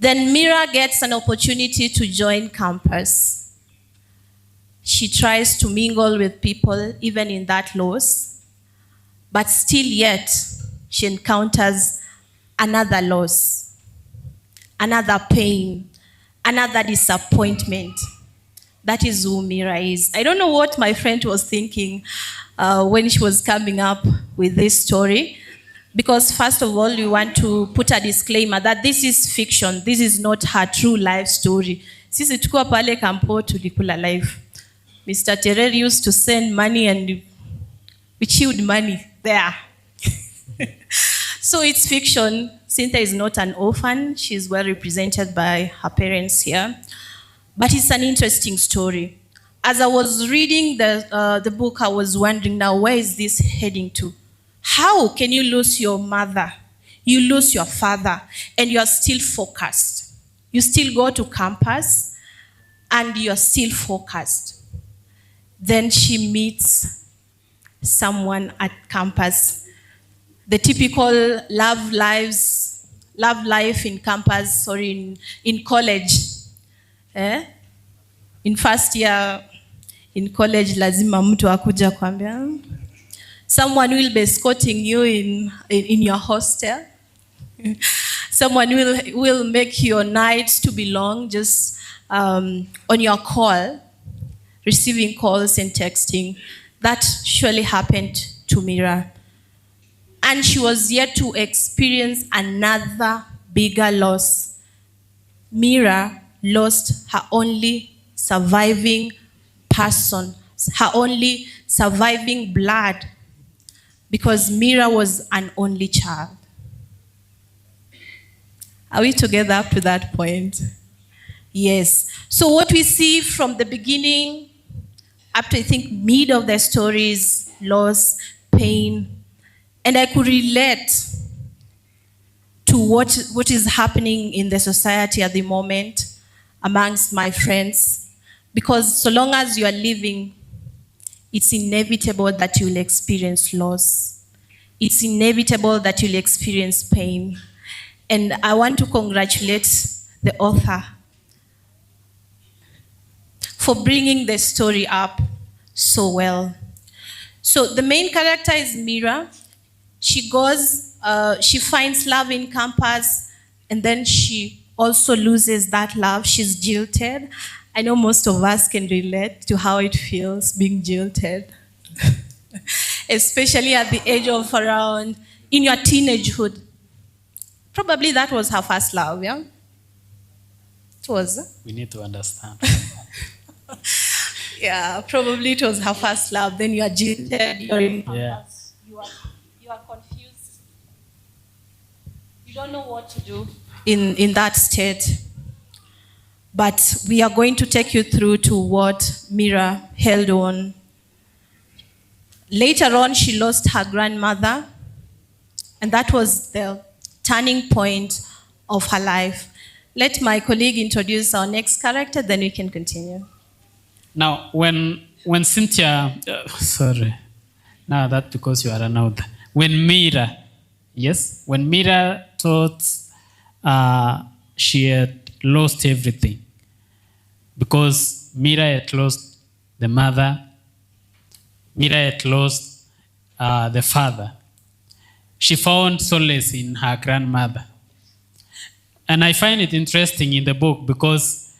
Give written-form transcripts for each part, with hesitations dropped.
Then Mira gets an opportunity to join campus. She tries to mingle with people, even in that loss, but still yet, she encounters another loss, another pain, another disappointment. That is who Mira is. I don't know what my friend was thinking when she was coming up with this story, because first of all, we want to put a disclaimer that this is fiction. This is not her true life story. Sisi tukuwa pale kampo tulikula life. Mr. Terer used to send money and we chewed money there. So it's fiction. Cynthia is not an orphan. She's well represented by her parents here. But it's an interesting story. As I was reading the book, I was wondering, now where is this heading to? How can you lose your mother? You lose your father, and you're still focused. You still go to campus, and you're still focused. Then she meets someone at campus. The typical love life in campus or in college. In first year in college, lazima mtu akuja kuambia. Someone will be escorting you in your hostel. Someone will make your nights to be long just on your call, receiving calls and texting. That surely happened to Mira. And she was yet to experience another bigger loss. Mira lost her only surviving person, her only surviving blood, because Mira was an only child. Are we together up to that point? Yes. So what we see from the beginning up to, I think, mid of the story is loss, pain, and I could relate to what is happening in the society at the moment amongst my friends, because so long as you are living, it's inevitable that you'll experience loss. It's inevitable that you'll experience pain. And I want to congratulate the author for bringing the story up so well. So the main character is Mira. She goes, she finds love in campus, and then she also loses that love. She's jilted. I know most of us can relate to how it feels being jilted, especially at the age of around, in your teenagehood. Probably that was her first love, yeah? It was. We need to understand. Yeah, probably it was her first love. Then you are jilted, you're in campus, you are confused. You don't know what to do in that state. But we are going to take you through to what Mira held on. Later on, she lost her grandmother, and that was the turning point of her life. Let my colleague introduce our next character, then we can continue. Now, when Cynthia, now that because you are another. When Mira thought she had lost everything, because Mira had lost the mother, Mira had lost the father, she found solace in her grandmother. And I find it interesting in the book because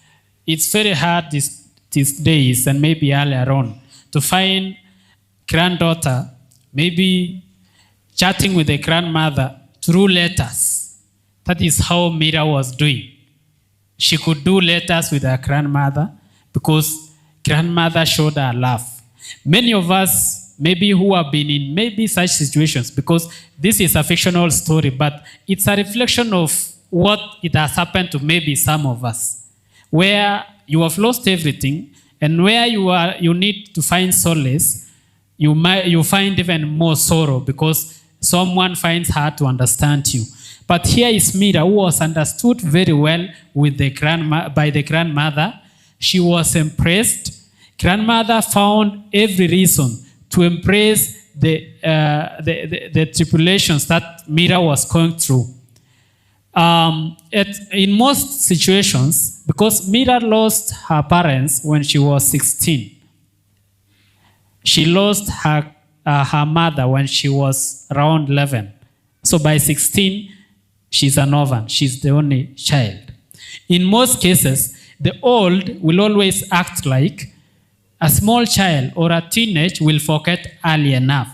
it's very hard these days and maybe earlier on to find granddaughter maybe chatting with the grandmother through letters. That is how Mira was doing. She could do letters with her grandmother because grandmother showed her love. Many of us maybe who have been in maybe such situations, because this is a fictional story, but it's a reflection of what it has happened to maybe some of us, where you have lost everything and where you need to find solace, you find even more sorrow because someone finds hard to understand you. But here is Mira, who was understood very well with by the grandmother. She was impressed. Grandmother found every reason to embrace the tribulations that Mira was going through. In most situations, because Mira lost her parents when she was 16, she lost her mother when she was around 11. So by 16, she's an orphan. She's the only child. In most cases, the old will always act like a small child or a teenage will forget early enough.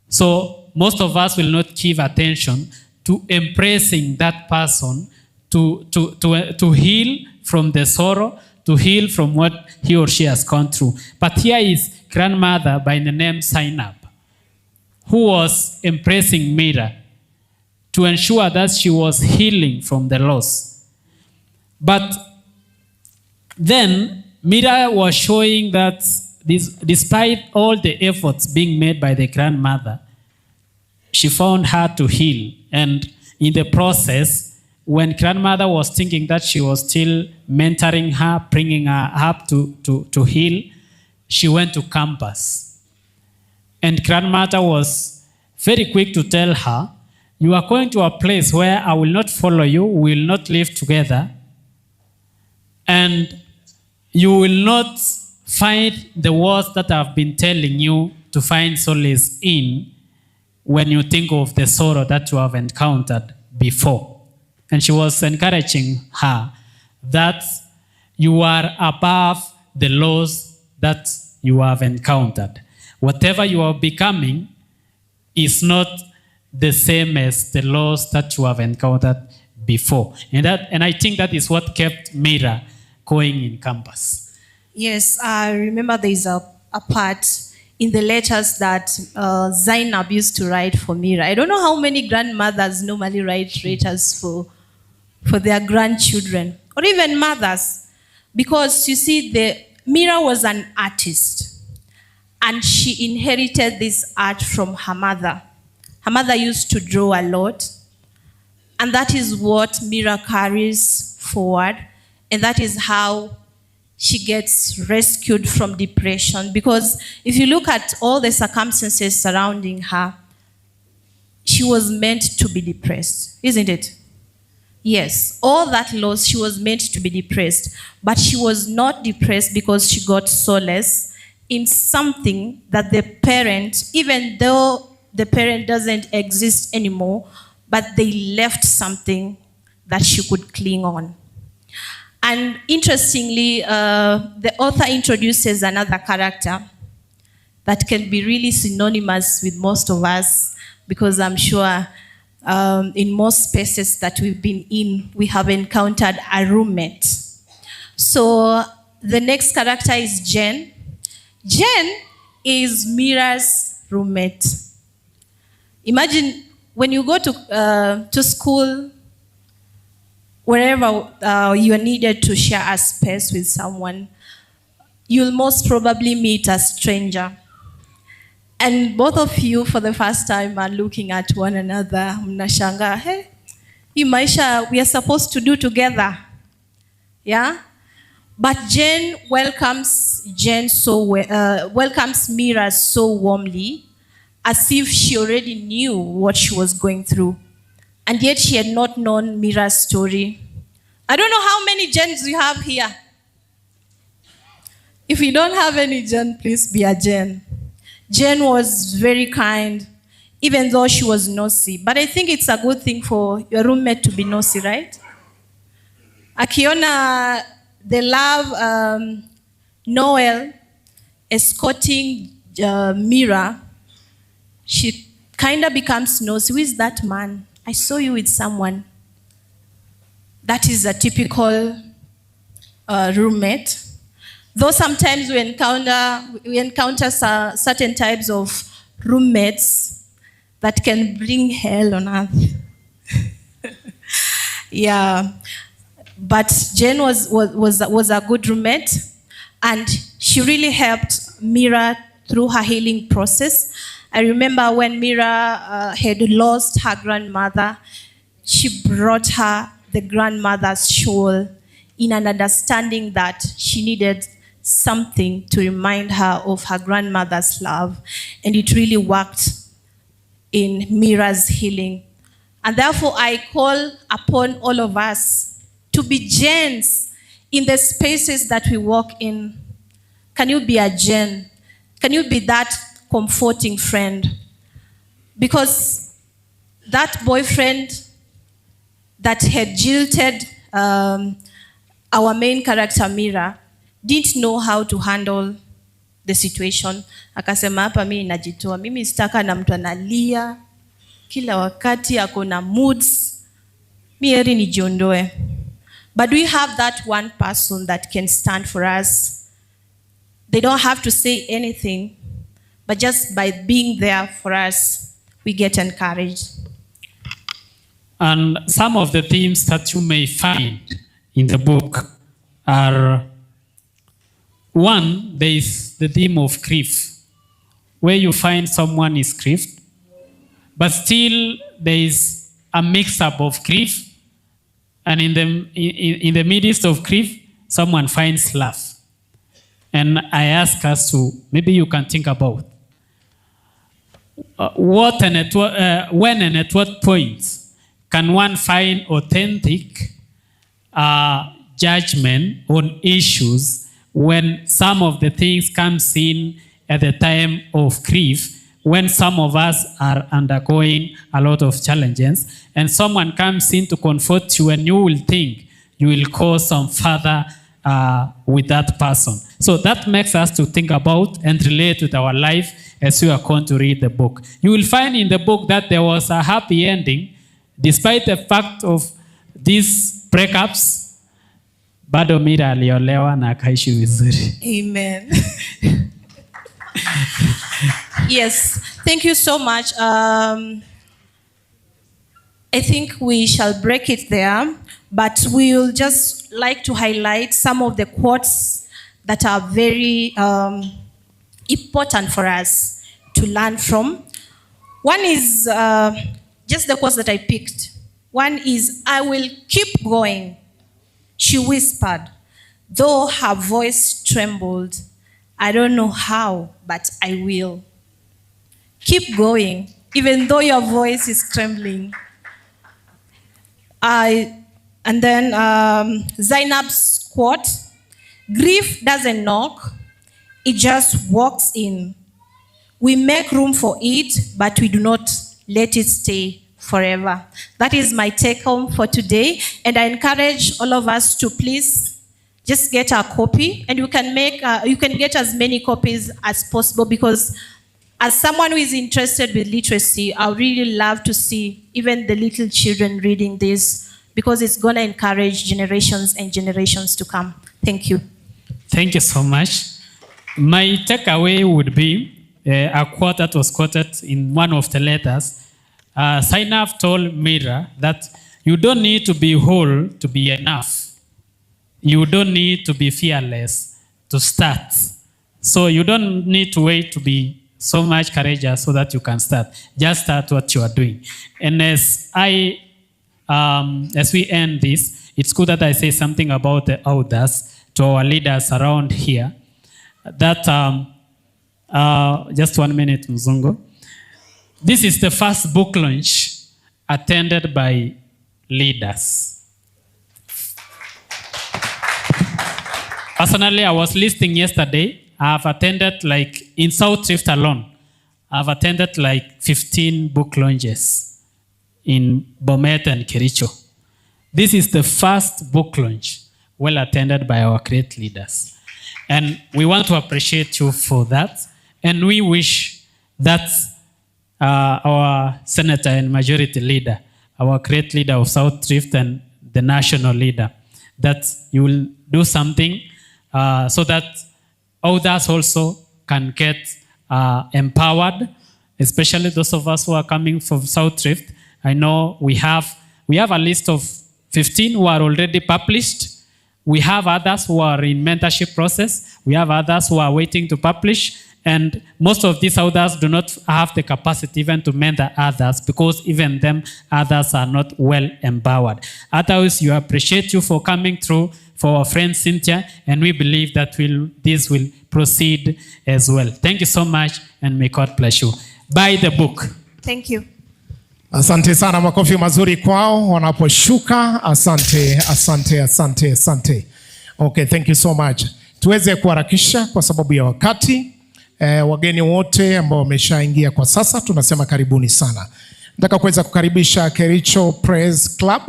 So most of us will not give attention to embracing that person to heal from the sorrow, to heal from what he or she has gone through. But here is grandmother by the name Zainab, who was embracing Mira to ensure that she was healing from the loss. But then Mira was showing that despite all the efforts being made by the grandmother, she found her to heal. And in the process, when grandmother was thinking that she was still mentoring her, bringing her up to heal, she went to campus. And grandmother was very quick to tell her, you are going to a place where I will not follow you, we will not live together, and you will not find the words that I've been telling you to find solace in when you think of the sorrow that you have encountered before. And she was encouraging her that you are above the loss that you have encountered. Whatever you are becoming is not the same as the loss that you have encountered before. And I think that is what kept Mira going in campus. Yes, I remember there is a part in the letters that Zainab used to write for Mira. I don't know how many grandmothers normally write letters for their grandchildren, or even mothers. Because you see, Mira was an artist, and she inherited this art from her mother. Her mother used to draw a lot, and that is what Mira carries forward, and that is how she gets rescued from depression. Because if you look at all the circumstances surrounding her, she was meant to be depressed, isn't it? Yes, all that loss, she was meant to be depressed. But she was not depressed because she got solace in something that the parent, even though the parent doesn't exist anymore, but they left something that she could cling on. And interestingly, the author introduces another character that can be really synonymous with most of us, because I'm sure in most spaces that we've been in, we have encountered a roommate. So the next character is Jen. Jen is Mira's roommate. Imagine when you go to school, wherever you are needed to share a space with someone, you'll most probably meet a stranger. And both of you, for the first time, are looking at one another. Mnashanga, hey, hii maisha we are supposed to do together. Yeah? But Jen welcomes Mira so warmly, as if she already knew what she was going through. And yet she had not known Mira's story. I don't know how many Jens you have here. If you don't have any Jen, please be a Jen. Jen was very kind, even though she was nosy. But I think it's a good thing for your roommate to be nosy, right? Akiona the love Noel escorting Mira, she kind of becomes nosy. Who is that man? I saw you with someone. That is a typical roommate. Though sometimes we encounter certain types of roommates that can bring hell on earth. Yeah, but Jen was a good roommate, and she really helped Mira through her healing process. I remember when Mira had lost her grandmother, she brought her the grandmother's shawl in an understanding that she needed something to remind her of her grandmother's love. And it really worked in Mira's healing. And therefore, I call upon all of us to be gens in the spaces that we walk in. Can you be a gen? Can you be that comforting friend? Because that boyfriend that had jilted our main character, Mira, didn't know how to handle the situation. Akasema hapa mimi najitoa. Mimi sitaka na mtu analia kila wakati ako na moods. Mimi heri nijiondoe. But we have that one person that can stand for us. They don't have to say anything, but just by being there for us, we get encouraged. And some of the themes that you may find in the book are, one, there is the theme of grief, where you find someone is grieved, but still there is a mix-up of grief, and in the midst of grief, someone finds love. And I ask us to, maybe you can think about when and at what point can one find authentic judgment on issues when some of the things comes in at the time of grief, when some of us are undergoing a lot of challenges, and someone comes in to comfort you, and you will think you will cause some further with that person. So that makes us to think about and relate with our life as we are going to read the book. You will find in the book that there was a happy ending, despite the fact of these breakups. Bado Mira aliolewa na akaishi vizuri. Amen. Yes, thank you so much. I think we shall break it there, but we'll just like to highlight some of the quotes that are very important for us to learn from. One is just the quotes that I picked. One is, "I will keep going," she whispered, though her voice trembled. "I don't know how, but I will." Keep going, even though your voice is trembling. And then Zainab's quote, "Grief doesn't knock, it just walks in. We make room for it, but we do not let it stay forever." That is my take home for today. And I encourage all of us to please just get a copy, and you can get as many copies as possible, because as someone who is interested with literacy, I would really love to see even the little children reading this, because it's going to encourage generations and generations to come. Thank you. Thank you so much. My takeaway would be a quote that was quoted in one of the letters. Zainab told Mira that you don't need to be whole to be enough. You don't need to be fearless to start. So you don't need to wait to be so much courageous so that you can start. Just start what you are doing. And as we end this, it's good that I say something about the elders to our leaders around here. That just 1 minute, Mzungu. This is the first book launch attended by leaders. Personally, I was listening yesterday. I've attended, like, in South Rift alone, I've attended like 15 book launches in Bomet and Kericho. This is the first book launch well attended by our great leaders. And we want to appreciate you for that. And we wish that our senator and majority leader, our great leader of South Rift and the national leader, that you will do something so that others also can get empowered, especially those of us who are coming from South Rift. I know we have a list of 15 who are already published. We have others who are in mentorship process. We have others who are waiting to publish. And most of these others do not have the capacity even to mentor others, because even them, others are not well empowered. Otherwise, we appreciate you for coming through, for our friend Cynthia, and we believe that this will proceed as well. Thank you so much, and may God bless you. Buy the book. Thank you. Asante sana, makofi mazuri kwao wanaposhuka. Asante. Okay, thank you so much. Tuweze kuharakisha kwa sababu ya wakati. Wageni wote ambao wameshaingia kwa sasa tunasema karibuni sana. Nataka kuweza kukaribisha Kericho Praise Club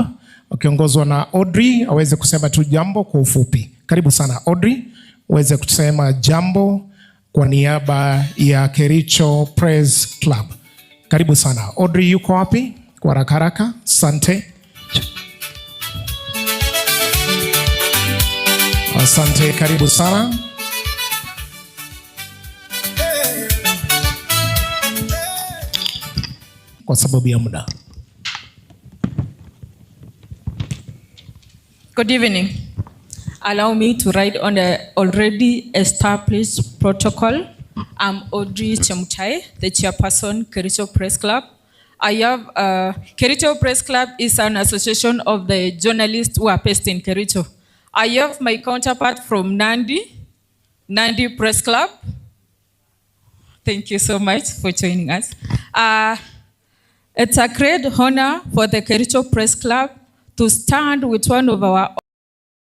wakiongozwa na Audrey aweze kusema tu jambo kwa ufupi. Karibu sana Audrey, uweze kusema jambo kwa niaba ya Kericho Praise Club. Karibu sana. Audrey yuko wapi? Kwa haraka. Asante, karibu sana. Kwa sababu ya muda. Good evening. Allow me to write on the already established protocol. I'm Audrey Chemutai, the chairperson, Kericho Press Club. Kericho Press Club is an association of the journalists who are based in Kericho. I have my counterpart from Nandi Press Club. Thank you so much for joining us. It's a great honor for the Kericho Press Club to stand with one of our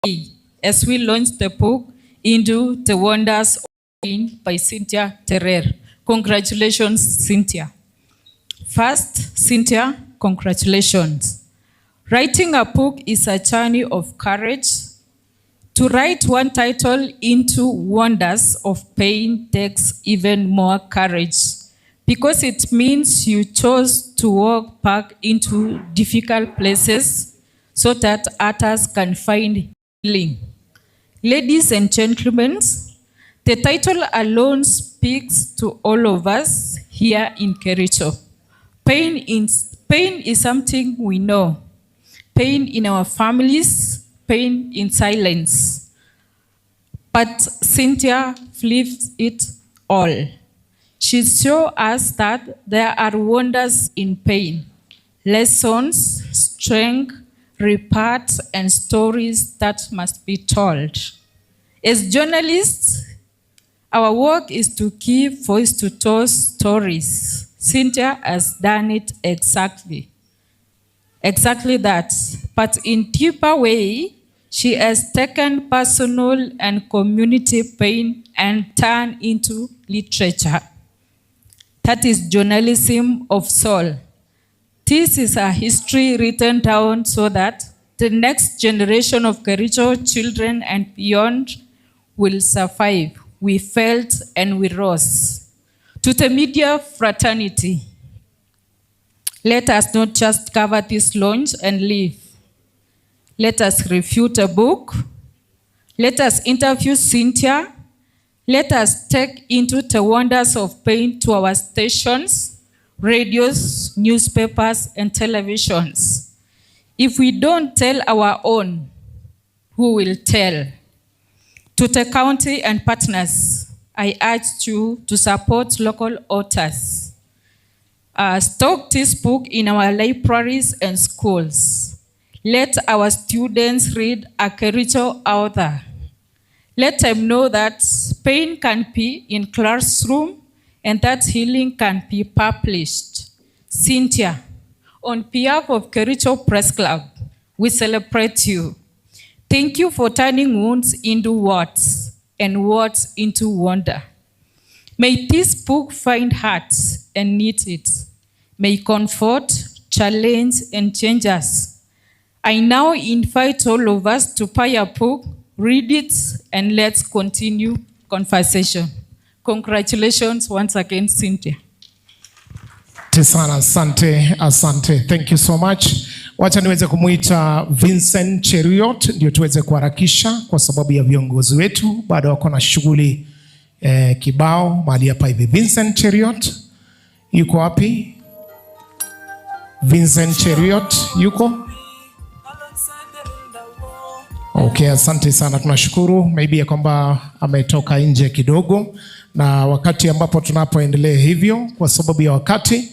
own as we launch the book, Into the Wonders of Pain by Cynthia Terer. Congratulations, Cynthia. First, Cynthia, congratulations. Writing a book is a journey of courage. To write one title, Into Wonders of Pain, takes even more courage because it means you chose to walk back into difficult places so that others can find healing. Ladies and gentlemen, the title alone speaks to all of us here in Kericho. Pain is something we know. Pain in our families, pain in silence. But Cynthia flips it all. She shows us that there are wonders in pain, lessons, strength, reparts, and stories that must be told. As journalists, our work is to give voice to those stories. Cynthia has done it exactly that. But in deeper way, she has taken personal and community pain and turned into literature. That is journalism of soul. This is a history written down so that the next generation of Kericho children and beyond will survive. We felt and we rose. To the media fraternity, let us not just cover this launch and leave. Let us refute a book. Let us interview Cynthia. Let us take Into the Wonders of Pain to our stations, radios, newspapers, and televisions. If we don't tell our own, who will tell? To the county and partners, I urge you to support local authors. Stock this book in our libraries and schools. Let our students read a Kericho author. Let them know that pain can be in classroom and that healing can be published. Cynthia, on behalf of Kericho Press Club, we celebrate you. Thank you for turning wounds into words and words into wonder. May this book find hearts and knit it. May comfort, challenge, and change us. I now invite all of us to buy a book, read it, and let's continue conversation. Congratulations once again, Cynthia. Asante. Thank you so much. Wacha niweze kumuita Vincent Cheriot ndio tuweze kuharakisha kwa sababu ya viongozi wetu bado wako na shughuli kibao mahali hapa hivi. Vincent Cheriot yuko wapi? Vincent Cheriot yuko? Okay, asante sana, tunashukuru. Maybe ya kwamba ametoka nje kidogo, na wakati ambapo tunapoendelea hivyo kwa sababu ya wakati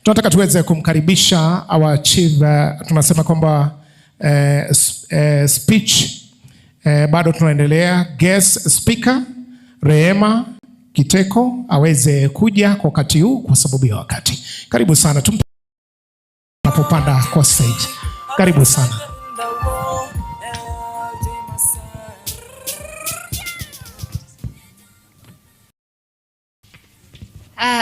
tunataka tuweze kumkaribisha our chief, tunasema kwamba speech bado tunaendelea. Guest speaker Rehema Kiteko aweze kuja kwa wakati huu kwa sababu ya wakati. Karibu sana. atakapopanda kwa stage. Karibu sana.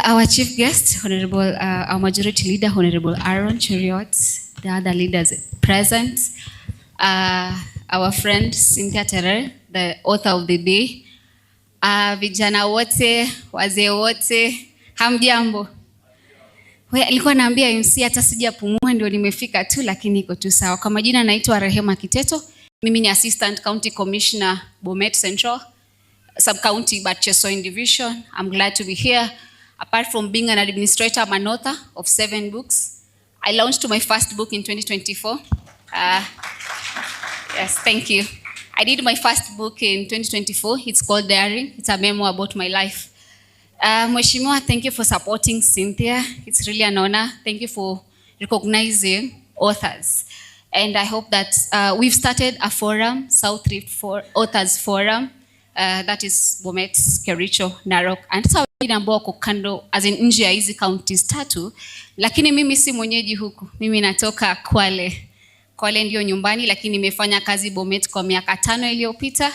Our chief guest, Honorable, our majority leader, Honorable Aaron Cheriot, the other leaders present, our friend Cynthia Terer, the author of the day, vijana wote, wazee wote, hamjambo. Alikuwa naambia MC hata sijapumua ndio nimefika tu, lakini iko tu sawa. Kwa majina naitwa Rehema Kiteto. Mimi ni Assistant County Commissioner Bomet Central, Sub-County Batchesoin Division. I'm glad to be here. Apart from being an administrator, I'm an author of 7 books. I launched my first book in 2024. Yes, thank you. I did my first book in 2024. It's called Daring. It's a memoir about my life. Mheshimiwa, thank you for supporting Cynthia. It's really an honor. Thank you for recognizing authors. And I hope that we've started a forum, South Rift Authors Forum. That is Bomet, Kericho, Narok. And sasa wengine ambao wako kando as in nje ya hizi counties 3, lakini mimi si mwenyeji huku. Mimi natoka Kwale. Kwale ndio nyumbani, lakini nimefanya kazi Bomet kwa miaka 5 iliyopita.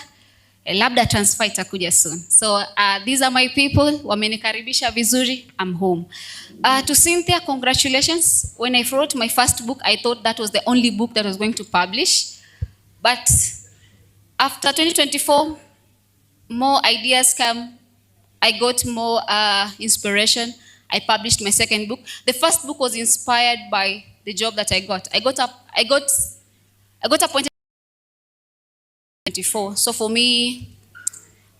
Labda transfer itakuja soon. So these are my people. Wamenikaribisha vizuri. I'm home. To Cynthia, congratulations. When I wrote my first book, I thought that was the only book that I was going to publish. But after 2024, more ideas come. I got more inspiration. I published my second book. The first book was inspired by the job that I got. I got appointed 24. So for me,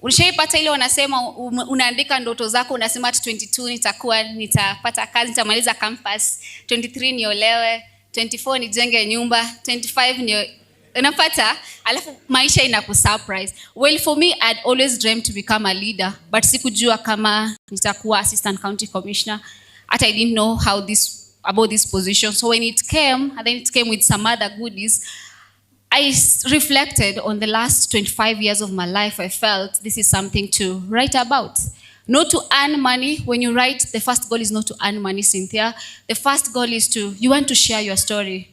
ulishaipata ile wanasema unaandika ndoto zako, unasema at 22 nitapata kazi, nitamaliza campus, 23 niolewe, 24 nijenge nyumba, 25 ni unapata, alafu maisha inakusurprise. Well, for me, I'd always dreamed to become a leader, but sikujua kama nitakuwa assistant county commissioner. I didn't know about this position. So when it came, and then it came with some other goodies, I reflected on the last 25 years of my life. I felt this is something to write about. Not to earn money. When you write, the first goal is not to earn money, Cynthia. The first goal is you want to share your story.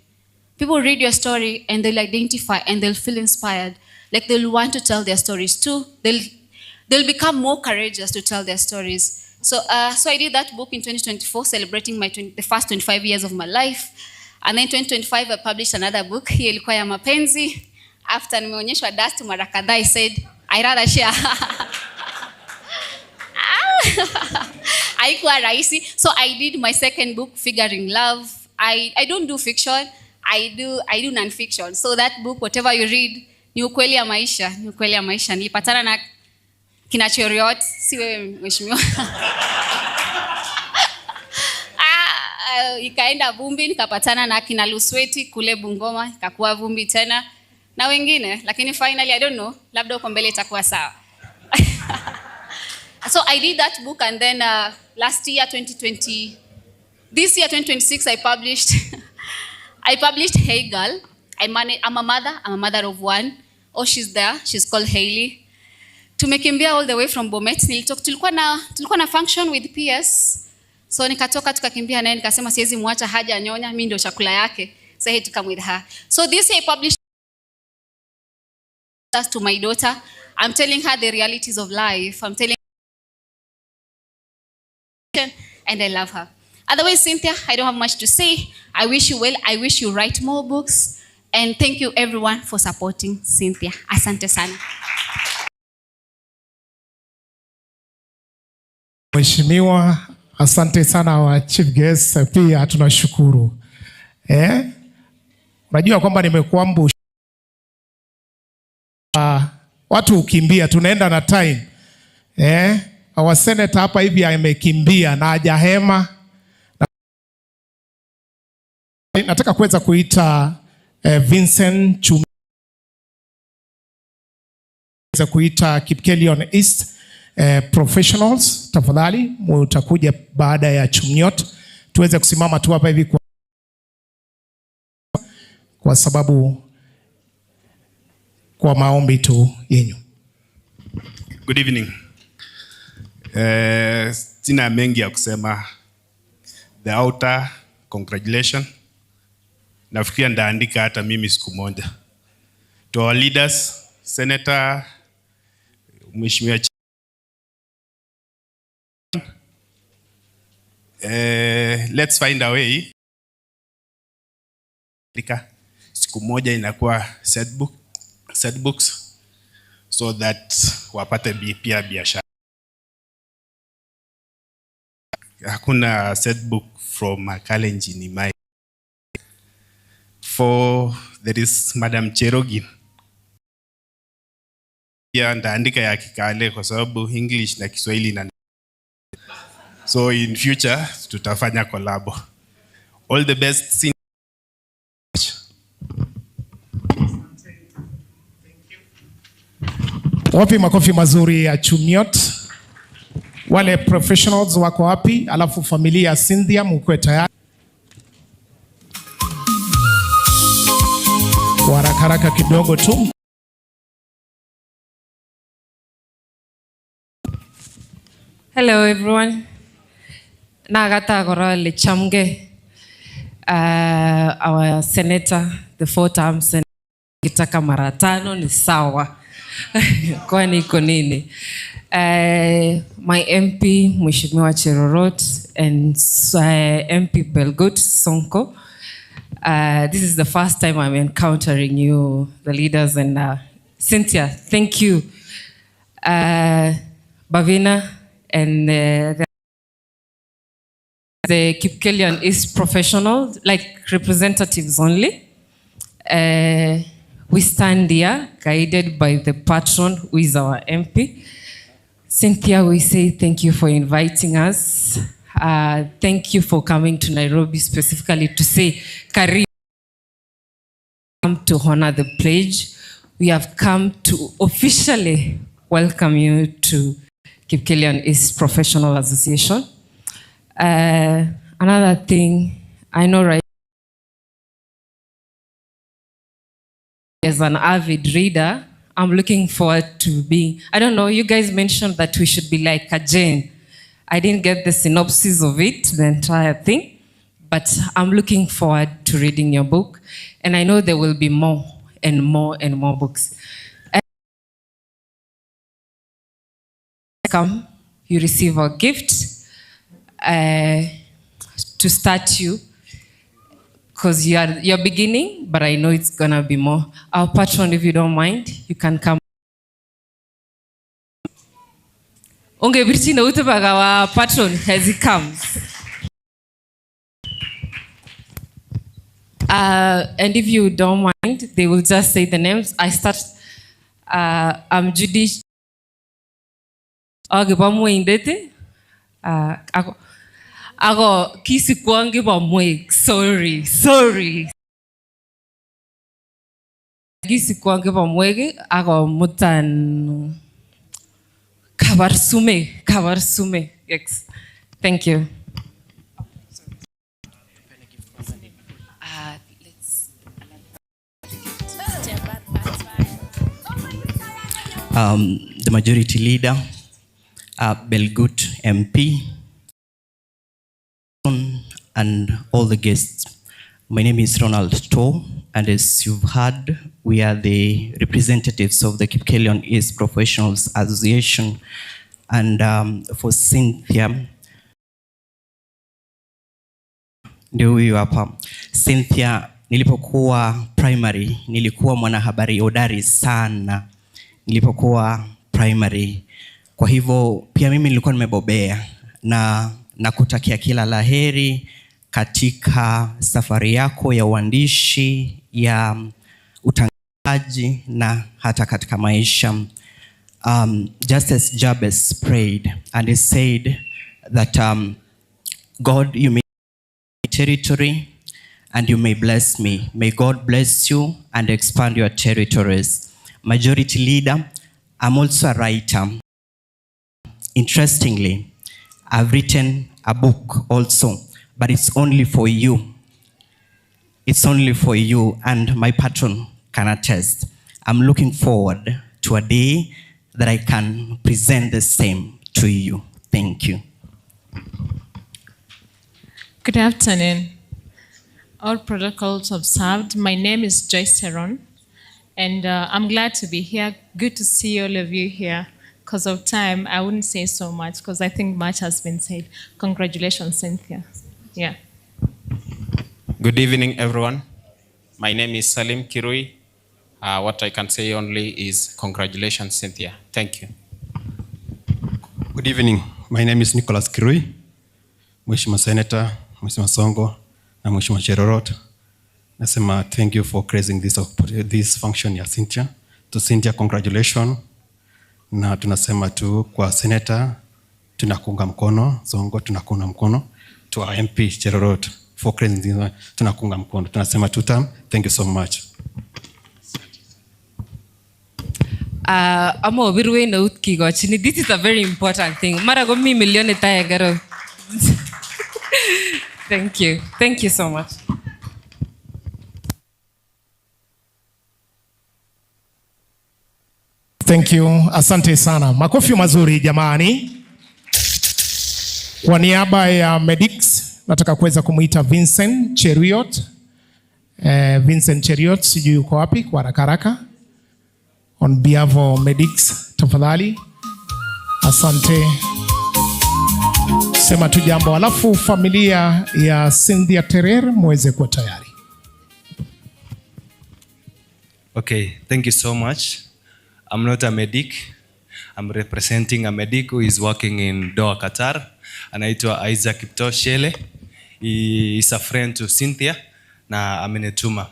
People read your story and they'll identify and they'll feel inspired. Like they'll want to tell their stories too. They'll become more courageous to tell their stories. So I did that book in 2024, celebrating the first 25 years of my life. And then 2025, I published another book. Hii ilikuwa ya mapenzi. After nimeonyeshwa dust mara kadhaa, I said, I rather share. Haikuwa rahisi. So I did my second book, Figuring Love. I don't do fiction. I do non-fiction. So that book, whatever you read, ni ukweli ya maisha. Ni ukweli ya maisha. Nilipatana na kina Cheriot, si wewe mheshimiwa. Ikaenda vumbi, nikapatana na kina Lusweti kule Bungoma, ikakuwa vumbi tena na wengine, lakini finally I don't know, labda uko mbele itakuwa sawa. So I did that book, and then last year 2020, this year 2026 I published Hey Girl. I'm a mother of one. Oh, she's there. She's called Hailey. Tumekimbia all the way from Bomet. Tulikuwa na function with PS. So nikatoka tukakimbia naye, nikasema siwezi muacha haja nyonya, mimi ndio chakula yake. So I had to come with her. So this year I published to my daughter. I'm telling her the realities of life. I'm telling her, and I love her. Otherwise, Cynthia, I don't have much to say. I wish you well. I wish you write more books. And thank you everyone for supporting Cynthia. Asante sana. Mheshimiwa, asante sana wa chief guest, pia tunashukuru. Unajua kwamba nimekuambu watu ukimbia, tunaenda na time. Our senator hapa hivi amekimbia na hajahema. Nataka kuweza kuita Vincent Chumi, kuweza kuita Kipkelion East professionals, tafadhali mtakuja baada ya Chumnyot, tuweze kusimama tu hapa hivi kwa sababu kwa maombi tu yenyu. Good evening. Sina mengi ya kusema. The outer, congratulations. nafikiria ndaandika hata mimi siku moja. To our leaders, Senator, Mheshimiwa let's find a way. Siku moja inakuwa set books so that wapate pia biashara. Hakuna set book from Kalenjin in my. For there is Madam Cherogin. Pia ndaandika ya Kikale kwa sababu English na Kiswahili na. So in future tutafanya collab. All the best. Wapi makofi mazuri ya Chumiot? Wale professionals wako wapi? Alafu familia ya Cynthia mkwe tayari. Kwa haraka kidogo tu. Hello everyone. Nagata gorale chamge. Our senator, the 4-term senator, kitaka mara 5 ni sawa. Kwani iko nini? My MP Mheshimiwa Cherorot and MP Belgut Sonko. This is the first time I'm encountering you, the leaders, and Cynthia, thank you. Bavina and the Kipkelian is professional, like representatives only. We stand here guided by the patron who is our MP. Cynthia, we say thank you for inviting us. Thank you for coming to Nairobi specifically to say Kericho, come to honor the pledge. We have come to officially welcome you to Kipkelian East Professional Association. Another thing, I know right as an avid reader, I'm looking forward to being, I don't know, you guys mentioned that we should be like a Jane. I didn't get the synopsis of it, the entire thing, but I'm looking forward to reading your book. And I know there will be more and more and more books. Come, you receive a gift to start you, because you're beginning, but I know it's gonna be more. Our patron, if you don't mind, you can come. Unge Virginia Utabaga, our patron, as he comes. And if you don't mind, they will just say the names. I start. I'm Judy. Ako kisi kwangi ba mweg. Sorry. Kisi kwangi ba mweg. Ako mutan kabarsume. Yes. Thank you. The majority leader, Belgut MP, and all the guests. My name is Ronald Toh, and as you've heard, we are the representatives of the Kipkelian East Professionals Association. And for Cynthia, ndio huyu hapa. Cynthia, nilipokuwa primary, nilikuwa mwanahabari hodari sana. Nilipokuwa primary. Kwa hivyo pia mimi nilikuwa nimebobea na kutakia kila laheri katika safari yako ya uandishi, ya utangazaji na hata katika maisha. Just as Jabez prayed and he said that God, you may territory and you may bless me. May God bless you and expand your territories. Majority leader, I'm also a writer. Interestingly, I've written a book also, but it's only for you. It's only for you, and my patron can attest. I'm looking forward to a day that I can present the same to you. Thank you. Good afternoon. All protocols observed. My name is Joyce Teron, and I'm glad to be here. Good to see all of you here. Because of time, I wouldn't say so much because I think much has been said. Congratulations, Cynthia. Yeah. Good evening, everyone. My name is Salim Kirui. What I can say only is congratulations, Cynthia. Thank you. Good evening. My name is Nicholas Kirui. Mheshimiwa Senator, Mheshimiwa Songo, na Mheshimiwa Cherorot. Nasema thank you for creating this function ya Cynthia. To Cynthia, congratulations. Na tunasema tu kwa Senator, tunakunga mkono. Songo, tunakunga mkono. To our MP, Cherorot, for creating this, tunakunga mkono. Tunasema tutam. Thank you so much. Amo birwe na utki gochini. This is a very important thing. Mara go mi milioni tayo garo. Thank you. Thank you so much. Thank you. Asante sana. Makofi mazuri jamani. Kwa niaba ya Medix nataka kuweza kumuita Vincent Cheriot. Vincent Cheriot, sijui uko wapi kwa haraka. On behalf of Medix, tafadhali. Asante. Sema tu jambo, alafu familia ya Cynthia Terer muweze kuwa tayari. Okay, thank you so much. I'm not a medic. I'm representing a medic who is working in Doha, Qatar. Anaitwa Isaac Kipto Shele. He is a friend to Cynthia na amenituma.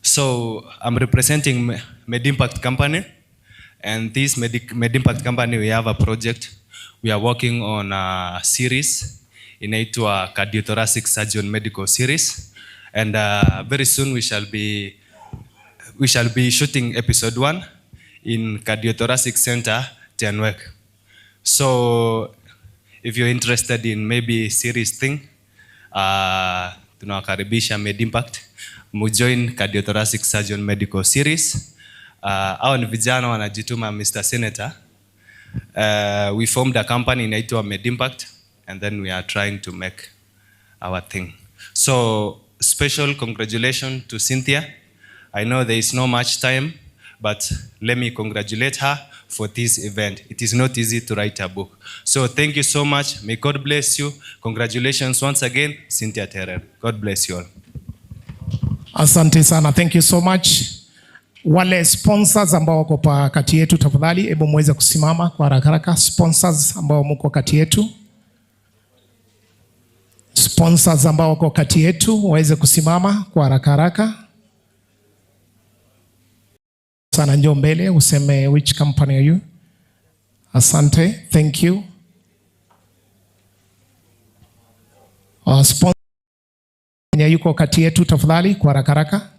So I'm representing MedImpact Company, and this MedImpact Company, we have a project. We are working on a series inaitwa Cardiothoracic Surgeon Medical Series, and very soon we shall be shooting episode 1 in Cardiothoracic Center Tianwek. So if you're interested in maybe series thing, tunawakaribisha MedImpact mujoin Cardiothoracic Surgeon Medical Series. Hao ni vijana wanajituma, Mr. Senator. We formed a company inaitwa MedImpact, and then we are trying to make our thing. So special congratulations to Cynthia. I know there is no much time, but let me congratulate her for this event. It is not easy to write a book. So thank you so much. May God bless you. Congratulations once again, Cynthia Terer. God bless you all. Asante sana. Thank you so much. Wale sponsors ambao wako pa kati yetu, tafadhali hebu muweze kusimama kwa haraka. Sponsors ambao mko kati yetu. Sponsors ambao wako kati yetu waweze kusimama kwa haraka. Sana, njoo mbele useme which company are you. Asante. Thank you. Sponsor yuko kati yetu, tafadhali kwa haraka.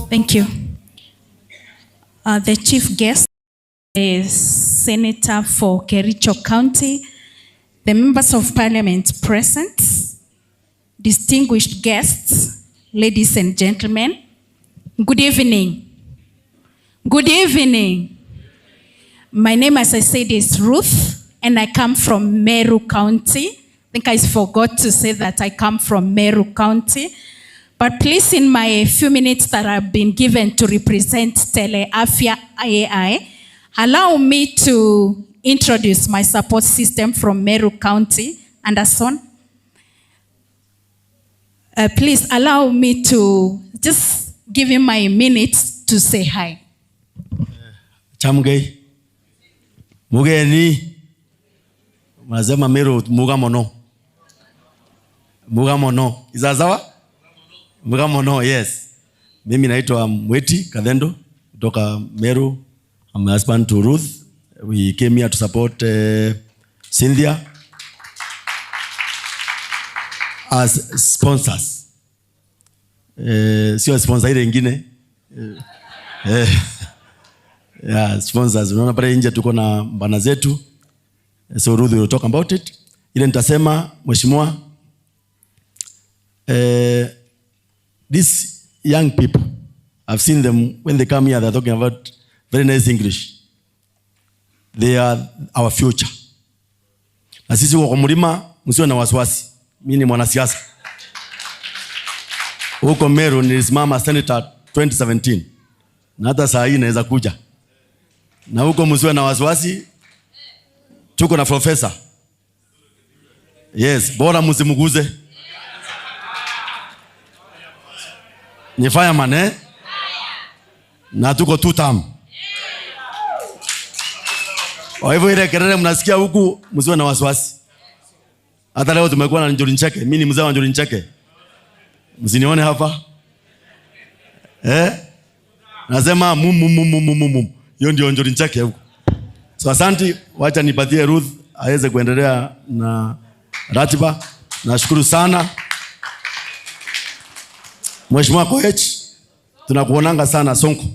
Thank you. The chief guest is Senator for Kericho County, the members of parliament present, distinguished guests, ladies and gentlemen, good evening. Good evening. My name, as I said, is Ruth, and I come from Meru County. I think I forgot to say that I come from Meru County. But please, in my few minutes that I've been given to represent Teleafia AI, allow me to introduce my support system from Meru County. Anderson. Please allow me to just give him my minutes to say hi. Chamgei. Mugeni. Mazema Meru Mugamono. Mugamono. Izazawa? Mugamono, yes. Mimi naitwa Mweti Kadendo kutoka Meru. I'm a husband to Ruth. We came here to support Cynthia as sponsors. Sio sponsor ile nyingine. Yeah, sponsors. Unaona pale nje tuko na bana zetu. So Ruth will talk about it. Ile nitasema mheshimiwa, these young people, I've seen them when they come here, they're talking about very nice English. They are our future. Na sisi kwa mlima msiwe na wasiwasi. Mimi ni mwanasiasa. Huko Meru nilisimama senator 2017. Na hata saa hii naweza kuja. Na huko msiwe na wasiwasi. Tuko na professor. Yes, bora msimuguze. Ni fireman, eh? Na tuko 2 term. Kwa hivyo ile kelele mnasikia huku msiwe na wasiwasi. Hata leo tumekuwa na Njuri Ncheke. Mimi ni mzee wa Njuri Ncheke. Msinione hapa. Nasema mum. Hiyo ndio Njuri Ncheke huko. So asante, wacha nipatie Ruth aweze kuendelea na ratiba. Nashukuru sana. Mheshimiwa Koech, tunakuonanga sana Sonko.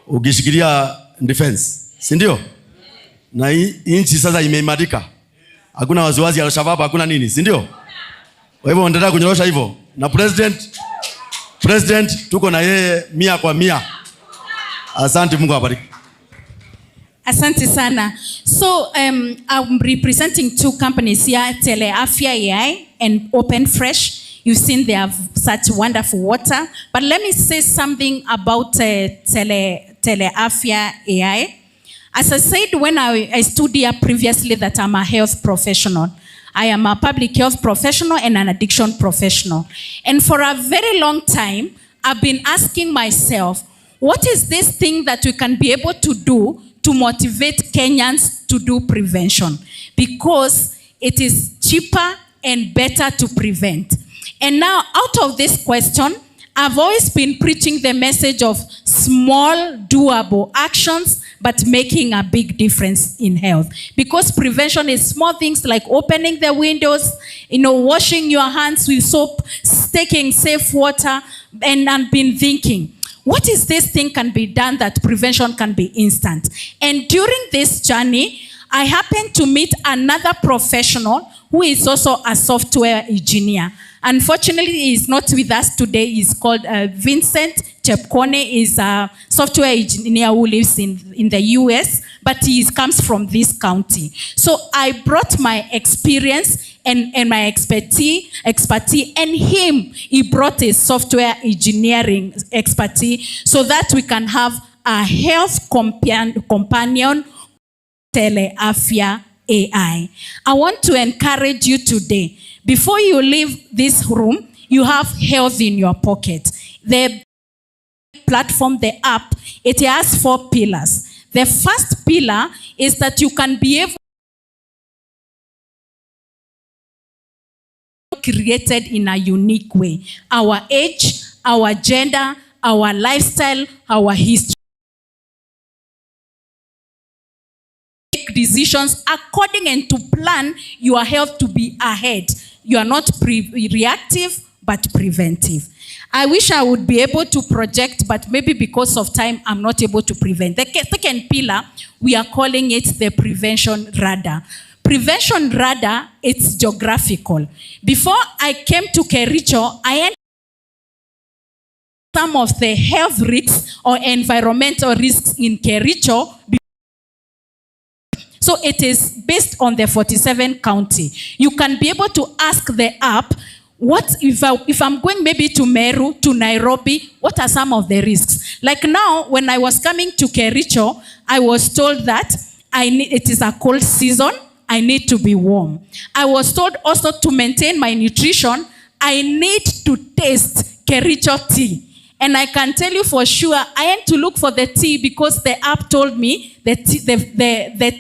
Ukishikilia defense, si ndio? Na nchi sasa imeimarika. Hakuna wasiwasi ya Al-Shabaab, hakuna nini, si ndio? Kwa hivyo endelea kunyorosha hivyo. Na president tuko na yeye 100%. Asante, Mungu awabariki. Asante sana. So I'm representing 2 companies here, Teleafia AI and Open Fresh. You've seen they have such wonderful water. But let me say something about Teleafia AI. As I said when I stood here previously that I'm a health professional. I am a public health professional and an addiction professional. And for a very long time, I've been asking myself, what is this thing that we can be able to do to motivate Kenyans to do prevention? Because it is cheaper and better to prevent. And now, out of this question, I've always been preaching the message of small, doable actions, but making a big difference in health. Because prevention is small things like opening the windows, washing your hands with soap, taking safe water, and I've been thinking, what is this thing can be done that prevention can be instant? And during this journey, I happened to meet another professional who is also a software engineer. Unfortunately, he is not with us today. He's called Vincent Chepkone. He's a software engineer who lives in the US, but he comes from this county. So I brought my experience and my expertise, and he brought his software engineering expertise so that we can have a health companion, Teleafia AI. I want to encourage you today. Before you leave this room, you have health in your pocket. The platform, the app, it has 4 pillars. The first pillar is that you can be able created in a unique way. Our age, our gender, our lifestyle, our history. Make decisions according and to plan your health to be ahead. You are not reactive, but preventive. I wish I would be able to project, but maybe because of time, I'm not able to prevent. The second pillar, we are calling it the prevention radar. Prevention radar, it's geographical. Before I came to Kericho, I entered some of the health risks or environmental risks in Kericho. So it is based on the 47 county. You can be able to ask the app, what if I'm going maybe to Meru, to Nairobi, what are some of the risks? Like now, when I was coming to Kericho, I was told that it is a cold season, I need to be warm. I was told also to maintain my nutrition, I need to taste Kericho tea. And I can tell you for sure, I had to look for the tea because the app told me the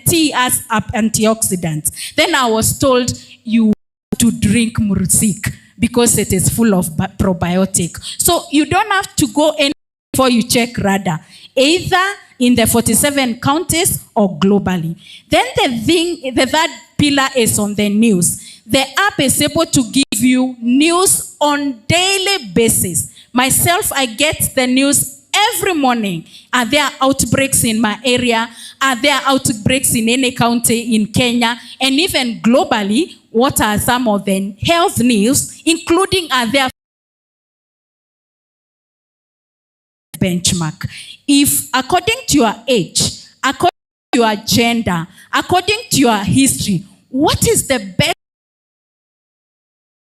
tea has antioxidants. Then I was told you have to drink mursik because it is full of probiotic. So you don't have to go in before you check radar, either in the 47 counties or globally. Then the third pillar is on the news. The app is able to give you news on daily basis. Myself, I get the news every morning. Are there outbreaks in my area? Are there outbreaks in any county in Kenya? And even globally, what are some of the health news, including are there benchmark? If according to your age, according to your gender, according to your history, what is the best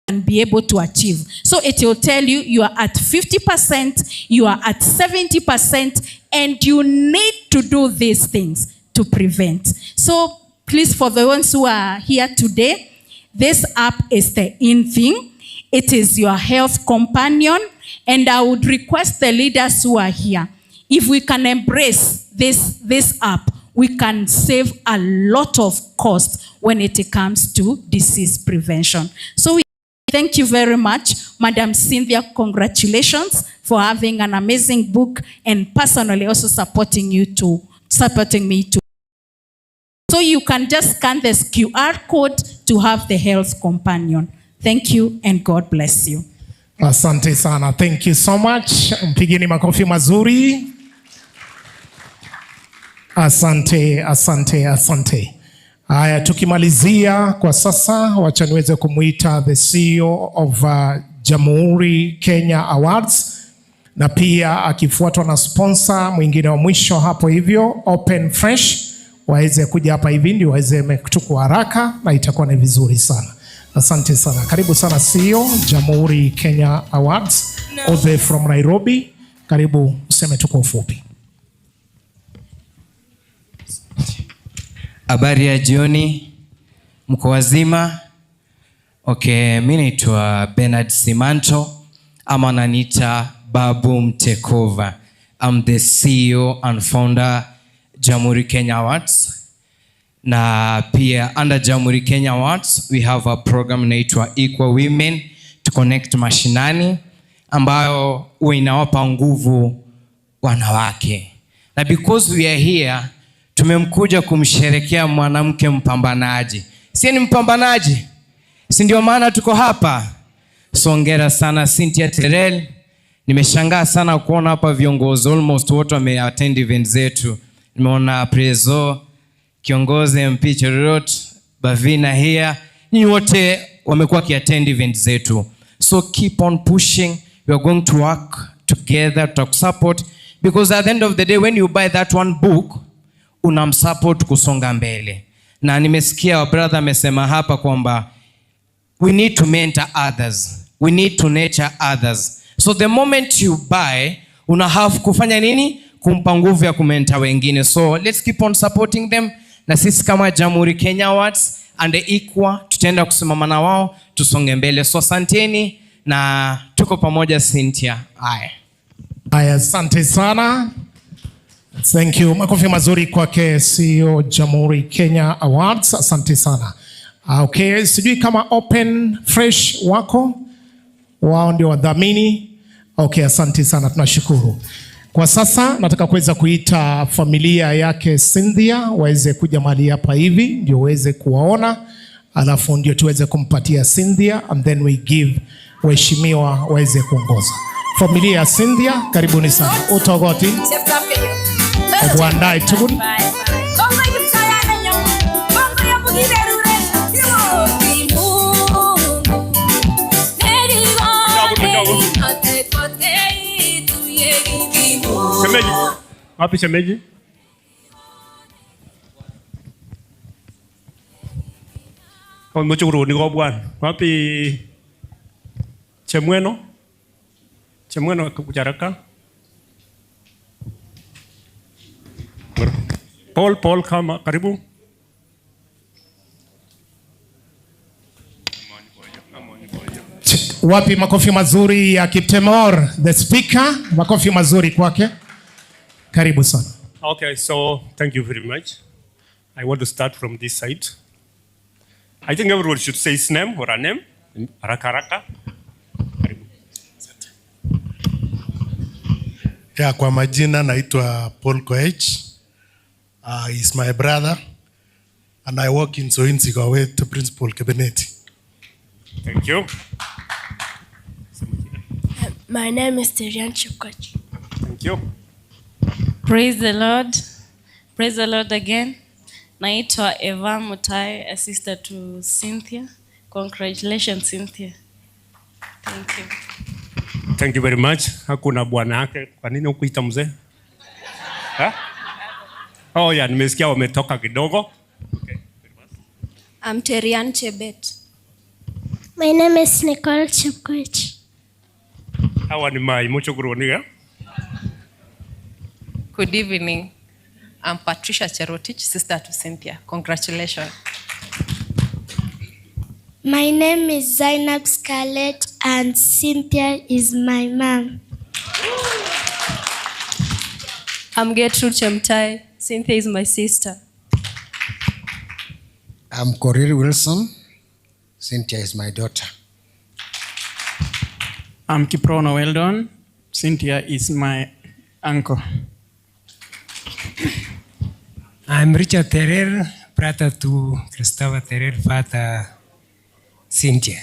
and be able to achieve? So it will tell you you are at 50%, you are at 70%, and you need to do these things to prevent. So please, for the ones who are here today, this app is the in thing. It is your health companion, and I would request the leaders who are here, if we can embrace this app, we can save a lot of cost when it comes to disease prevention. So thank you very much, Madam Cynthia. Congratulations for having an amazing book, and personally also supporting me too. So you can just scan this QR code to have the health companion. Thank you and God bless you. Asante sana. Thank you so much. Mpigeni makofi mazuri. Asante, asante, asante. Haya, tukimalizia kwa sasa, wacha niweze kumuita the CEO of Jamhuri Kenya Awards, na pia akifuatwa na sponsor mwingine wa mwisho hapo hivyo, Open Fresh, waweze kuja hapa hivi ndio waweze kuchukua haraka na itakuwa ni vizuri sana. Asante sana. Karibu sana CEO Jamhuri Kenya Awards, all the way from Nairobi. Karibu, useme tu kwa ufupi. Habari ya jioni, mko wazima? Okay, mimi naitwa Bernard Simanto, ama ananiita Babu Mtekova. I'm the CEO and founder Jamhuri Kenya Awards. Na pia under Jamhuri Kenya Awards, we have a program inaitwa Equal Women to Connect Mashinani, ambayo huwa inawapa nguvu wanawake. Na because we are here, tumemkuja kumsherekea mwanamke mpambanaji. Si ni mpambanaji? Si ndio maana tuko hapa? Songera sana Cynthia Terer. Nimeshangaa sana kuona hapa viongozi almost wote wameattend event zetu. Nimeona Prezo, kiongozi MP Cherorot, Bavina here. Ni wote wamekuwa kiattend event zetu. So keep on pushing. We are going to work together to support, because at the end of the day when you buy that one book, unamsupport kusonga mbele. Na nimesikia brother amesema hapa kwamba we need to mentor others. We need to nurture others. So the moment you buy, una have kufanya nini? Kumpa nguvu ya kumenta wengine. So let's keep on supporting them. Na sisi kama Jamhuri Kenya Awards and the Equal, tutaenda kusimama na wao tusonge mbele. So asanteni na tuko pamoja Cynthia. Aya, asante sana. Thank you. Makofi mazuri kwake CEO Jamhuri Kenya Awards. Asante sana. Okay, sijui kama Open Fresh wao ndio wadhamini. Okay, asante sana, tunashukuru. Kwa sasa nataka kuweza kuita familia yake Cynthia waweze kuja mahali hapa hivi ndio waweze kuwaona, alafu ndio tuweze kumpatia Cynthia, and then we give waheshimiwa waweze kuongoza. Familia ya Cynthia, karibuni sana. Utogoti Bwandai Tugun. Shemeji. Wapi shemeji? Kama mchukuru ni kwa bwana. Wapi Chemweno? Chemweno kujaraka. Paul kama karibu. Wapi makofi mazuri ya Kiptemor, the speaker? Makofi mazuri kwake. Karibu sana. Okay, so thank you very much. I want to start from this side. I think everyone should say his name or a name. Haraka. Yeah, kwa majina naitwa Paul Koech. He's my brother and I work in Soinsigo with Principal Cabinet. Thank you. My name is Terian Chukach. Thank you. Praise the Lord. Praise the Lord again. Naitwa Eva Mutai, a sister to Cynthia. Congratulations, Cynthia. Thank you. Thank you very much. Hakuna bwana yake. Kwa nini ukuita mzee? Oh yeah, nimesikia wametoka kidogo. Okay. I'm Terian Chebet. My name is Nicole Chepkoech. Hawa ni mai mucho kuroniga. Good evening. I'm Patricia Cherotich, sister to Cynthia. Congratulations. My name is Zainab Scarlett and Cynthia is my mom. I'm Gertrude Chemtai. Cynthia is my sister. I'm Korir Wilson. Cynthia is my daughter. I'm Kiprono Weldon. Cynthia is my uncle. I'm Richard Terer, brother to Christopher Terer, father Cynthia.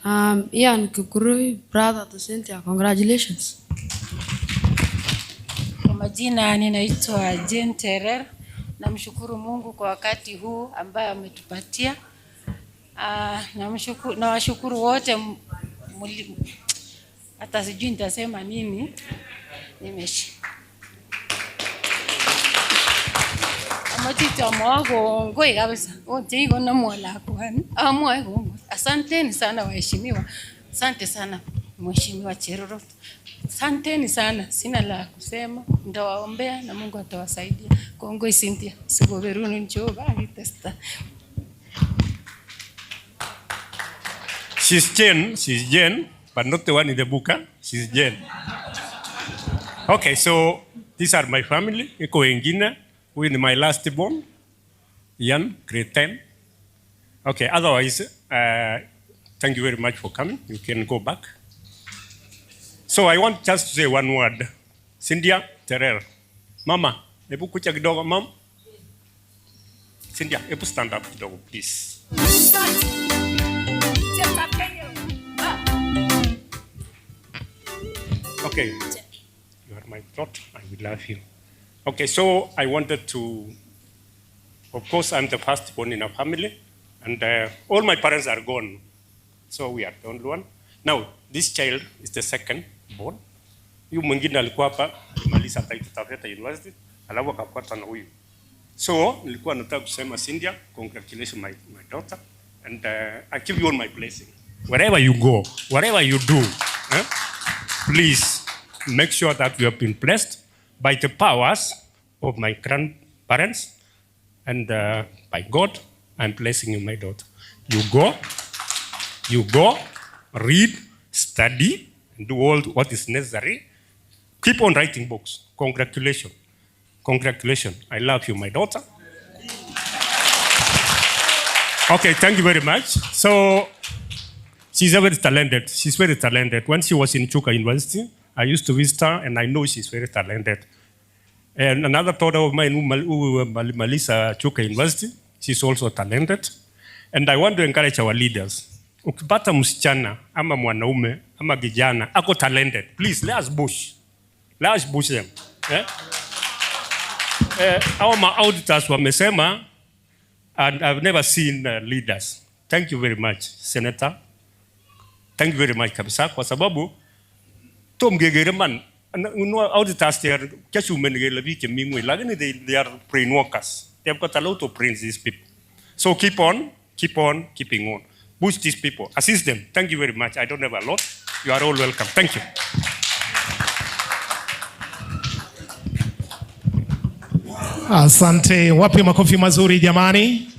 Ian Kukurui, brother to Cynthia. Congratulations. Kwa majina ninaitwa Jane Terer. Namshukuru Mungu kwa wakati huu ambaye ametupatia. Na washukuru wote hata sijui nitasema nini. Nimeshi. Amatita mwago ngoi kabisa. Wote iko na mwala kwani. Mwago. Asanteni sana waheshimiwa. Asante sana Mheshimiwa Cherorot. Asanteni sana. Sina la kusema. Nitawaombea na Mungu atawasaidia. Kongoi Cynthia. Sigoberuni njoba agitesta. She's Jane, but not the one in the book. She's Jane. Okay, so these are my family. Iko wengine. Huyu ni my last born. Ian, grade 10. Okay, otherwise, thank you very much for coming. You can go back. So I want just to say one word. Cynthia Terer. Mama, hebu kucha kidogo, mom. Cynthia, hebu stand up kidogo, please. Okay, you are my daughter. I will love you. Okay, so I wanted to, of course, I'm the first born in a family, and all my parents are gone. So we are the only one. Now, this child is the second born. Huyu mwingine alikuwa hapa, alimaliza Taita Taveta University, alafu akafuata na huyu. So, nilikuwa nataka kusema Cynthia, congratulations my daughter, and I give you all my blessing. Wherever you go, whatever you do, please make sure that you have been blessed by the powers of my grandparents, and by God, I'm blessing you, my daughter. You go, read, study, and do all what is necessary. Keep on writing books. Congratulations. Congratulations. I love you, my daughter. Okay, thank you very much. So, she's very talented. She's very talented. When she was in Chuka University, I used to visit her, and I know she's very talented. And another daughter of mine, Malisa Chuka University, she's also talented. And I want to encourage our leaders. Ukipata msichana, ama mwanaume, ama kijana, ako talented, please, let us push. Let us push them. Our auditors wamesema, and I've never seen leaders. Thank you very much, Senator. Thank you very much, kabisa, kwa sababu, Tom Gegereman, auditors, they are they are brain workers. They have got a lot of brains, these people. So keep on keeping on. Push these people, assist them. Thank you very much. I don't have a lot. You are all welcome. Thank you. Asante. Wapi makofi mazuri jamani?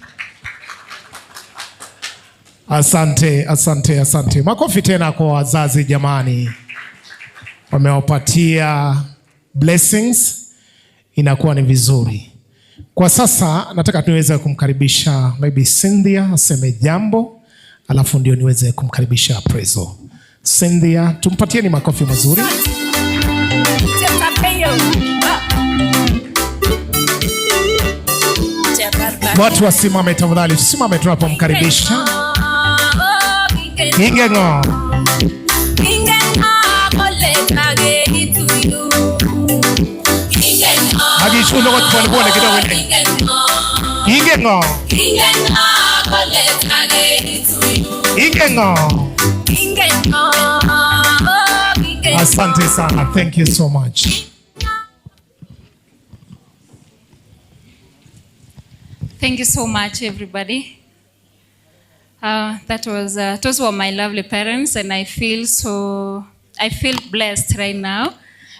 Asante. Makofi tena kwa wazazi jamani. Wamewapatia blessings, inakuwa ni vizuri. Kwa sasa nataka niweze kumkaribisha maybe Cynthia aseme jambo, alafu ndio niweze kumkaribisha Prezo. Cynthia, tumpatie ni makofi mazuri. Watu wasimame tafadhali, tusimame tunapomkaribisha. Ingengo. Jishule kwa pole kidogo ile. Ingengo. Ingengo. Asante sana. Thank you so much. Thank you so much, everybody. Those were my lovely parents, and I feel blessed right now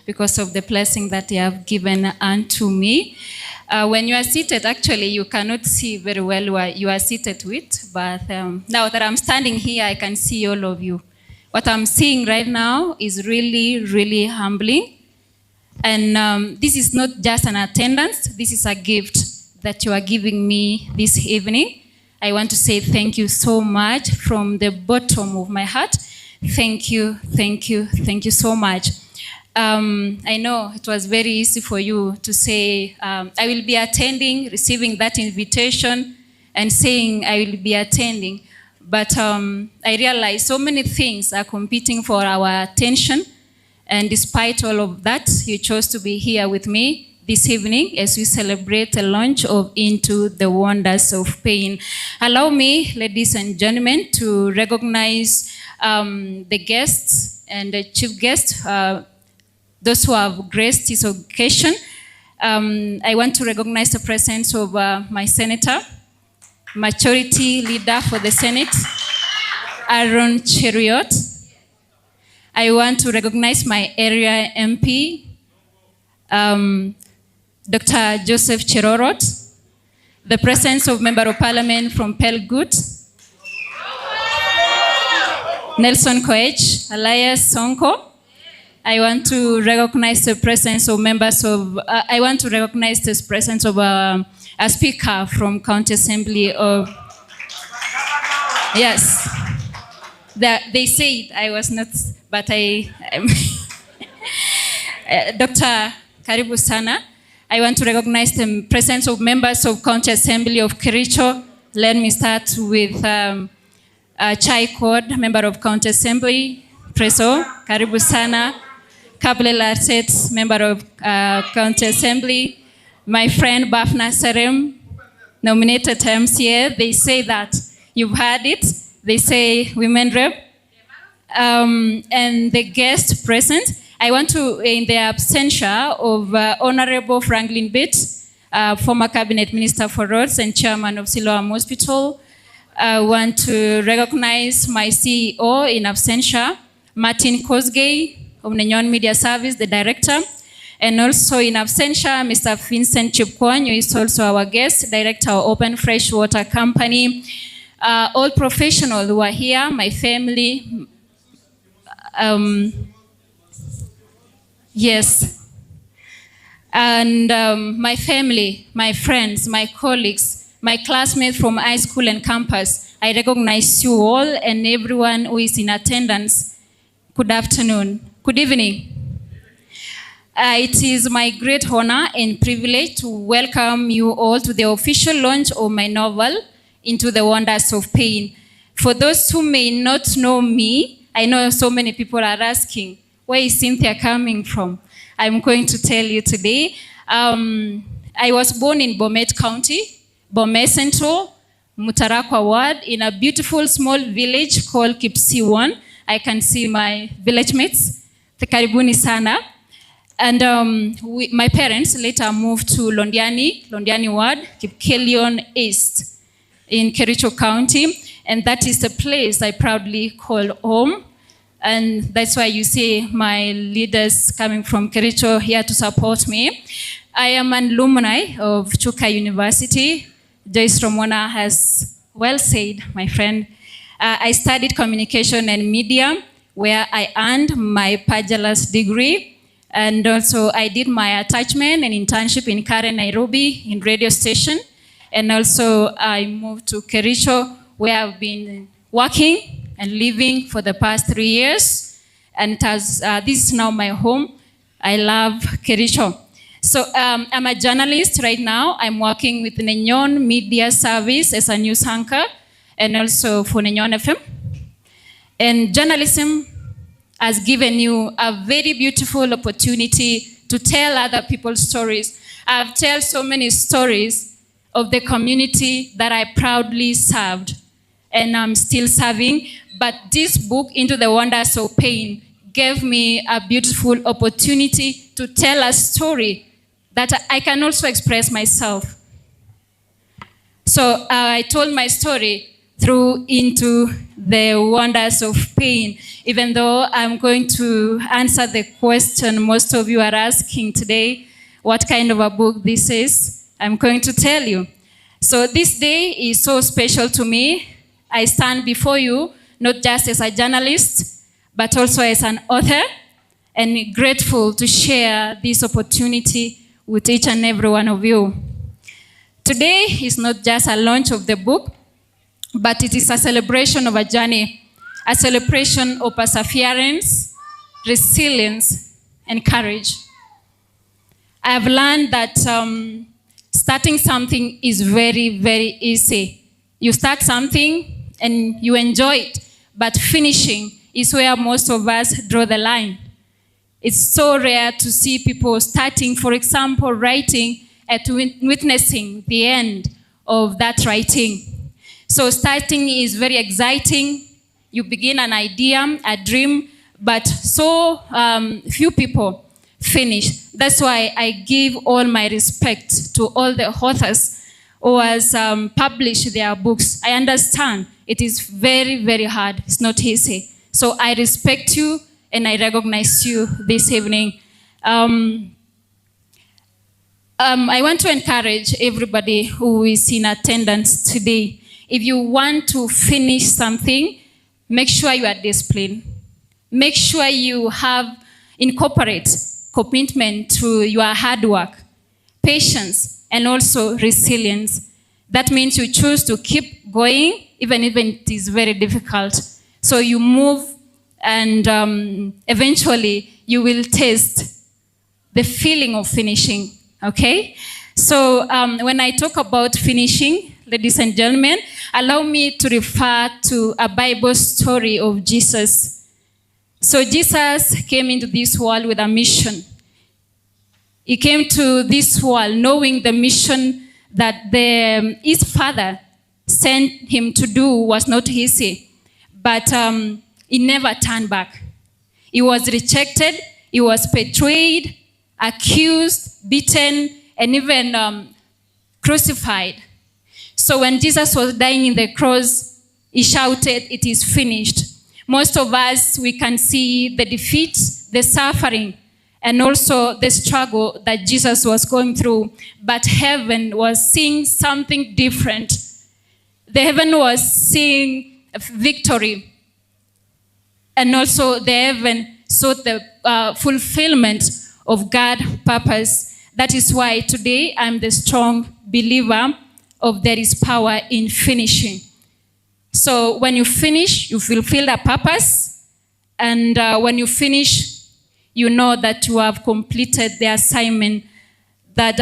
because of the blessing that they have given unto me. When you are seated, actually, you cannot see very well where you are seated with, but now that I'm standing here, I can see all of you. What I'm seeing right now is really, really humbling. And this is not just an attendance, this is a gift that you are giving me this evening. I want to say thank you so much from the bottom of my heart. Thank you, thank you, thank you so much. I know it was very easy for you to say, I will be attending, receiving that invitation and saying I will be attending. But I realize so many things are competing for our attention. And despite all of that, you chose to be here with me this evening as we celebrate the launch of Into the Wonders of Pain. Allow me, ladies and gentlemen, to recognize the guests and the chief guests, those who have graced this occasion. I want to recognize the presence of my senator, Majority Leader for the Senate, Aaron Cheriot. I want to recognize my area MP, Dr. Joseph Cherorot, the presence of Member of Parliament from Pelgut, Nelson Koech, Elias Sonko. I want to recognize the presence of members of, a speaker from County Assembly of, yes. They said I was not, but Dr. Karibu Sana. I want to recognize the presence of members of County Assembly of Kericho. Let me start with Chai Code, member of County Assembly, Preso, Karibu Sana. Kable Larset, member of County Assembly. My friend Bafna Serem, nominated to MCA. They say that you've heard it. They say women rep. And the guest present, I want to, in the absentia of Honorable Franklin Bates, former Cabinet Minister for Roads and Chairman of Siloam Hospital, I want to recognize my CEO in absentia, Martin Kosgei of Nenyon Media Service, the Director, and also in absentia, Mr. Vincent Chipkwany, who is also our guest, Director of Open Fresh Water Company. All professionals who are here, my family, yes, and my family, my friends, my colleagues, my classmates from high school and campus. I recognize you all and everyone who is in attendance. Good afternoon, good evening. It is my great honor and privilege to welcome you all to the official launch of my novel, Into the Wonders of Pain. For those who may not know me, I know so many people are asking, where is Cynthia coming from? I'm going to tell you today. I was born in Bomet County, Bomet Central, Mutarakwa Ward, in a beautiful small village called Kipsiwan. I can see my village mates, the Karibuni Sana. And my parents later moved to Londiani Ward, Kipkelion East, in Kericho County. And that is the place I proudly call home. And that's why you see my leaders coming from Kericho here to support me. I am an alumni of Chuka University. Joyce Romona has well said, my friend. I studied communication and media, where I earned my bachelor's degree. And also I did my attachment and internship in Karen, Nairobi, in radio station. And also I moved to Kericho, where I've been working and living for the past 3 years. And this is now my home. I love Kericho. So I'm a journalist right now. I'm working with Nenyon Media Service as a news anchor and also for Nenyon FM. And journalism has given you a very beautiful opportunity to tell other people's stories. I've told so many stories of the community that I proudly served and I'm still serving. But this book, Into the Wonders of Pain, gave me a beautiful opportunity to tell a story that I can also express myself. So I told my story through Into the Wonders of Pain, even though I'm going to answer the question most of you are asking today, what kind of a book this is, I'm going to tell you. So this day is so special to me. I stand before you, not just as a journalist, but also as an author, and grateful to share this opportunity with each and every one of you. Today is not just a launch of the book, but it is a celebration of a journey, a celebration of perseverance, resilience, and courage. I have learned that starting something is very, very easy. You start something and you enjoy it, but finishing is where most of us draw the line. It's so rare to see people starting, for example, writing and witnessing the end of that writing. So starting is very exciting. You begin an idea, a dream, but so few people finish. That's why I give all my respect to all the authors who has published their books. I understand it is very, very hard. It's not easy. So I respect you and I recognize you this evening. I want to encourage everybody who is in attendance today. If you want to finish something, make sure you are disciplined. Make sure you have incorporate commitment to your hard work, patience, and also resilience. That means you choose to keep going, even if it is very difficult. So you move and eventually you will taste the feeling of finishing. Okay, so when I talk about finishing, ladies and gentlemen, allow me to refer to a Bible story of Jesus. So Jesus came into this world with a mission. He came to this world knowing the mission that his father sent him to do was not easy, but he never turned back. He was rejected, he was betrayed, accused, beaten, and even crucified. So when Jesus was dying in the cross, he shouted, "It is finished." Most of us, we can see the defeat, the suffering, and also the struggle that Jesus was going through. But heaven was seeing something different. The heaven was seeing victory. And also the heaven saw the fulfillment of God's purpose. That is why today I'm the strong believer of there is power in finishing. So when you finish, you fulfill the purpose. And when you finish, you know that you have completed the assignment that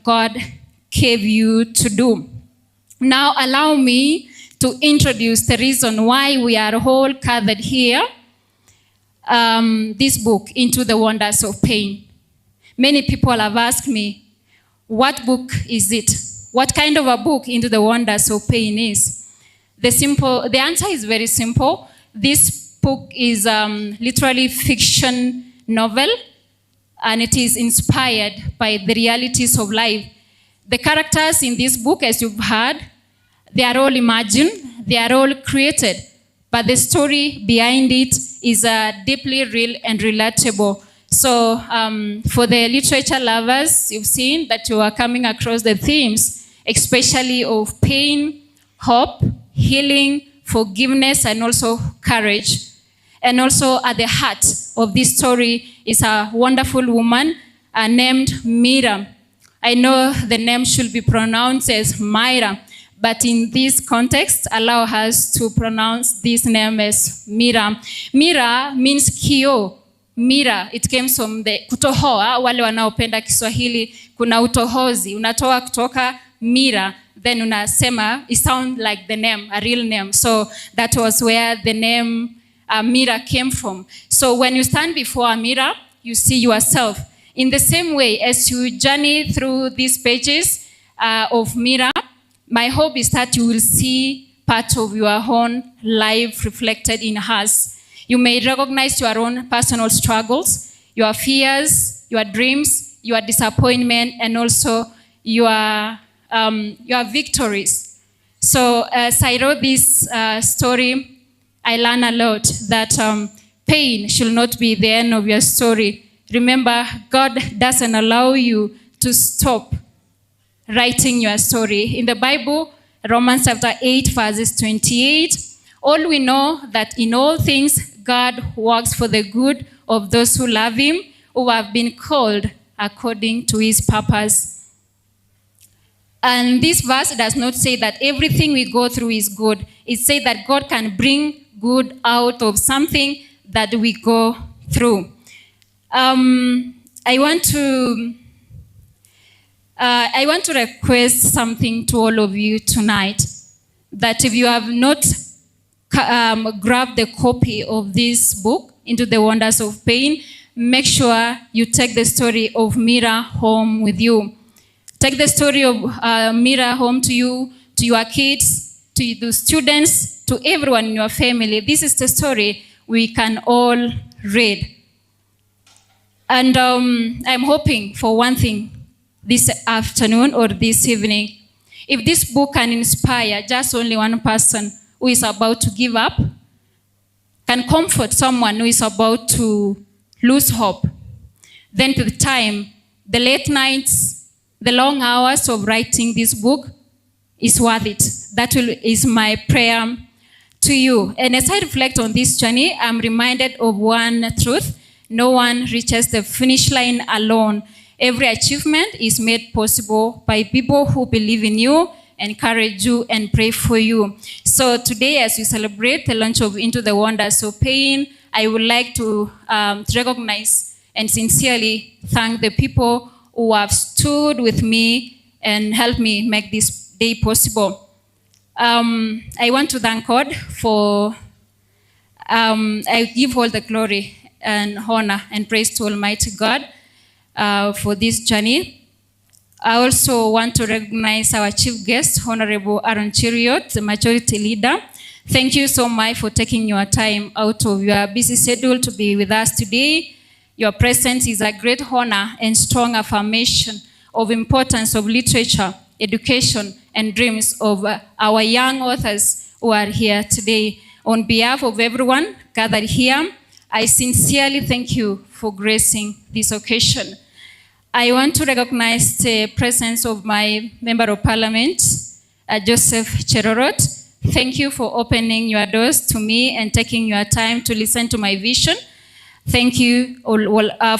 God gave you to do. Now allow me to introduce the reason why we are all gathered here. This book, Into the Wonders of Pain. Many people have asked me, what book is it? What kind of a book Into the Wonders of Pain is? The answer is very simple. This book is literally fiction novel, and it is inspired by the realities of life. The characters in this book, as you've heard, they are all imagined, they are all created, but the story behind it is deeply real and relatable. So for the literature lovers, you've seen that you are coming across the themes, especially of pain, hope, healing, forgiveness, and also courage. And also at the heart of this story is a wonderful woman named Mira. I know the name should be pronounced as Myra, but in this context, allow us to pronounce this name as Mira. Mira means kio. Mira, it came from the kutohoa. Wale wanaopenda Kiswahili, kuna utohozi. Unatoa kutoka Mira, then unasema, it sounds like the name, a real name. So that was where the name Mira came from. So when you stand before a mirror, you see yourself In the same way, as you journey through these pages of Mira, my hope is that you will see part of your own life reflected in us. You may recognize your own personal struggles, your fears, your dreams, your disappointment, and also your victories. So as I wrote this story, I learned a lot that pain should not be the end of your story. Remember, God doesn't allow you to stop writing your story. In the Bible, Romans chapter 8, verses 28, all we know that in all things God works for the good of those who love him, who have been called according to his purpose. And this verse does not say that everything we go through is good. It says that God can bring good out of something that we go through. I want to request something to all of you tonight, that if you have not grabbed the copy of this book, Into the Wonders of Pain, make sure you take the story of Mira home with you. Take the story of Mira home to you, to your kids, to the students, to everyone in your family. This is the story we can all read. And I'm hoping for one thing this afternoon or this evening. If this book can inspire just only one person who is about to give up, can comfort someone who is about to lose hope, then to the time, the late nights, the long hours of writing this book is worth it. That is my prayer to you. And as I reflect on this journey, I'm reminded of one truth. No one reaches the finish line alone. Every achievement is made possible by people who believe in you, encourage you, and pray for you. So today, as we celebrate the launch of Into the Wonders of Pain, I would like to recognize and sincerely thank the people who have stood with me and helped me make this day possible. I want to thank God for, I give all the glory and honor and praise to Almighty God for this journey. I also want to recognize our chief guest, Honorable Aaron Cheriot, the majority leader. Thank you so much for taking your time out of your busy schedule to be with us today. Your presence is a great honor and strong affirmation of importance of literature, education, and dreams of our young authors who are here today. On behalf of everyone gathered here, I sincerely thank you for gracing this occasion. I want to recognize the presence of my Member of Parliament, Joseph Cherorot. Thank you for opening your doors to me and taking your time to listen to my vision. Thank you for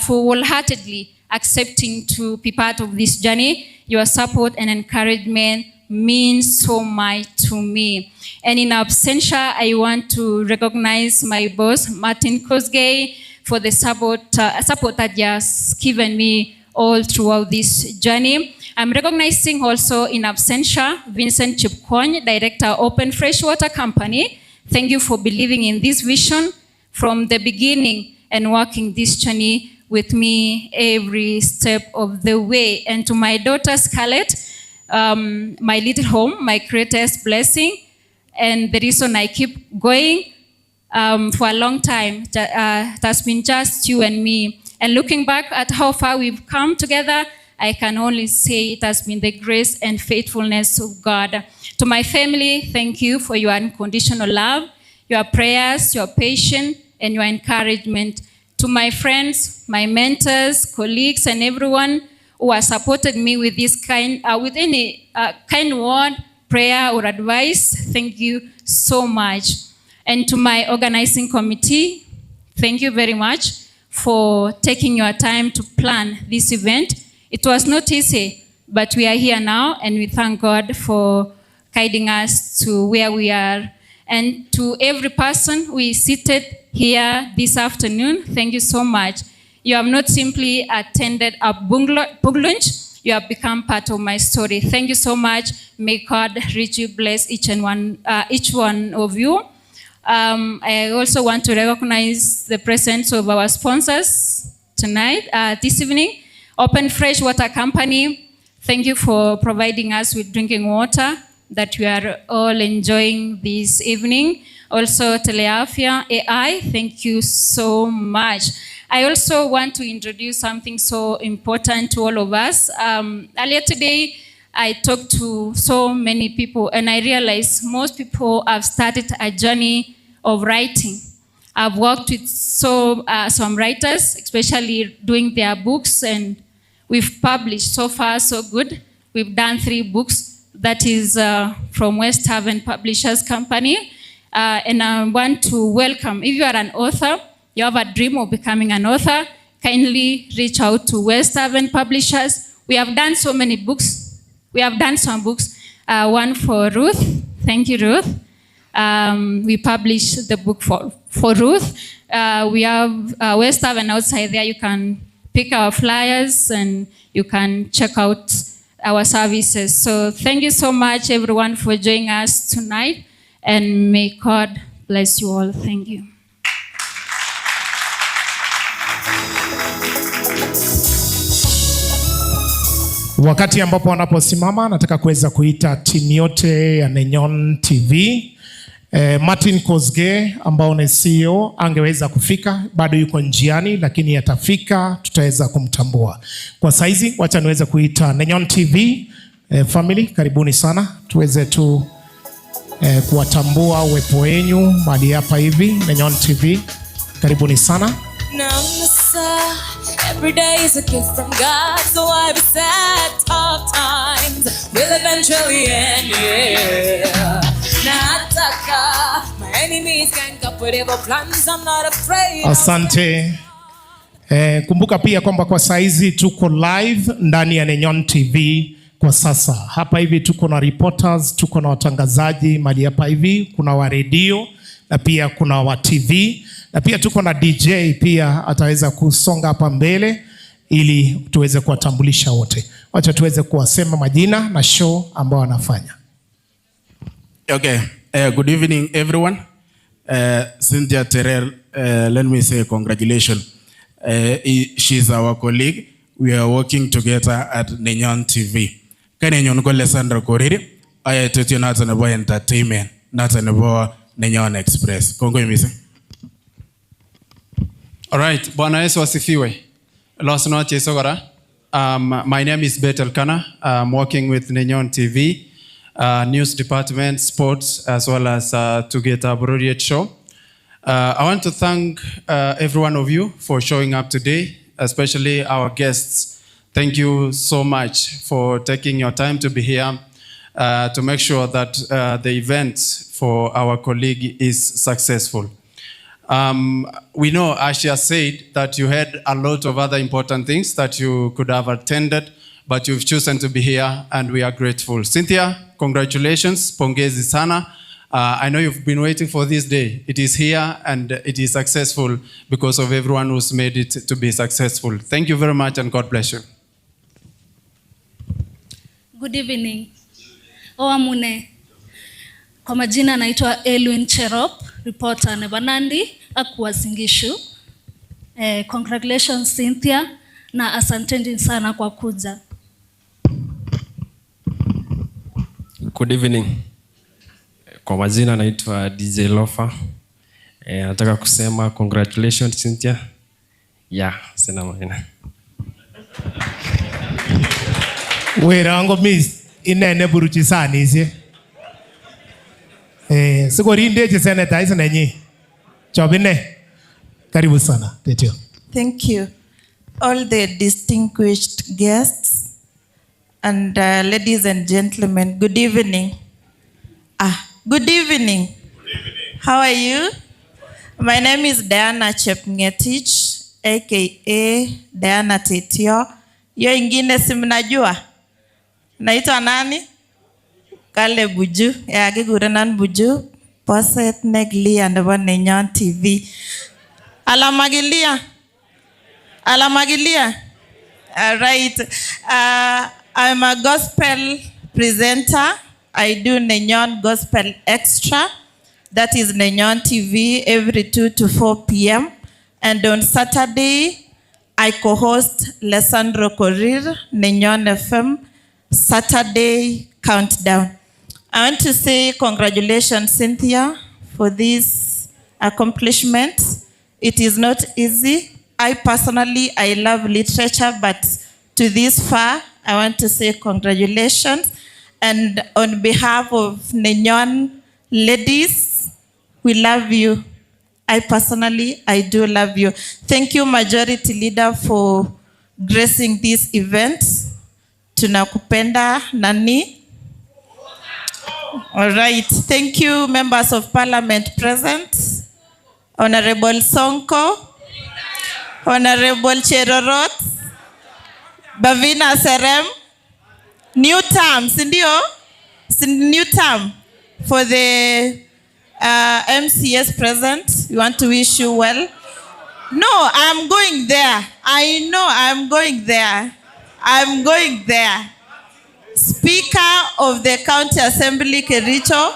wholeheartedly accepting to be part of this journey. Your support and encouragement means so much to me. And in absentia, I want to recognize my boss, Martin Kosgei, for the support that he has given me all throughout this journey. I'm recognizing also in absentia Vincent Chipkwony, Director, Open Freshwater Company. Thank you for believing in this vision from the beginning and working this journey with me every step of the way. And to my daughter Scarlett, my little home, my greatest blessing, and the reason I keep going for a long time, it has been just you and me. And looking back at how far we've come together, I can only say it has been the grace and faithfulness of God. To my family, thank you for your unconditional love, your prayers, your patience, and your encouragement. To my friends, my mentors, colleagues, and everyone who has supported me with this with any kind word, prayer, or advice, thank you so much. And to my organizing committee, thank you very much for taking your time to plan this event. It was not easy, but we are here now, and we thank God for guiding us to where we are. And to every person who is seated here this afternoon, thank you so much. You have not simply attended a book launch, you have become part of my story. Thank you so much. May God richly bless each one of you. I also want to recognize the presence of our sponsors tonight, this evening. Open Fresh Water Company, thank you for providing us with drinking water that we are all enjoying this evening. Also, Teleafia AI, thank you so much. I also want to introduce something so important to all of us. Earlier today, I talked to so many people and I realized most people have started a journey of writing. I've worked with some writers, especially doing their books, and we've published so far so good. We've done 3 books. That is from West Haven Publishers Company. And I want to welcome, if you are an author, you have a dream of becoming an author, kindly reach out to West Haven Publishers. We have done so many books. We have done some books. One for Ruth. Thank you, Ruth. We published the book for Ruth. We have West Haven outside there. You can pick our flyers and you can check out our services. So thank you so much, everyone, for joining us tonight. And may God bless you all. Thank you. Wakati ambapo wanaposimama, nataka kuweza kuita timu yote ya Nenyon TV. Martin Kosge ambao ni CEO angeweza kufika, bado yuko njiani, lakini atafika, tutaweza kumtambua. Kwa saizi, wacha niweze kuita Nenyon TV family, karibuni sana, tuweze tu kuwatambua uwepo wenu mahali hapa hivi. Nenyon TV, karibuni sana. Every day is a gift from God, so I be sad. Tough times will eventually end, yeah. Nataka, my enemies can up with evil plans, I'm not afraid. Asante. Kumbuka pia kwamba kwa saizi tuko live ndani ya Nenyon TV kwa sasa. Hapa hivi tuko na reporters, tuko na watangazaji mahali hapa hivi, kuna wa radio na pia kuna wa TV. Na pia tuko na DJ pia ataweza kusonga hapa mbele ili tuweze kuwatambulisha wote. Wacha tuweze kuwasema majina na show ambao wanafanya. Okay, good evening everyone. Cynthia Terer, let me say congratulations. She's our colleague. We are working together at Nenyon TV. Nenyon ko Alessandra Koriri, ayetotyo nato nebo entertainment, nato nebo Nenyon Express. Kongo missing. All right, Bwana Yesu asifiwe. Losno cheso kora. My name is Betel Kana. I'm working with Nenyon TV, news department, sports, as well as to get a broadcast show. I want to thank every one of you for showing up today, especially our guests. Thank you so much for taking your time to be here to make sure that the event for our colleague is successful. We know, as she has said, that you had a lot of other important things that you could have attended, but you've chosen to be here, and we are grateful. Cynthia, congratulations. Pongezi sana. I know you've been waiting for this day. It is here, and it is successful because of everyone who's made it to be successful. Thank you very much, and God bless you. Good evening. Oamune. Kwa majina naitwa Elwin Cherop, reporter Nebanandi, Akwa Singishu. Congratulations Cynthia, na asanteni sana kwa kuja. Good evening. Kwa majina naitwa DJ Lofa. Nataka kusema congratulations Cynthia. Sina maana. Werango miss inene buruchi sana izi. Sigorinde je seneta isa nanyi. Chobine. Karibu sana. Tetio. Thank you. All the distinguished guests and ladies and gentlemen, good evening. Good evening. How are you? My name is Diana Chepngetich, aka Diana Tetio. Yo ingine simnajua? Naitwa nani? Kale Buju. Kigurenan Buju. Poset negli and Nenyon TV. Alamagilia. All right. I'm a gospel presenter. I do Nenyon Gospel Extra. That is Nenyon TV every 2 to 4 p.m. And on Saturday, I co-host Lesandro Korir, Nenyon FM, Saturday Countdown. I want to say congratulations, Cynthia, for this accomplishment. It is not easy. I personally love literature, but to this far, I want to say congratulations. And on behalf of Nenyon ladies, we love you. I do love you. Thank you, Majority Leader, for gracing this event. Tunakupenda nani. All right. Thank you, members of parliament present. Honorable Sonko, Honorable Cherorot, Bavina Serem, new term, Sindio? New term for the MCS present. We want to wish you well. No, I'm going there. I know I'm going there. I'm going there. Speaker of the County Assembly Kericho.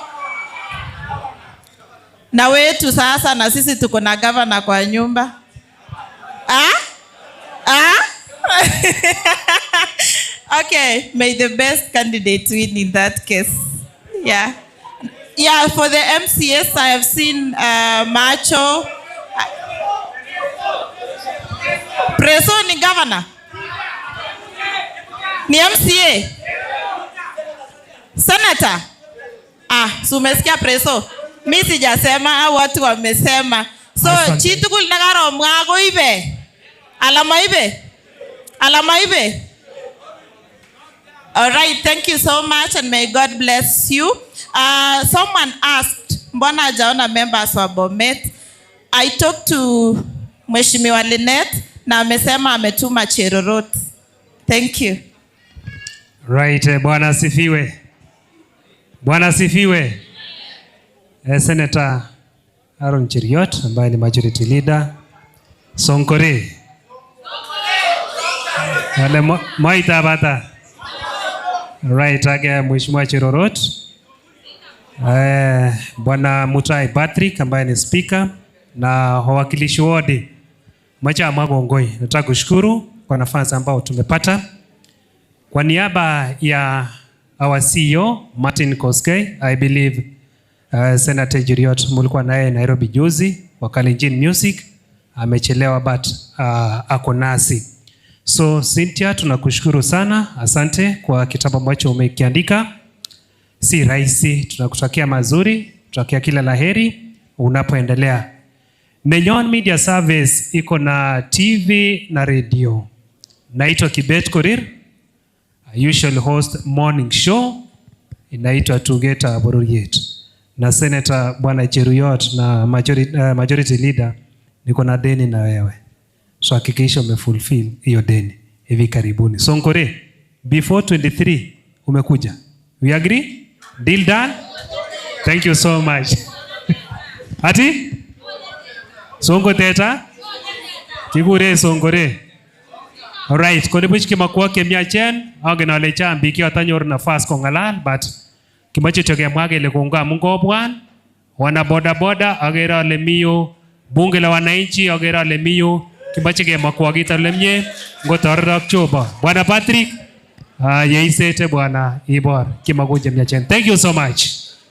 Na wetu sasa na sisi tuko na governor kwa nyumba. Okay, may the best candidate win in that case. Yeah. Yeah, for the MCS, I have seen Macho. Preso ni governor? Ni MCA? Senator? Sumesikia Preso. Mi sijasema, watu wamesema. So, chitukul nagaro mwago ibe. Alama ibe. All right, thank you so much and may God bless you. Someone asked, mbona hajaona members wa Bomet? I talked to Mheshimiwa Lynette na amesema ametuma Cherorot. Thank you. Right, Bwana asifiwe. Bwana asifiwe. Senator Aaron Cheriot ambaye ni Majority Leader. Sonkore. Wale moita bata. Right, age Mheshimiwa Cherorot. Bwana Mutai Patrick ambaye ni speaker na wawakilishi wote. Macha Magongoi. Nataka kushukuru kwa nafasi ambao tumepata. Kwa niaba ya our CEO Martin Koskei, I believe Senator Cheriot mulikuwa naye Nairobi juzi wa Kalenjin Music, amechelewa but ako nasi. So Cynthia, tunakushukuru sana. Asante kwa kitabu ambacho umekiandika. Si rahisi, tunakutakia mazuri, tunakutakia kila laheri unapoendelea. Nenyon Media Service iko na TV na radio. Naitwa Kibet Korir. I usually host morning show inaitwa Tugeta Bororiet. Na Senator Bwana Cheruyot na majority leader niko na deni na wewe. So hakikisha umefulfill hiyo deni hivi karibuni. Sonkore, before 23 umekuja. We agree? Deal done? Thank you so much. Ati? Sonko teta? Kigure Sonkore. All right, kone buch kimakuwa kemia chen, age na lecha mbiki atanyor nafas kongalal, but kimacho choke mwage le konga mungo bwan, wana boda agera le miyo, bunge la wananchi agera le miyo, kimacho ke makuwa kita lemye, ngotarrak choba. Bwana Patrick, yeisete bwana Ibor kimakuja mia chen. Thank you so much.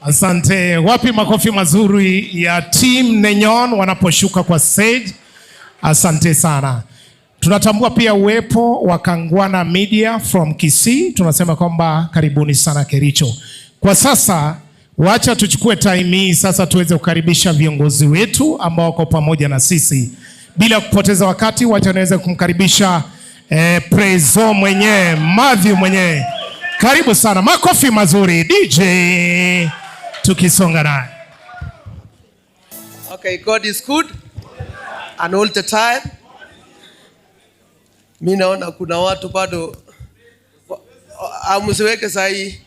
Asante. Wapi makofi mazuri ya team Nenyon wanaposhuka kwa stage. Asante sana. Tunatambua pia uwepo wa Kangwana Media from Kisii. Tunasema kwamba karibuni sana Kericho. Kwa sasa wacha tuchukue time hii sasa tuweze kukaribisha viongozi wetu ambao wako pamoja na sisi. Bila kupoteza wakati wacha niweze kumkaribisha Prezo mwenyewe, Matthew mwenyewe. Karibu sana. Makofi mazuri DJ tukisonga naye. Okay, God is good and all the time. Mimi naona kuna watu bado msiweke sahi.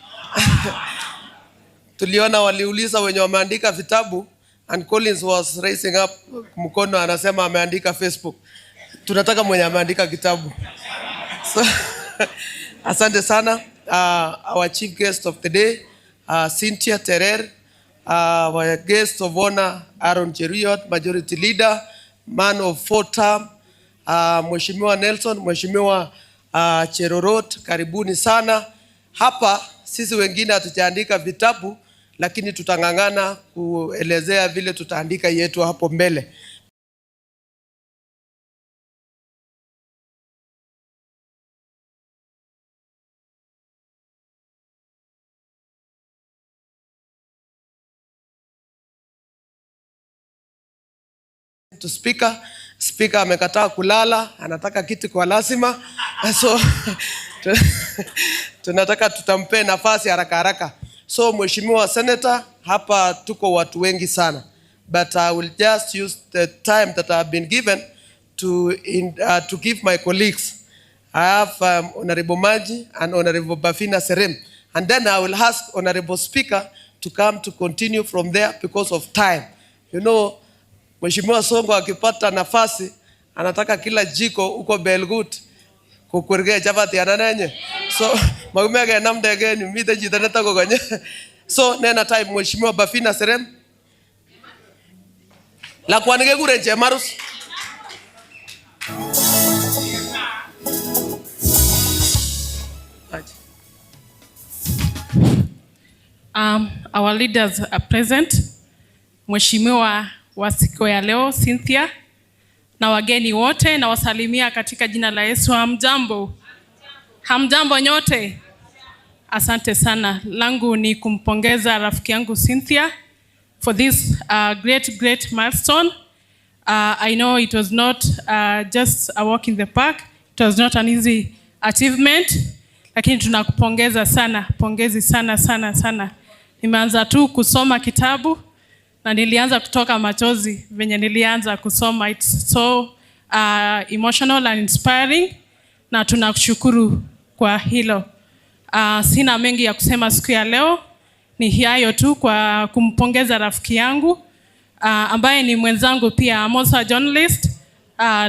Tuliona waliuliza wenye wameandika vitabu and Collins was raising up mkono anasema ameandika Facebook. Tunataka mwenye ameandika kitabu. So, asante sana. Our chief guest of the day, Cynthia Terer, our guest of honor, Aaron Cheriot, Majority Leader, man of 4 term, Mheshimiwa Nelson, Mheshimiwa Cherorot, karibuni sana. Hapa sisi wengine hatujaandika vitabu, lakini tutang'ang'ana kuelezea vile tutaandika yetu hapo mbele. To speaker amekataa kulala, anataka kiti kwa lazima. So tunataka tutampe nafasi haraka haraka. So Mheshimiwa Senator, hapa tuko watu wengi sana, but I will just use the time that I have been given to give my colleagues. I have Honorable Maji and Honorable Bafina Serem, and then I will ask Honorable Speaker to come to continue from there because of time. You know, Mheshimiwa Songo akipata nafasi anataka kila jiko uko Belgut kukurge chapati ananenye. So magumege namdege ni mite jitaneta kogonye. So nena time Mheshimiwa Bafina Serem. La kwanige kure Chemarus. Our leaders are present. Mheshimiwa wa siku ya leo Cynthia na wageni wote na wasalimia katika jina la Yesu. Hamjambo? Hamjambo nyote? Asante sana. Langu ni kumpongeza rafiki yangu Cynthia for this great milestone. I know it was not just a walk in the park. It was not an easy achievement. Lakini tunakupongeza sana. Pongezi sana. Nimeanza tu kusoma kitabu na nilianza kutoka machozi venye nilianza kusoma. It's so emotional and inspiring, na tunakushukuru kwa hilo. Sina mengi ya kusema siku ya leo, ni hayo tu kwa kumpongeza rafiki yangu ambaye ni mwenzangu pia. I'm also a journalist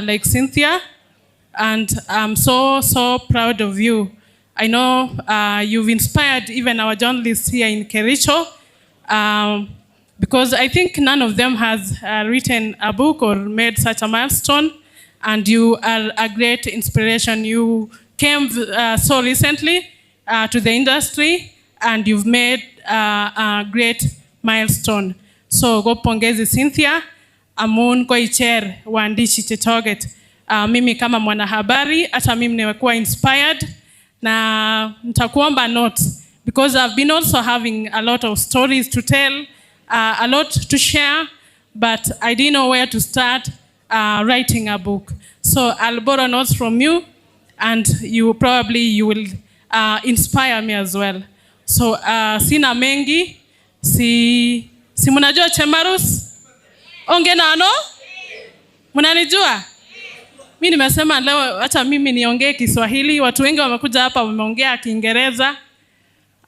like Cynthia, and I'm so proud of you. I know you've inspired even our journalists here in Kericho, because I think none of them has written a book or made such a milestone, and you are a great inspiration. You came so recently to the industry, and you've made a great milestone. So go pongezi Cynthia, amun kwa icher waandishi Chetoget. Mimi kama mwanahabari, hata mimi nimekuwa inspired, na nitakuomba notes, because I've been also having a lot of stories to tell, a lot to share, but I didn't know where to start writing a book. So I'll borrow notes from you, and you will inspire me as well. So sina mengi, si munajua Chemarus? Onge nano? Munanijua? Mimi nimesema leo hata mimi niongee Kiswahili. Watu wengi wamekuja hapa wameongea Kiingereza.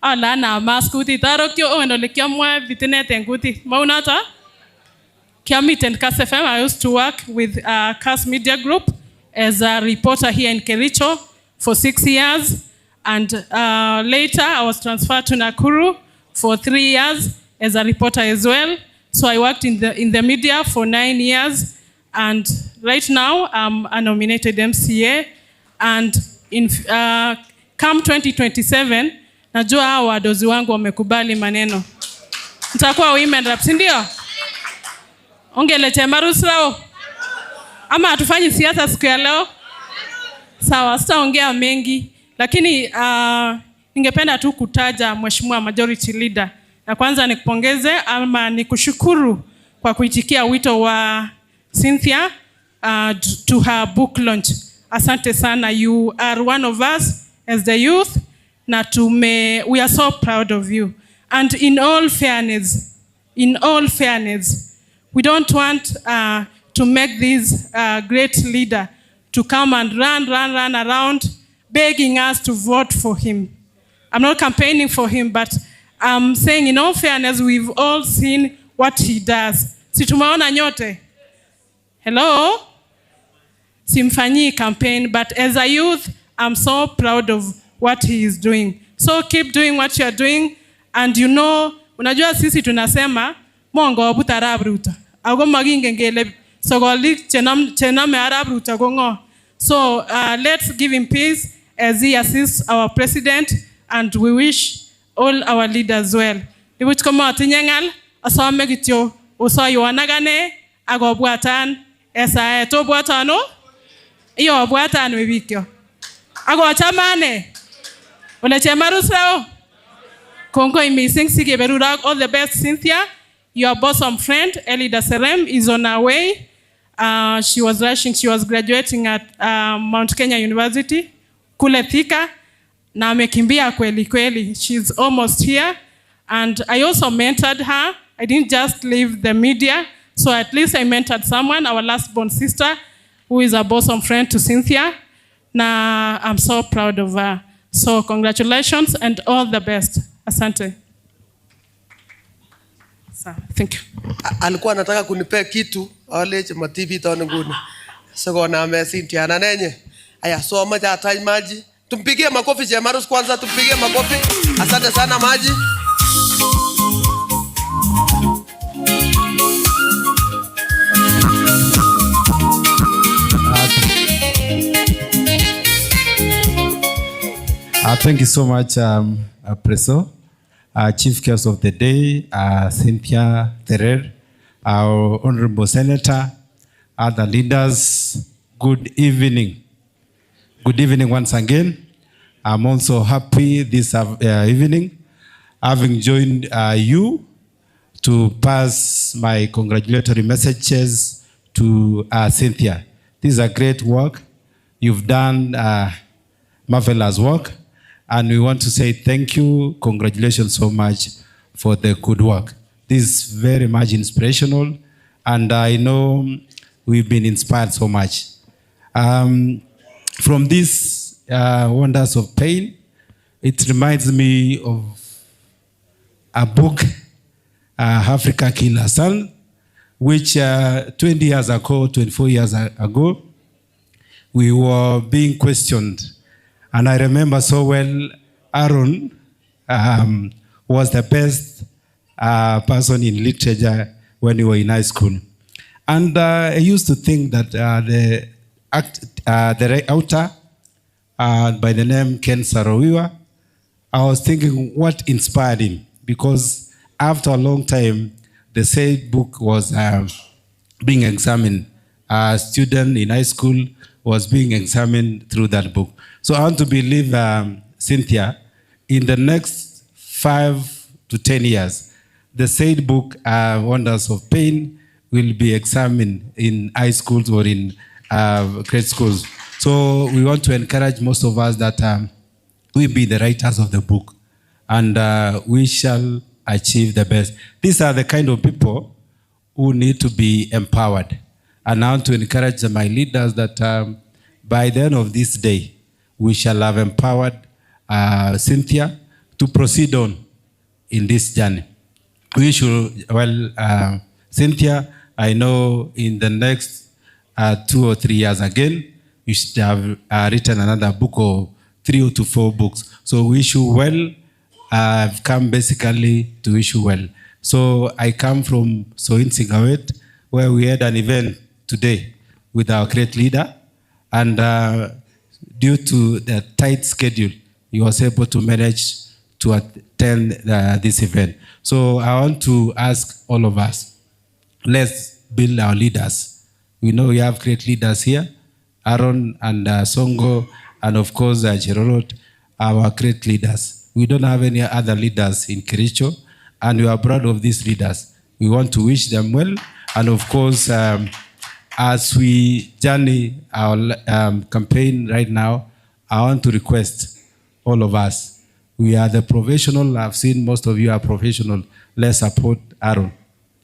Ala na maskuti tarokyo ondolekia mwa vitinete nguti. Maunata? Kiamit and Kass FM. I used to work with Kass Media Group as a reporter here in Kericho for 6 years, and later I was transferred to Nakuru for 3 years as a reporter as well. So I worked in the media for 9 years, and right now I'm a nominated MCA, and in come 2027 najua hao wadozi wangu wamekubali maneno. Nitakuwa women rep, si ndio? Ongele Chemarus lao. Ama hatufanyi siasa siku ya leo? Sawa, sitaongea mengi, lakini ningependa tu kutaja Mheshimiwa Majority Leader. Na kwanza nikupongeze ama nikushukuru kwa kuitikia wito wa Cynthia to her book launch. Asante sana. You are one of us as the youth. We are so proud of you. And in all fairness, we don't want to make this great leader to come and run around begging us to vote for him. I'm not campaigning for him, but I'm saying in all fairness, we've all seen what he does. Si tumeona nyote? Hello? Simfanyi campaign, but as a youth, I'm so proud of what he is doing. So keep doing what you are doing, and you know, unajua sisi tunasema mongo wabuta rabruta. Ago maginge ngele sogolik chename arab Ruto ko ngo. So let's give him peace as he assists our president, and we wish all our leaders well. Ibuch ko matinye ngal asome kityo usoywan agane akobwatan esaet obwatano iyo obwatan webikyo akochamane ole chemarusrao kongoi mising sikeberurok. All the best, Cynthia. Your bosom friend Elida Serem is on her way. She was rushing. She was graduating at Mount Kenya University kule Thika na amekimbia kweli kweli. She's almost here, and I also mentored her. I didn't just leave the media, so at least I mentored someone, our last born sister, who is a bosom friend to Cynthia. Na I'm so proud of her. So congratulations and all the best. Asante. Thank you. Alikuwa anataka kunipea kitu wale ma TV taone nguni. Sasa na Cynthia na nenye. Aya, so amaja atai maji. Tumpigie makofi Chemarus kwanza, tumpigie makofi. Asante sana maji. Thank you so much, Preso. Chief Guest of the Day, Cynthia Terer, our Honorable Senator, other leaders, good evening. Good evening once again. I'm also happy this evening, having joined you to pass my congratulatory messages to Cynthia. This is a great work. You've done marvelous work. And we want to say thank you, congratulations so much for the good work. This is very much inspirational, and I know we've been inspired so much. From these wonders of pain, it reminds me of a book, Africa Killer Son, which 20 years ago, 24 years ago, we were being questioned. And I remember so well, Aaron was the best person in literature when we were in high school. And I used to think that the author by the name Ken Saro-Wiwa, I was thinking what inspired him, because after a long time, the said book was being examined. A student in high school was being examined through that book. So I want to believe, Cynthia, in the next 5 to 10 years, the said book, Wonders of Pain, will be examined in high schools or in grade schools. So we want to encourage most of us that we be the writers of the book, and we shall achieve the best. These are the kind of people who need to be empowered. And I want to encourage my leaders that by the end of this day, we shall have empowered Cynthia to proceed on in this journey. We should, Cynthia, I know in the next 2 or 3 years again, you should have written another book or 3 to 4 books. So we should I've come basically to issue well. So I come from Soin Singawet, where we had an event today with our great leader, and due to the tight schedule, he was able to manage to attend this event. So I want to ask all of us, let's build our leaders. We know we have great leaders here, Aaron and Songo, and of course Cherorot, our great leaders. We don't have any other leaders in Kericho, and we are proud of these leaders. We want to wish them well, and of course, as we journey our campaign right now, I want to request all of us. We are the professional. I've seen most of you are professional. Let's support Aaron.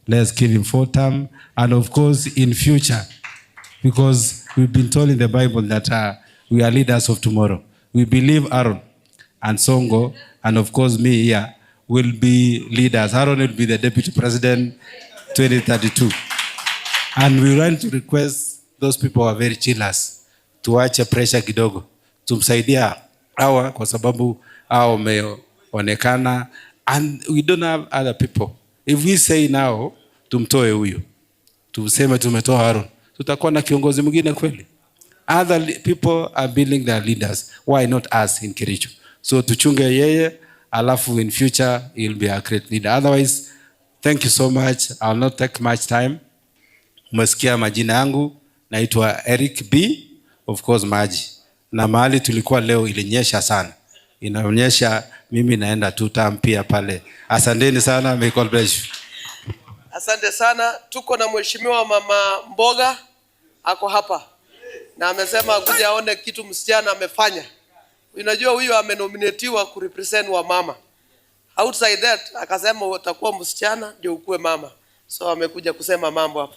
Let's give him 4 term. And of course, in future, because we've been told in the Bible that we are leaders of tomorrow. We believe Aaron and Songo, and of course me here, will be leaders. Aaron will be the deputy president 2032. And we want to request those people who are very chillers to watch a pressure kidogo. Tumsaidia hawa kwa sababu hao wameonekana, and we don't have other people. If we say now, tumtoe huyu, tuseme tumetoa Aaron, tutakuwa na kiongozi mwingine kweli? Other people are building their leaders, why not us in Kericho? So tuchunge yeye, alafu in future he'll be a great leader. Otherwise, thank you so much. I'll not take much time. Umesikia majina yangu, naitwa Eric B, of course Maji. Na mahali tulikuwa leo ilinyesha sana. Inaonyesha mimi naenda 2 term pia pale. Asanteni sana, may God bless you. Asante sana. Tuko na mheshimiwa mama Mboga ako hapa. Na amesema akuja aone kitu msichana amefanya. Unajua huyu amenominatiwa kurepresent wa mama. Outside that akasema utakuwa msichana ndio ukue mama. So amekuja kusema mambo hapa.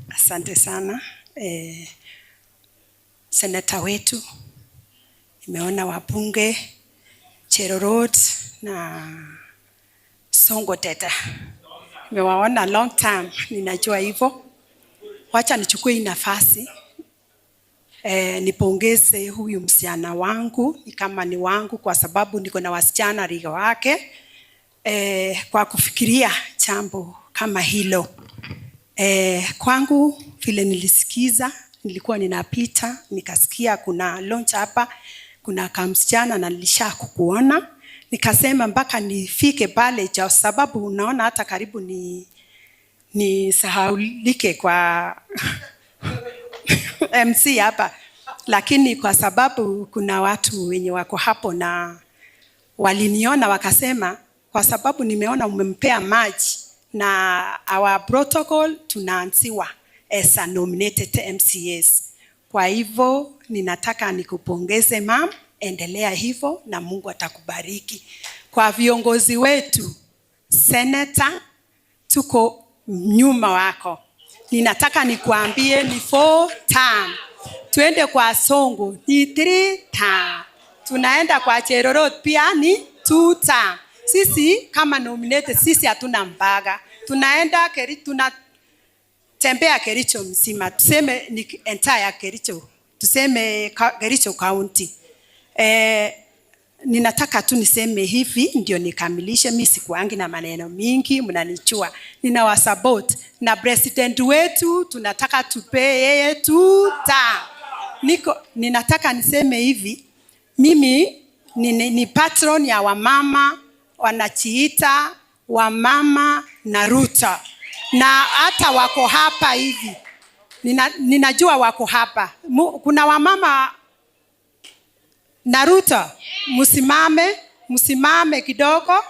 Asante sana. Seneta wetu, nimeona wabunge Cherorot na Songo Teta. Nimewaona long time, ninajua hivyo. Wacha nichukue hii nafasi nipongeze huyu msichana wangu, ni kama ni wangu kwa sababu niko na wasichana riga wake kwa kufikiria jambo kama hilo. Kwangu vile nilisikiza, nilikuwa ninapita nikasikia kuna launch hapa, kuna kamsichana na nilisha kukuona, nikasema mpaka nifike pale kwa sababu unaona hata karibu ni sahaulike kwa MC hapa, lakini kwa sababu kuna watu wenye wako hapo na waliniona wakasema kwa sababu nimeona umempea maji na our protocol tunaanziwa as a nominated MCAs. Kwa hivyo ninataka nikupongeze ma'am, endelea hivyo na Mungu atakubariki. Kwa viongozi wetu, Senator, tuko nyuma wako. Ninataka nikuambie ni 4 term. Tuende kwa Songo ni 3 term. Tunaenda kwa Cherorot pia ni 2 term. Sisi kama nominated sisi hatuna mbaga. Tunaenda tunatembea Kericho mzima. Tuseme ni entire Kericho. Tuseme Kericho County. Ninataka tu niseme hivi ndio nikamilishe. Mimi sikuangi na maneno mingi, mnanichua. Ninawasupport na president wetu tunataka tupe yeye 2 term. Ninataka niseme hivi, mimi ni patron ya wamama, wanachiita wamama na Ruta. Na hata wako hapa hivi. Ninajua wako hapa. Kuna wamama na Ruta, msimame kidogo.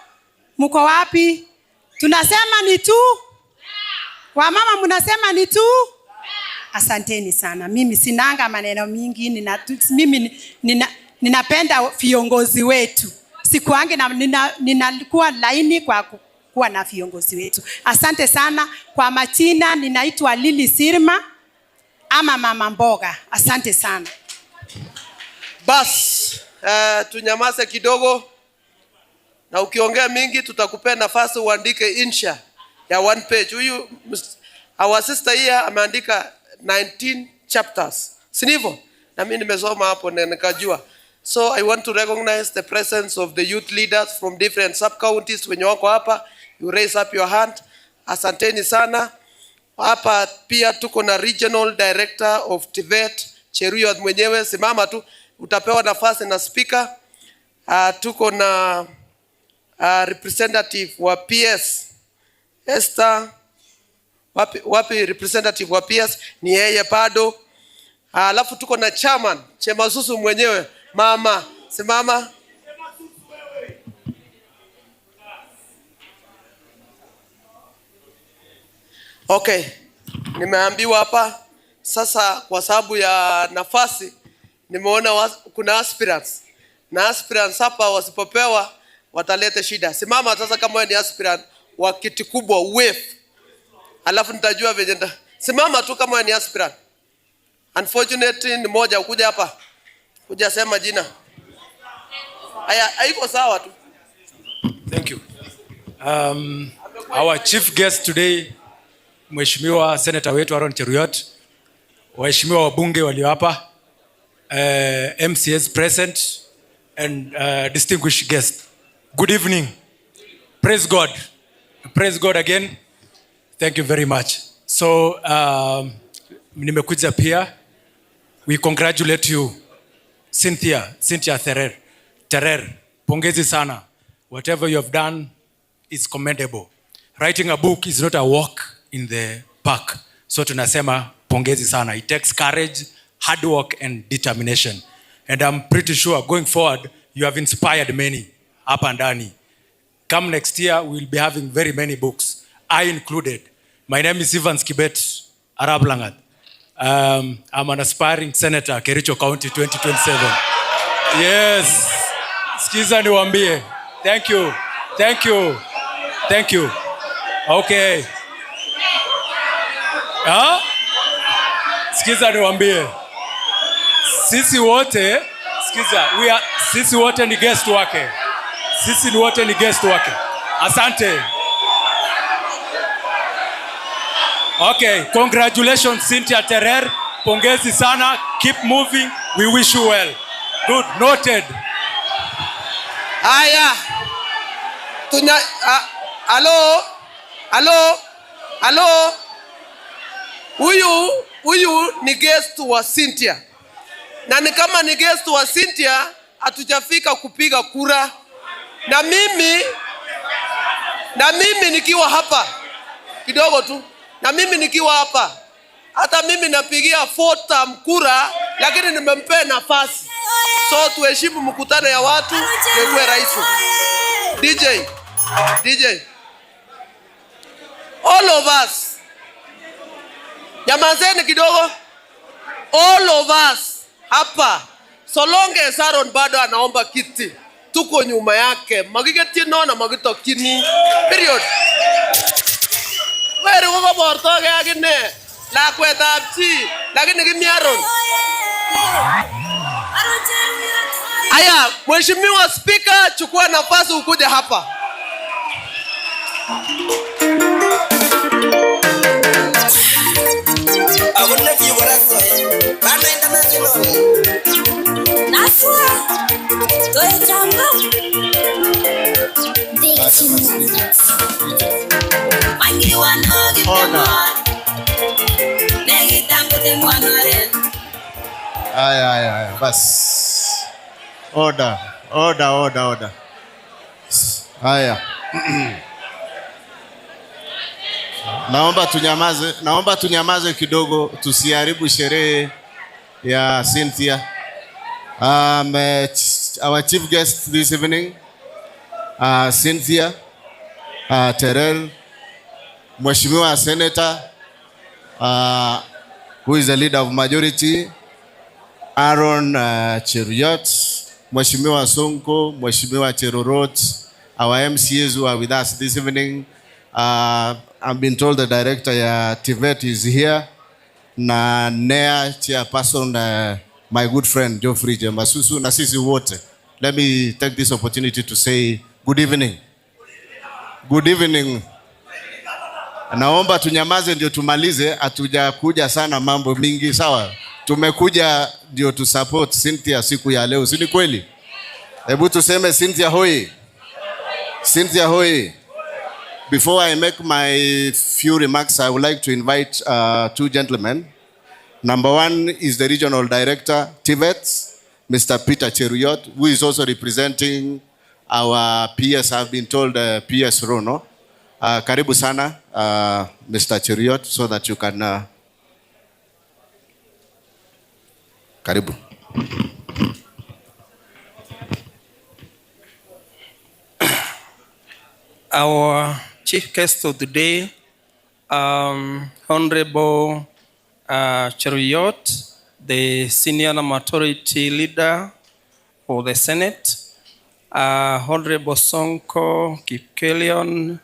Mko wapi? Tunasema ni 2. Wamama mnasema ni 2. Asanteni sana. Mimi sinanga maneno mingi, mimi ninapenda viongozi wetu. Sikuange na ninakuwa laini kwa kuwa na viongozi wetu. Asante sana. Kwa majina ninaitwa Lili Sirma ama Mama Mboga. Asante sana. Bas, tunyamaze kidogo. Na ukiongea mingi tutakupea nafasi uandike insha ya 1 page. Huyu our sister here ameandika 19 chapters. Si ndivyo? Na mimi nimesoma hapo na nikajua. So I want to recognize the presence of the youth leaders from different sub-counties. Wenye wako hapa, you raise up your hand. Asanteni sana. Hapa pia tuko na Regional Director of TVET, Cheruiyot mwenyewe, simama tu. Utapewa nafasi na speaker. Tuko na representative wa PS. Esther, wapi representative wa PS? Ni yeye bado. Alafu tuko na chairman, Chemasusu mwenyewe. Mama, simama. Okay. Nimeambiwa hapa sasa kwa sababu ya nafasi nimeona kuna aspirants. Na aspirants hapa wasipopewa wataleta shida. Simama sasa kama wewe ni aspirant wa kiti kubwa wave. Alafu nitajua venye simama tu kama wewe ni aspirant. Unfortunately ni moja ukuja hapa. Kuja sema jina. Haya, haiko sawa tu. Thank you. Our chief guest today, Mheshimiwa Senator wetu Aaron Cheruyot, waheshimiwa wabunge walio hapa, MCAs present and distinguished guests. Good evening. Praise God. Praise God again. Thank you very much. So nimekuja pia. We congratulate you, Cynthia Terer. Pongezi sana. Whatever you have done is commendable. Writing a book is not a walk in the park. So tunasema pongezi sana. It takes courage, hard work and determination. And I'm pretty sure going forward, you have inspired many up and down. Come next year, we'll be having very many books, I included. My name is Evans Kibet Arab Langat. I'm an aspiring senator, Kericho County 2027. Yes. Skiza niwambie. Thank you. Thank you. Thank you. Okay. Skiza niwambie. Sisi wote ni guest wake. Sisi wote ni guest wake. Asante. Okay, congratulations Cynthia Terer. Pongezi sana. Keep moving. We wish you well. Good, noted. Haya. Hello. Huyu ni guest wa Cynthia. Na ni kama ni guest wa Cynthia, hatujafika kupiga kura. Na mimi nikiwa hapa kidogo tu. Na mimi nikiwa hapa, hata mimi napigia fota mkura, lakini nimempea nafasi. So tuheshimu mkutano ya watu, tuwe rahisi. DJ. All of us. Nyamazeni kidogo. All of us hapa. So long as Aaron bado anaomba kiti, tuko nyuma yake. Magigeti na magitokini. Period. Wewe uko borto gagine la kweta mchi lakini kimi Aaron. Aya, mheshimiwa speaker, chukua nafasi ukuje hapa. Aya, bas. Order. Aya. Naomba tunyamaze kidogo, tusiharibu sherehe ya Cynthia. Our chief guest this evening, Cynthia Terer, Mheshimiwa Senator, who is the leader of majority, Aaron Cheruiyot, Mheshimiwa Sonko, Mheshimiwa Cherorot, our MCAs who are with us this evening. I've been told the director Tibet is here. Na NEA chairperson, my good friend Geoffrey Jemasusu na sisi wote. Let me take this opportunity to say good evening. Good evening. Naomba tunyamaze ndio tumalize, hatujakuja sana mambo mingi, sawa? Tumekuja ndio tu support Cynthia siku ya leo, si ni kweli? Hebu tuseme Cynthia hoi. Cynthia hoi. Before I make my few remarks, I would like to invite two gentlemen. Number one is the regional director, Tibet, Mr. Peter Cheruiyot, who is also representing our PS, I've been told PS Rono. Karibu sana, Mr. Cheruiyot, so that you can... Karibu. Our chief guest of the day, Honorable Cheruiyot, the senior majority leader for the Senate, Honorable Sonko Kipkelion,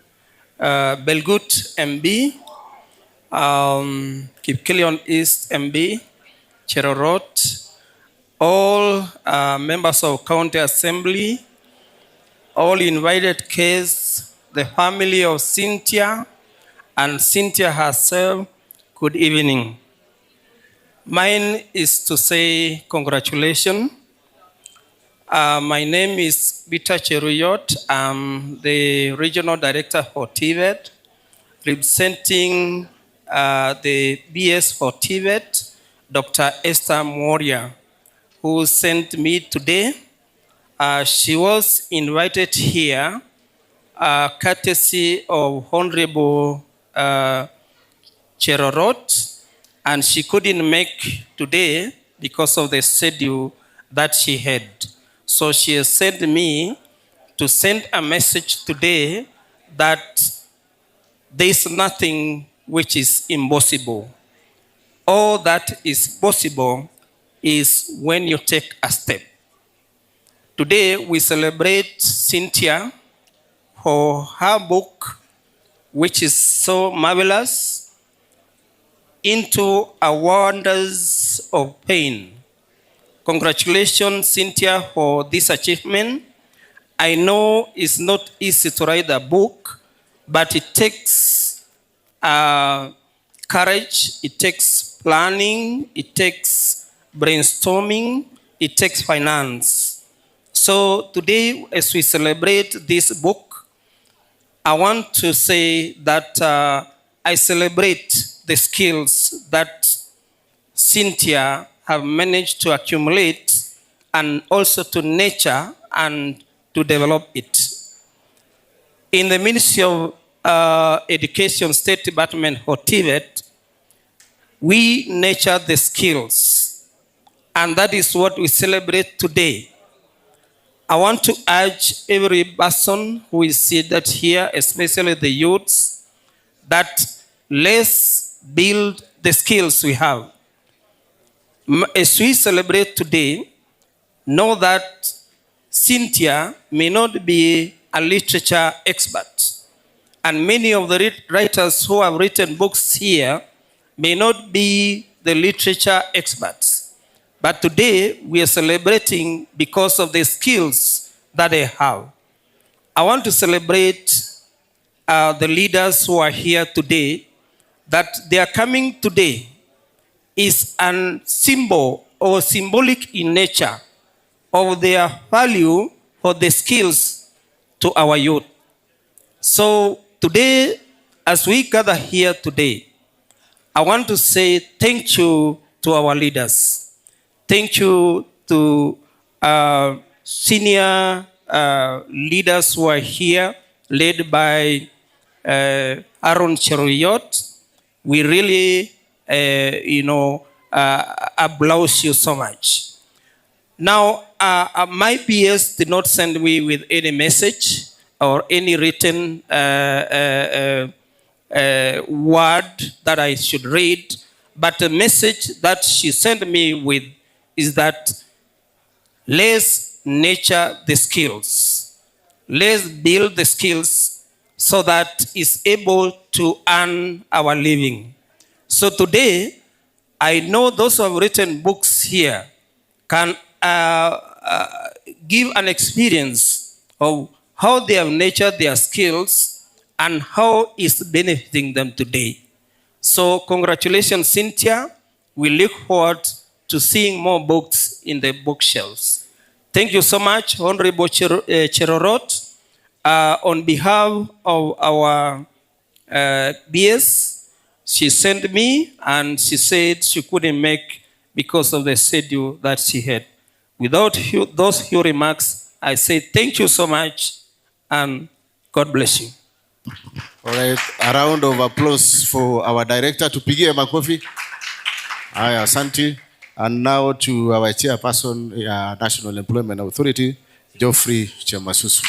Belgut MB, Kipkelion East MB, Cherorot, all members of County Assembly, all invited guests, the family of Cynthia, and Cynthia herself, good evening. Mine is to say congratulations. My name is Peter Cheruiyot. I'm the regional director for Tibet, representing the BS for TVET, Dr. Esther Moria, who sent me today. She was invited here courtesy of Honorable Cherorot, and she couldn't make today because of the schedule that she had. So she has sent me to send a message today that there is nothing which is impossible. All that is possible is when you take a step. Today we celebrate Cynthia for her book, which is so marvelous, Into a Wonders of Pain. Congratulations, Cynthia, for this achievement. I know it's not easy to write a book, but it takes courage, it takes planning, it takes brainstorming, it takes finance. So today, as we celebrate this book, I want to say that I celebrate the skills that Cynthia have managed to accumulate and also to nurture and to develop it. In the Ministry of Education State Department or TVET, we nurture the skills, and that is what we celebrate today. I want to urge every person who is seated here, especially the youths, that let's build the skills we have. As we celebrate today, know that Cynthia may not be a literature expert, and many of the writers who have written books here may not be the literature experts. But today we are celebrating because of the skills that they have. I want to celebrate the leaders who are here today, that they are coming today is a symbol or symbolic in nature of their value for the skills to our youth. So today, as we gather here today, I want to say thank you to our leaders. Thank you to senior leaders who are here, led by Aaron Cheroyot. We really, applause you so much. Now, my PS did not send me with any message or any written word that I should read, but the message that she sent me with is that let's nurture the skills. Let's build the skills so that it's able to earn our living. So today, I know those who have written books here can give an experience of how they have nurtured their skills and how it's benefiting them today. So congratulations, Cynthia. We look forward to seeing more books in the bookshelves. Thank you so much, Honorable Cherorot. On behalf of our BS, she sent me and she said she couldn't make because of the schedule that she had. Without those few remarks, I say thank you so much and God bless you. All right, a round of applause for our director. Tupigie makofi. Aya, asante. And now to our chairperson, National Employment Authority, Geoffrey Chemasusu.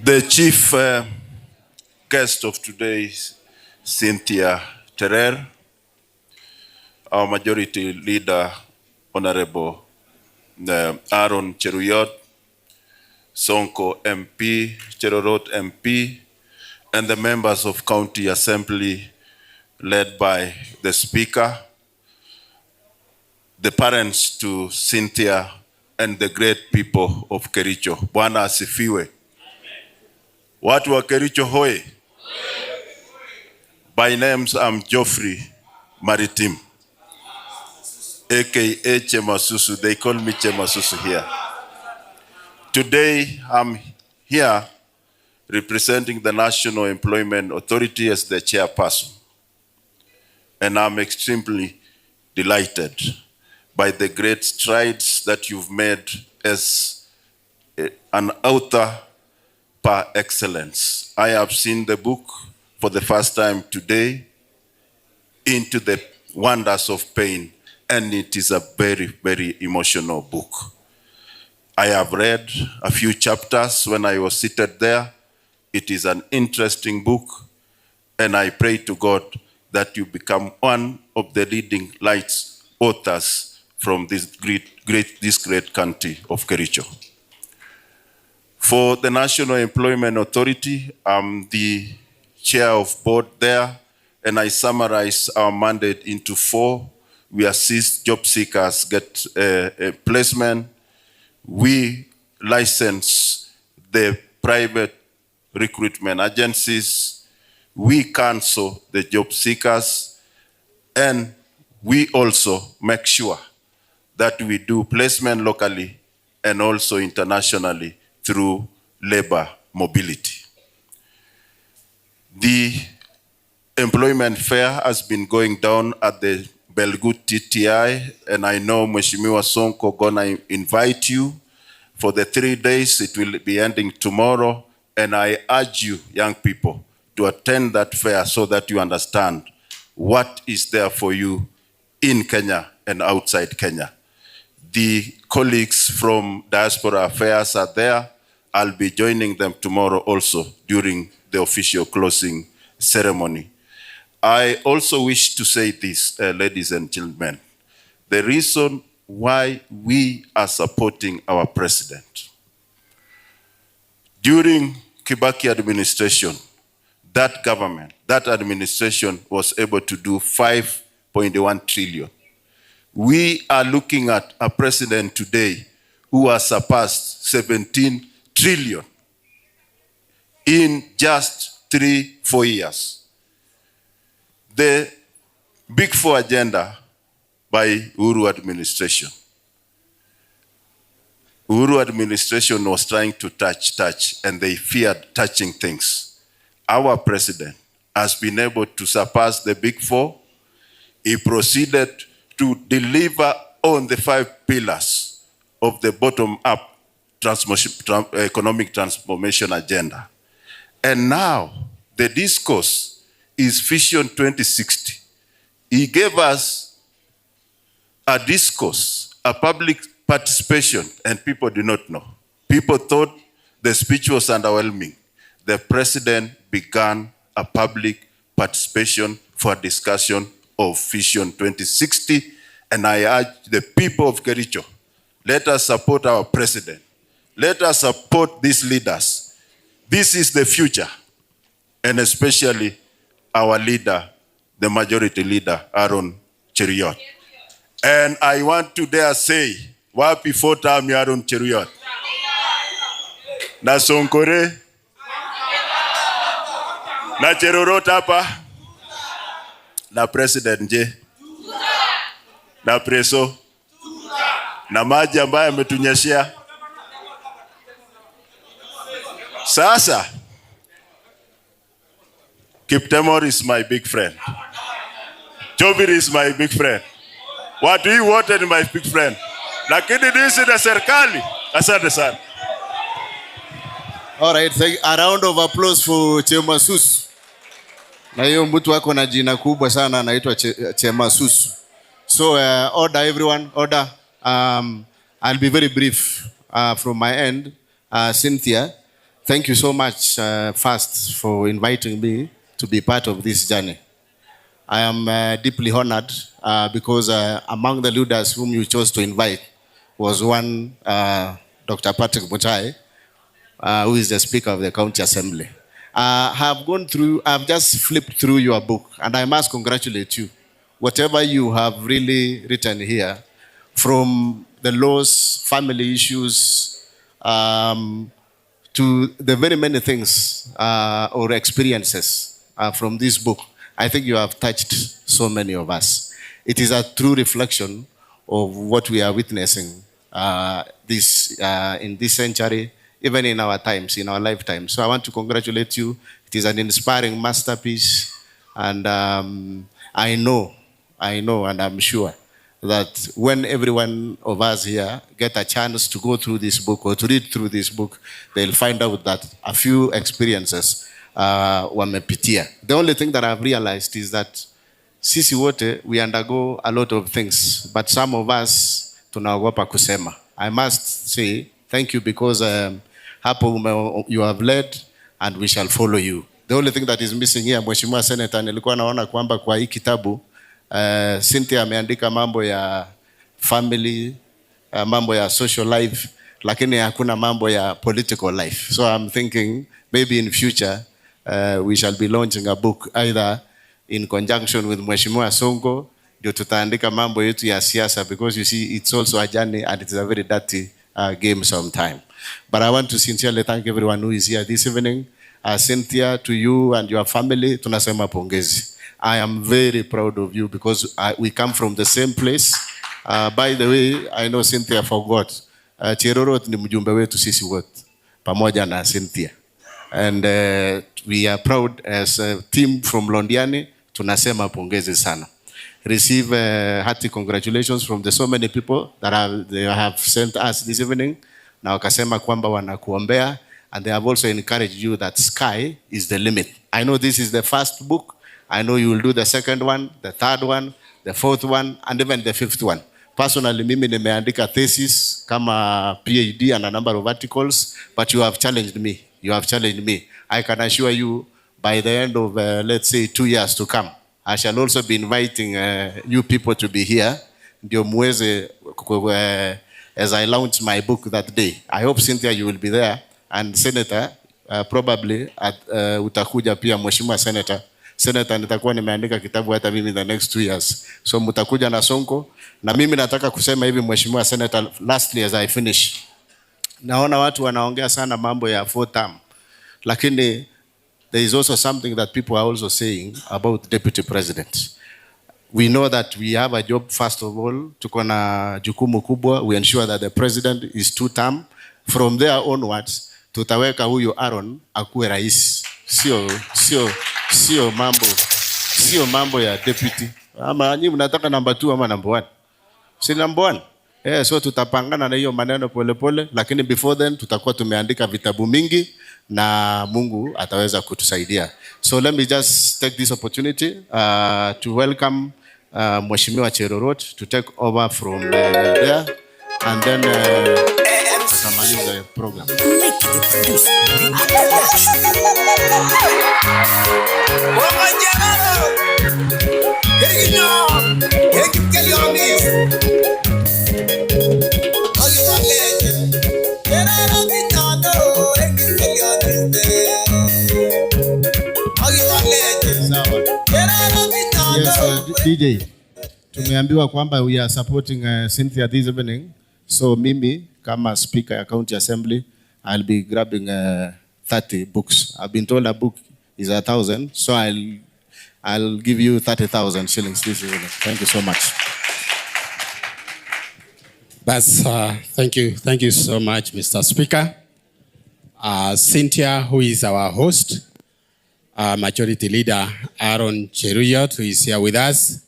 The chief guest of today is Cynthia Terer, our majority leader, Honorable Aaron Cheruyot, Sonko MP, Cherorot MP, and the members of County Assembly led by the Speaker, the parents to Cynthia, and the great people of Kericho. Bwana asifiwe. Watu wa Kericho hoye. By names, I'm Geoffrey Maritim, aka Chemasusu. They call me Chemasusu here. Today, I'm here representing the National Employment Authority as the chairperson. And I'm extremely delighted by the great strides that you've made as an author par excellence. I have seen the book for the first time today, Into the Wonders of Pain, and it is a very, very emotional book. I have read a few chapters when I was seated there. It is an interesting book, and I pray to God that you become one of the leading lights authors from this great country of Kericho. For the National Employment Authority, I'm the chair of board there, and I summarize our mandate into 4. We assist job seekers get a placement. We license the private recruitment agencies. We counsel the job seekers, and we also make sure that we do placement locally and also internationally through labor mobility. The employment fair has been going down at the Belgut TTI, and I know Mheshimiwa Sonko gonna invite you for the 3 days. It will be ending tomorrow, and I urge you, young people, to attend that fair so that you understand what is there for you in Kenya and outside Kenya. The colleagues from Diaspora Affairs are there. I'll be joining them tomorrow also during the official closing ceremony. I also wish to say this, ladies and gentlemen. The reason why we are supporting our president. During Kibaki administration, that government, that administration was able to do 5.1 trillion. We are looking at a president today who has surpassed 17 trillion in just 3-4 years. The Big Four agenda by Uhuru administration. Uhuru administration was trying to touch, and they feared touching things. Our president has been able to surpass the Big Four. He proceeded to deliver on the 5 pillars of the bottom-up economic transformation agenda. And now the discourse is Vision 2060. He gave us a discourse, a public participation, and people do not know. People thought the speech was underwhelming. The president began a public participation for discussion of Vision 2060, and I urge the people of Kericho, let us support our president. Let us support these leaders. This is the future, and especially our leader, the majority leader, Aaron Cheruiyot. And I want to dare say, wapi 4-term Aaron Cheruiyot? Na Sonkore? Na Cherorot hapa? Na President J? Na Preso? Na maji ambaye ametunyeshea? Sasa, Kiptemor is my big friend. Jobir is my big friend. What do you want is my big friend. Lakini this is the serikali. Asante sana. All right, a round of applause for Chemasusu. Na hiyo mtu wako na jina kubwa sana anaitwa Chemasusu. So order everyone, order. I'll be very brief from my end. Cynthia, thank you so much first for inviting me to be part of this journey. I am deeply honored because among the leaders whom you chose to invite was one Dr. Patrick Mutai, who is the Speaker of the County Assembly. I've just flipped through your book, and I must congratulate you. Whatever you have really written here, from the laws, family issues, to the very many things or experiences from this book, I think you have touched so many of us. It is a true reflection of what we are witnessing in this century, even in our times, in our lifetime. So I want to congratulate you. It is an inspiring masterpiece. And I know, and I'm sure that when every one of us here get a chance to go through this book or to read through this book, they'll find out that a few experiences wamepitia. The only thing that I've realized is that sisi wote, we undergo a lot of things, but some of us tunaogopa kusema. I must say thank you because hapo you have led and we shall follow you. The only thing that is missing here, Mheshimiwa Senator, nilikuwa naona kwamba kwa hii kitabu Cynthia ameandika mambo ya family, mambo ya social life, lakini hakuna mambo ya political life. So I'm thinking maybe in future we shall be launching a book either in conjunction with Mheshimiwa Sonko, ndio tutaandika mambo yetu ya siasa, because you see it's also a journey and it's a very dirty game sometime. But I want to sincerely thank everyone who is here this evening. Cynthia, to you and your family, tunasema pongezi. I am very proud of you because we come from the same place. By the way, I know Cynthia forgot. Cherorot ni mjumbe wetu sisi wote pamoja na Cynthia. And we are proud as a team from Londiani. Tunasema pongezi sana. Receive hearty congratulations from the so many people that they have sent us this evening. Na wakasema kwamba wanakuombea, and they have also encouraged you that sky is the limit. I know this is the first book. I know you will do the second one, the third one, the fourth one, and even the fifth one. Personally, mimi nimeandika thesis kama PhD and a number of articles, but you have challenged me. You have challenged me. I can assure you, by the end of, let's say, 2 years to come, I shall also be inviting you people to be here. Ndio muweze, as I launch my book that day. I hope, Cynthia, you will be there. And Senator, probably, utakuja pia Mheshimiwa Senator. Senator, nitakuwa nimeandika kitabu hata mimi in the next 2 years. So mutakuja na Sonko. Na mimi nataka kusema hivi Mheshimiwa Senator, lastly as I finish. Naona watu wanaongea sana mambo ya 4 term. Lakini there is also something that people are also saying about deputy president. We know that we have a job, first of all, tuko na jukumu kubwa. We ensure that the president is 2 term. From there onwards, tutaweka huyu Aaron akuwe rais. Sio mambo ya deputy. Ama nyinyi mnataka number 2 ama number 1? Si number 1. So tutapangana na hiyo maneno polepole, lakini before then tutakuwa tumeandika vitabu mingi na Mungu ataweza kutusaidia. So let me just take this opportunity to welcome Mheshimiwa Cherorot to take over from there, and then tutamaliza the program. Yes, DJ. Tumeambiwa kwamba we are supporting Cynthia this evening. So mimi kama speaker ya county assembly, I'll be grabbing 30 books. I've been told a book is 1,000, so I'll give you 30,000 shillings this evening. Thank you so much. Thank you so much, Mr. Speaker. Cynthia, who is our host, Majority Leader Aaron Cheruyot, who is here with us,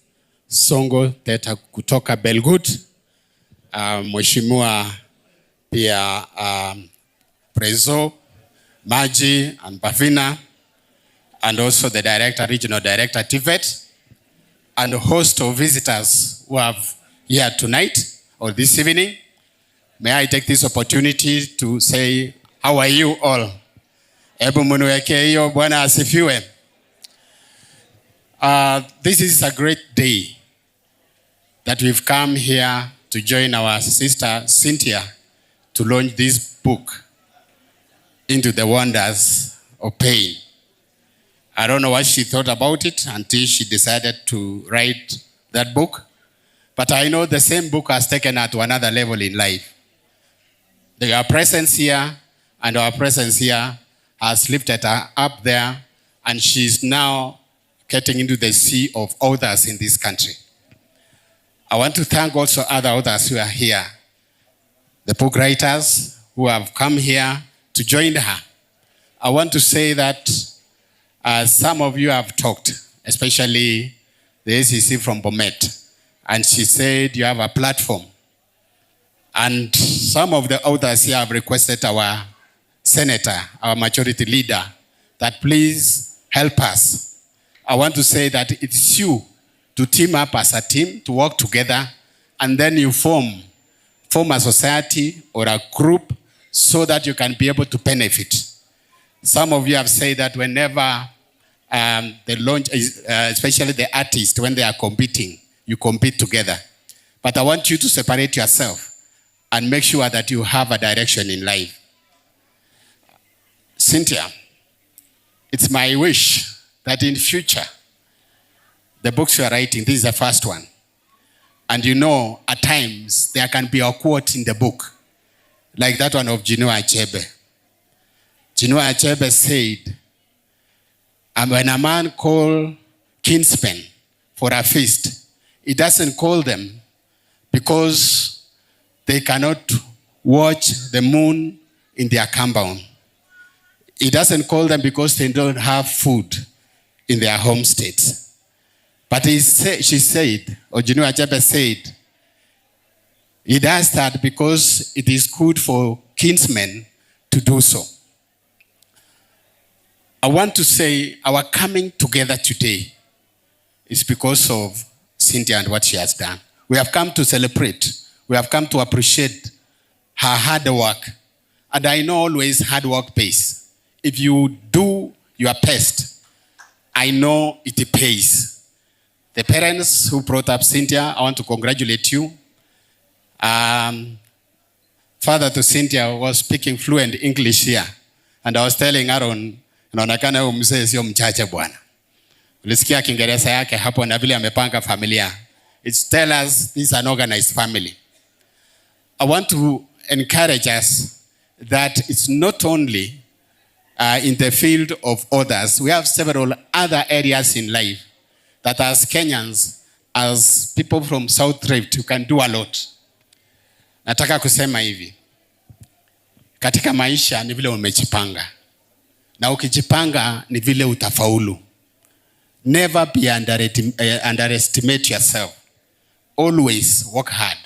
Songo Teta kutoka Belgut, Mheshimiwa pia Prezo, Maji and Bavina, and also the director, regional director TVET, and a host of visitors who are here tonight or this evening. May I take this opportunity to say, how are you all? Ebu munuweke hiyo, Bwana asifiwe. This is a great day that we've come here to join our sister Cynthia to launch this book, Into the Wonders of Pain. I don't know what she thought about it until she decided to write that book. But I know the same book has taken her to another level in life. Our presence here and our presence here has lifted her up there, and she's now getting into the sea of authors in this country. I want to thank also other authors who are here. the book writers who have come here to join her. I want to say that some of you have talked, especially the ACC from Bomet, and she said you have a platform. And some of the others here have requested our senator, our majority leader, that please help us. I want to say that it's you to team up as a team, to work together, and then you form a society or a group so that you can be able to benefit. Some of you have said that whenever the launch, especially the artists, when they are competing, you compete together. But I want you to separate yourself and make sure that you have a direction in life. Cynthia, it's my wish that in future, the books you are writing, this is the first one. And you know, at times, there can be a quote in the book, like that one of Chinua Achebe. Chinua Achebe said, and when a man calls kinsmen for a feast, he doesn't call them because they cannot watch the moon in their compound. He doesn't call them because they don't have food in their homesteads. But she said, or Chinua Achebe said, he does that because it is good for kinsmen to do so. I want to say our coming together today is because of Cynthia and what she has done. We have come to celebrate. We have come to appreciate her hard work. And I know always hard work pays. If you do your best, I know it pays. The parents who brought up Cynthia, I want to congratulate you. Father to Cynthia was speaking fluent English here. And I was telling Aaron, inaonekana huyu mzee sio mchache bwana. Ulisikia Kiingereza yake hapo na vile amepanga familia. It tells us this is an organized family. I want to encourage us that it's not only in the field of others. We have several other areas in life that as Kenyans, as people from South Rift, you can do a lot. Nataka kusema hivi. Katika maisha ni vile umejipanga. Na ukijipanga ni vile utafaulu. Never be underestimate yourself. Always work hard.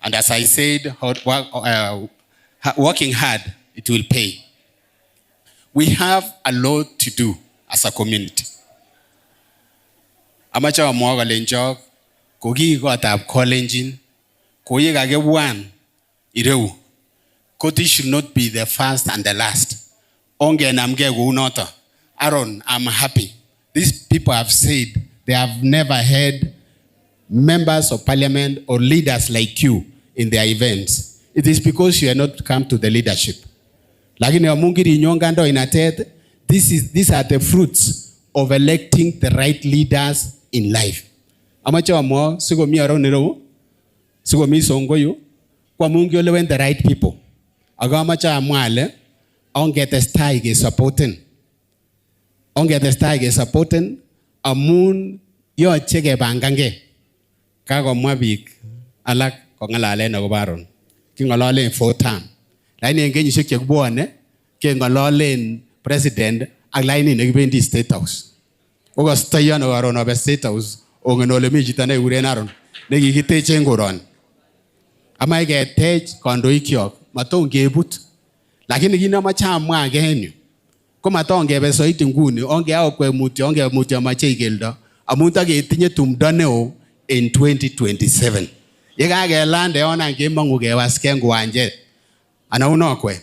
And as I said, working hard, it will pay. We have a lot to do as a community. Amacha wa mwaga lenjog, kogi ko atab kolenjin, koye kage one, ireu. Koti should not be the first and the last. Onge namge go unota. Aaron, I'm happy. These people have said they have never had members of parliament or leaders like you in their events. It is because you are not come to the leadership. Lakini wamungiri nyonga ndo inated. These are the fruits of electing the right leaders in life. Amacha wa mwa sigo mi Aaron nero, sigo mi songoyo, kwa mungi olewen the right people. Aga amacha wa mwale, onge testai ge supporting. Onge testai ge supporting, amun yo chege bangange. Kago mwabik, alak kongalale na gubaron. Kingalale 4 term. Laini engenyi shekye kubuane, kingalale president, aglaini negibendi State House. Oga staya na waron obe State House, ongenole mi jitane urenaron, negi kite chengoron. Ama ege tej kondo ikiok, matonge ebut. Lakini gina macha mwa genyu. Koma tonge be soiti nguni, onge ao kwe muti amache igeldo. Amunta ge tinye tumdaneo in 2027. Yega ge lande ona ge mangu ge waskengu anje. Ana unokwe.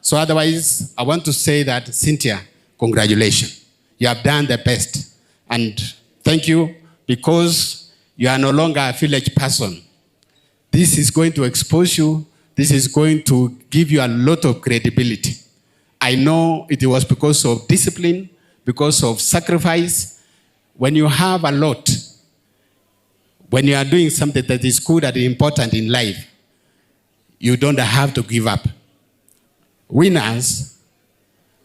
So otherwise, I want to say that Cynthia, congratulations. You have done the best. And thank you because you are no longer a village person. This is going to expose you. This is going to give you a lot of credibility. I know it was because of discipline, because of sacrifice. When you have a lot, when you are doing something that is good and important in life, you don't have to give up. Winners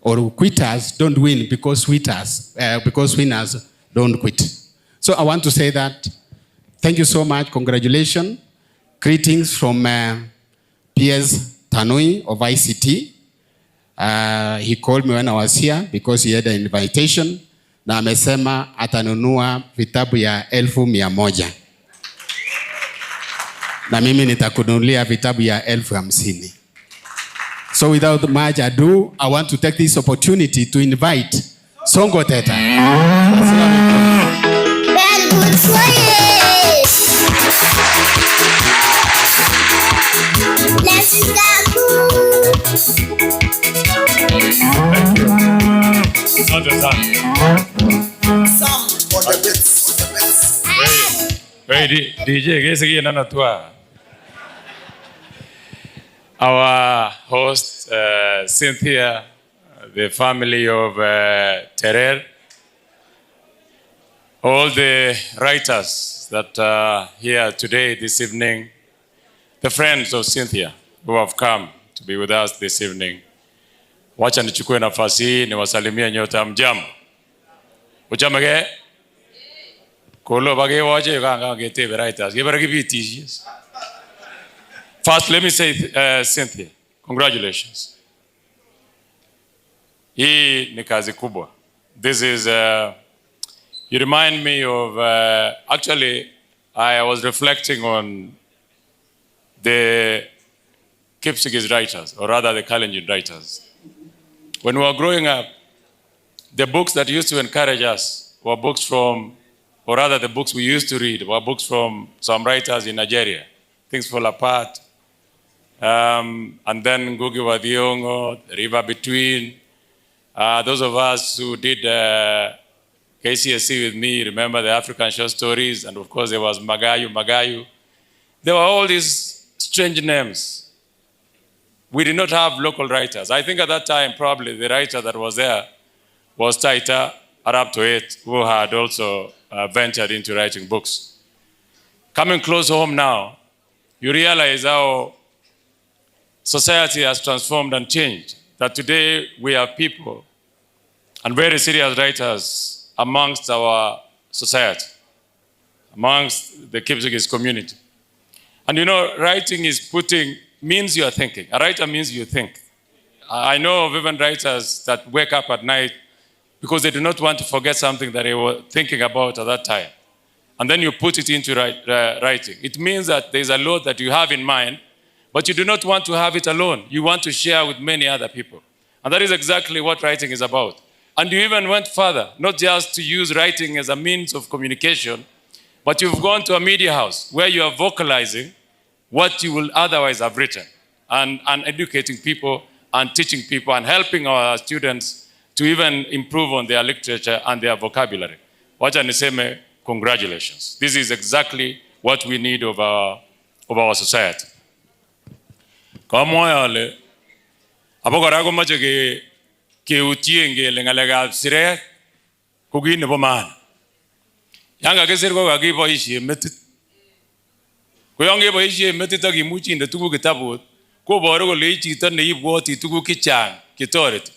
or quitters don't win because winners don't quit. So I want to say that thank you so much. Congratulations. Greetings from Piers Tanui of ICT. He called me when I was here because he had an invitation. Na amesema atanunua vitabu ya 1,100. Na mimi nitakununulia vitabu ya 50,000. So without much ado, I want to take this opportunity to invite Songo Teta. Let's go. Some on the bits. Wait, DJ, guess again, our host, Cynthia, the family of Terer, all the writers that are here today, this evening, the friends of Cynthia who have come to be with us this evening. Wacha nichukue nafasi hii niwasalimie nyote mjambo. Ujamage? Kolo bage waje kanga gete writers. Gebara kibiti. First, let me say, Cynthia, congratulations. Hii ni kazi kubwa. This is, you remind me of, actually, I was reflecting on the Kipsigis writers, or rather the Kalenjin writers. When we were growing up, the books that used to encourage us were books from, or rather the books we used to read were books from some writers in Nigeria. Things Fall Apart, and then Ngugi wa Thiong'o, The River Between. Those of us who did KCSE with me remember the African short stories, and of course there was Magayu. There were all these strange names. We did not have local writers. I think at that time probably the writer that was there was Taita Arab Toet, who had also ventured into writing books. Coming close home now, you realize how society has transformed and changed. That today we have people and very serious writers amongst our society, amongst the Kipsigis community. And you know, writing is means you are thinking. A writer means you think. I know of even writers that wake up at night because they do not want to forget something that they were thinking about at that time. And then you put it into writing. It means that there's a lot that you have in mind, but you do not want to have it alone. You want to share with many other people. And that is exactly what writing is about. And you even went further, not just to use writing as a means of communication, but you've gone to a media house where you are vocalizing what you will otherwise have written and educating people and teaching people and helping our students to even improve on their literature and their vocabulary. Wacha niseme, congratulations. This is exactly what we need of our society. Kama yale, abogara ko mache ke utienge lengalega sire kugine bomana. Yanga ke sirko ga ki boisie metit. Ko yange boisie metit ak imuchi inde tugu kitabut ko boru ko le chito ne ibwoti tugu kichang kitoret.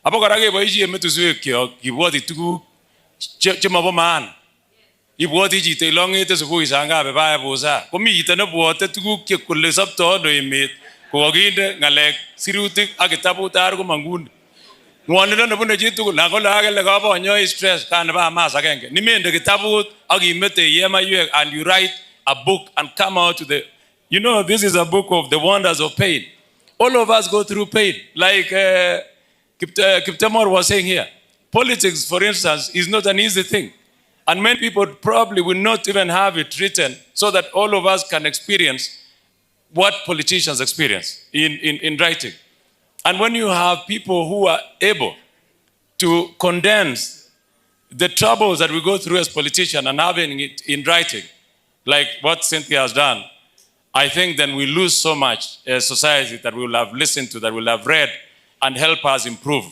Abogara ke boisie metuswe kibwoti tugu chema bomana. Ibwoti chito ilongete subui sanga be baya bosa. Ko mi chito ne bwote tugu ke kole sapto no emet ko kinde ngalek sirutik ak kitabut ar ko mangun. Ngwanindo ne bune chitu na ko la ke le ka bonyo stress kan ba mas agenge. Nimende kitabut ak imete yema yue and you write a book and come out to the, you know, this is a book of the wonders of pain. All of us go through pain. Like Kiptemor was saying here. Politics, for instance, is not an easy thing. And many people probably will not even have it written so that all of us can experience what politicians experience in writing. And when you have people who are able to condense the troubles that we go through as politicians and having it in writing, like what Cynthia has done, I think then we lose so much as society that we will have listened to, that we will have read and help us improve.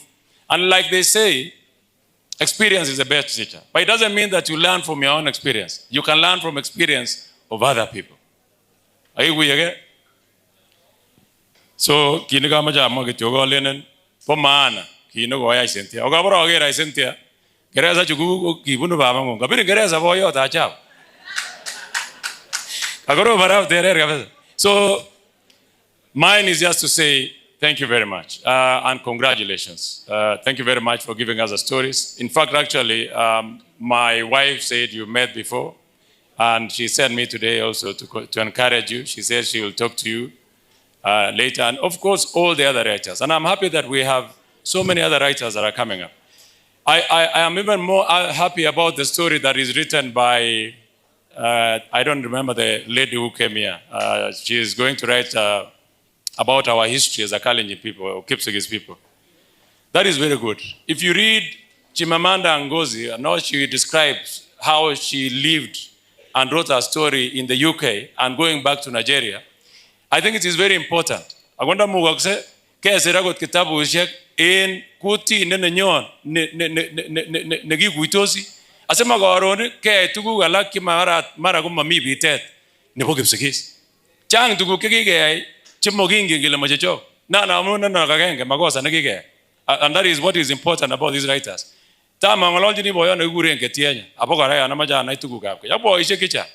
And like they say, experience is the best teacher. But it doesn't mean that you learn from your own experience. You can learn from experience of other people. Are you with me? So, kini kama jama kitogo lenen pomana kino go ya Cynthia. Oga bro ogera Cynthia. Gereza chugu kibunu baba ngo. Kabiri gereza boyo ta chao. Agoro bara Terer kabisa. So, Mine is just to say thank you very much and congratulations. Thank you very much for giving us the stories. In fact, actually, my wife said you met before, and she sent me today also to encourage you. She said she will talk to you later, and of course, all the other writers. And I'm happy that we have so many other writers that are coming up. I am even more happy about the story that is written by, I don't remember the lady who came here. She is going to write about our history as a Kalenjin people, or Kipsigis people. That is very good. If you read Chimamanda Ngozi, and now she describes how she lived and wrote a story in the UK and going back to Nigeria, I think it is very important. Agonda mugakse kesera got kitabu ushek in kuti nenenyon negi guitosi asema garone ke tugu galaki mara gumma mi bitet ne Kipsigis. Chang tugu kege chimogingi gile majecho na muna kagenge magosa nagige. And that is what is important about these writers. Tama ngolonji ni boyo na gure ngetienya abogara ya na maja na itugu gapke yabo ishe kicha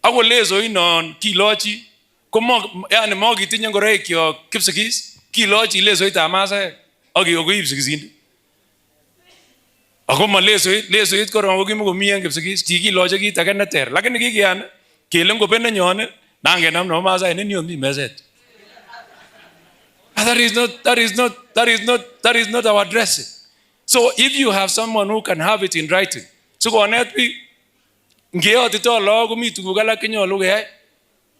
ago lezo inon kilochi komo yani mogi tinye ngore kyo Kipsigis kilochi lezo itamasa ogi ogo Kipsigis ago ma lezo it ko rongo gimu mien Kipsigis kilochi kitagena ter lakini kikian kelengo benne nyone nange nam no masa ni nyomi meset. That is not our dressing. So if you have someone who can have it in writing, so go on it be ngeo tito log mi to gala kinyo luge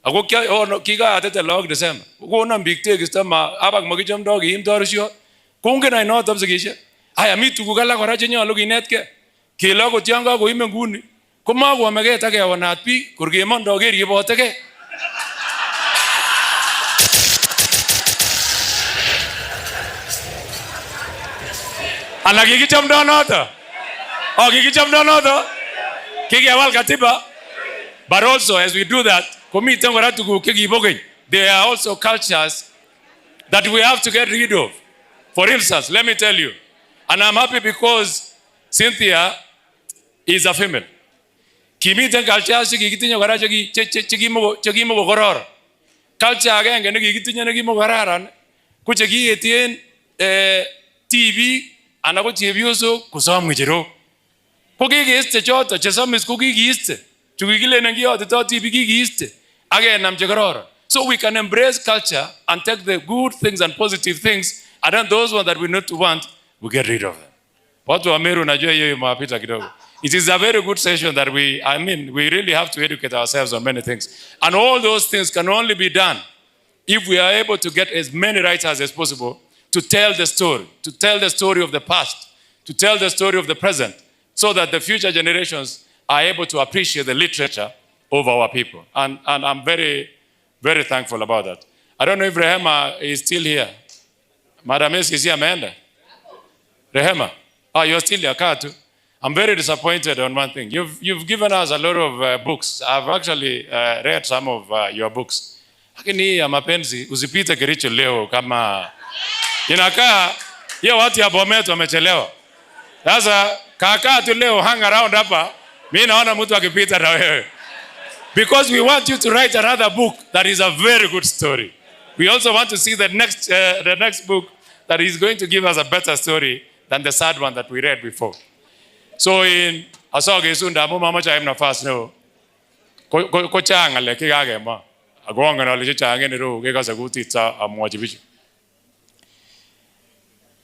ago kya or kiga atete log December go na big take istama abag magijam dog him dorsio kunge na no tabsigisha aya mi to gala gora jinyo lugi net ke logo tianga go ime nguni kuma go megeta ke wanat pi kurge mon doge ri boteke. Ala gigicham donoto. Oh, gigicham donoto. Kiki awal katiba. But also, as we do that, there are also cultures that we have to get rid of. For instance, let me tell you, and I'm happy because Cynthia is a female. Kimiten culture gigitinya gara chigimo goror. Culture agenge ne gigitinya ne gimo gararan kuchegi etien TV anako chebioso kusoma ngijero kokigiste choto chesomis kokigiste chukigile nangio to TV kigiste again namjegarora. So we can embrace culture and take the good things and positive things, and then those ones that we not want, we get rid of them. Watu wa Meru najua hiyo mapita kidogo. It is a very good session that we really have to educate ourselves on many things, and all those things can only be done if we are able to get as many writers as possible to tell the story of the past, to tell the story of the present, so that the future generations are able to appreciate the literature of our people. And I'm very, very thankful about that. I don't know if Rehema is still here. Madam is here, Amanda. Rehema, you're still here, Katu. I'm very disappointed on one thing. You've given us a lot of books. I've actually read some of your books. Lakini ya mapenzi usipite Kericho leo kama inakaa hiyo watu ya Bomet wamechelewa. Sasa kaka tu leo hang around hapa, mimi naona mtu akipita na wewe. Because we want you to write another book that is a very good story. We also want to see the next book that is going to give us a better story than the sad one that we read before. So in asoge sunda mo mama cha emna fast no. Ko changa le kigage ma. Agonga na le changa ne ro ke ka saguti tsa amwajibichi.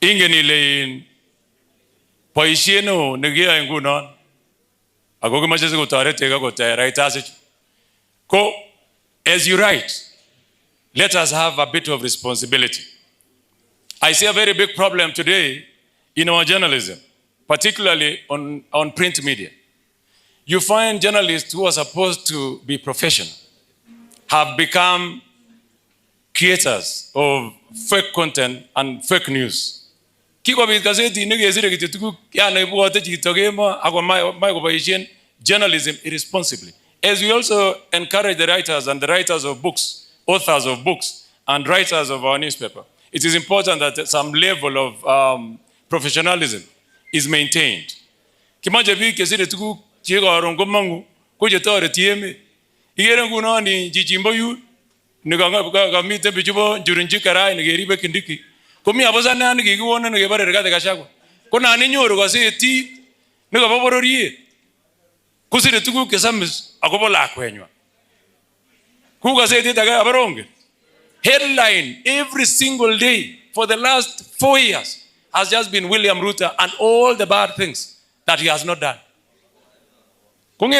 Ingeni le poisieno negia ngunon. Agogo ma chese ko tare tega ko tare writers. Ko as you write, let us have a bit of responsibility. I see a very big problem today in our journalism, particularly on print media. You find journalists who are supposed to be professional have become creators of fake content and fake news. Journalism irresponsibly. As we also encourage the writers and the writers of books, authors of books, and writers of our newspaper, it is important that some level of professionalism is maintained. Kimanja bi kesire tuku chiga orongo mangu kuje tore tieme igere nguno ni jijimbo yu nikamite bichubo njurunji karai ngeribe kindiki komi abosana nikikiwona nikebare Rigathi Gachagua kona ninyoru kaseti nikabobororiet kusire tuguk kesamis akobo lakwenywa ku kaseti daga abaronge headline every single day for the last 4 years has just been William Ruto and all the bad things that he has not done. That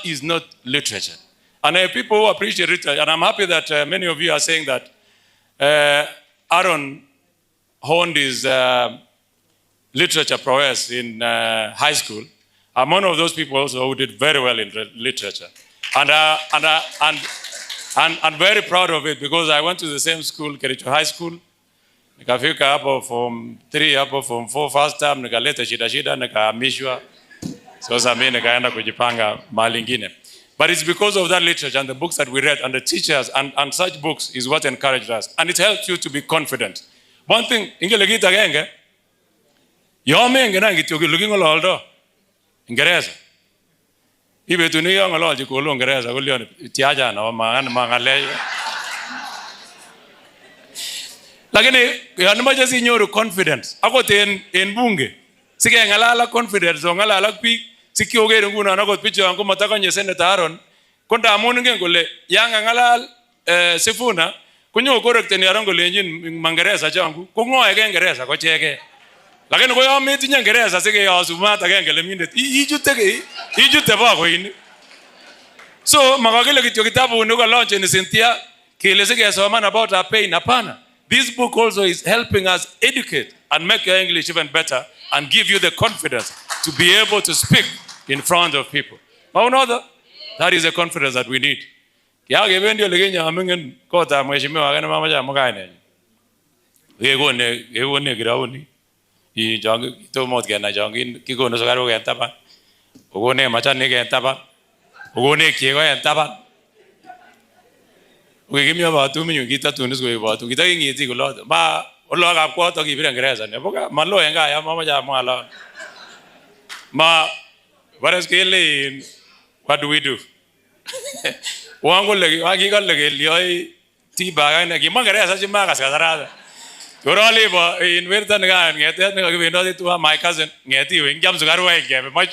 is not literature. And people who appreciate literature, and I'm happy that many of you are saying that Aaron honed his literature prowess in high school. I'm one of those people also who did very well in literature. And very proud of it because I went to the same school, Kericho High School. Nikafika hapo form 3 hapo form 4 first term nikaleta shida nikahamishwa. Sasa mimi nikaenda kujipanga mahali ingine. But it's because of that literature and the books that we read and the teachers and such books is what encouraged us. And it helps you to be confident. One thing ingelegita genge yome ngena ngityo looking oldo Ingereza. Ibe tuniyo ngololji ko Ingereza ko lione tiaja na mangale. Lakini yanamaje sinyoru confidence akot en bunge sike ngalala confidence ngalala pi sikiogere nguna nakot picho yangu matakanye Senator Aaron konda amun ngen kole yanga ngalal Sifuna kunyo correct ni arango lenjin mangereza changu kungoe ke Ingereza ko cheke lakini ko yameti Ingereza sike yasuma ta gengele mindet ijute ba ko ini so magagele kityo kitabu nuko launch ni Cynthia kile sike soma about her pain hapana. This book also is helping us educate and make your English even better and give you the confidence to be able to speak in front of people. That is the confidence that we need. Yage bendio legenya amingen kota mheshimiwa kana mama ja mkaine. Yegone grauni. I jangi to mot gena jangi kikono sogaro genta ba. Ogone machane genta ba. Ogone kiego genta ba. We give me about 2 million kita tunis go about kita ngiti ko lo ba lo ga ko to ki bi Ingereza ne boka malo enga ya mama ja mala ma what do we do wango le agi gal le lioi ti ba ne ki Ingereza ji ma ka sarada torali ba in verta ne ga ngete ne ga vendo tu my cousin ngeti we ngam sugar wa ke ma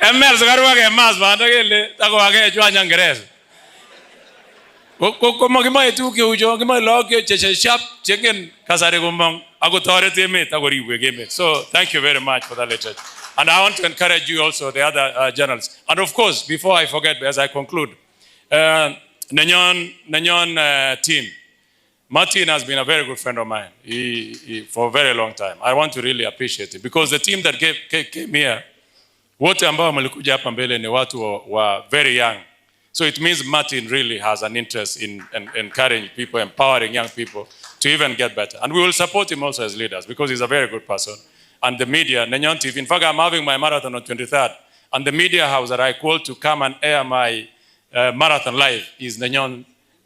Emel sugarwa ke mas banda kele tako age chwanya Ingereza. Ko magima tu ke ujo magima lo ke cheshap chengen kasare gomang agotore teme takoriwe game. So thank you very much for that literature. And I want to encourage you also the other journalists. And of course before I forget as I conclude Nenyon team. Martin has been a very good friend of mine for a very long time. I want to really appreciate it because the team that came here wote ambao walikuja hapa mbele ni watu wa very young. So it means Martin really has an interest in encouraging people, empowering young people to even get better. And we will support him also as leaders because he's a very good person. And the media, Nenyon TV, in fact, I'm having my marathon on 23rd. And the media house that I called to come and air my marathon live is Nenyon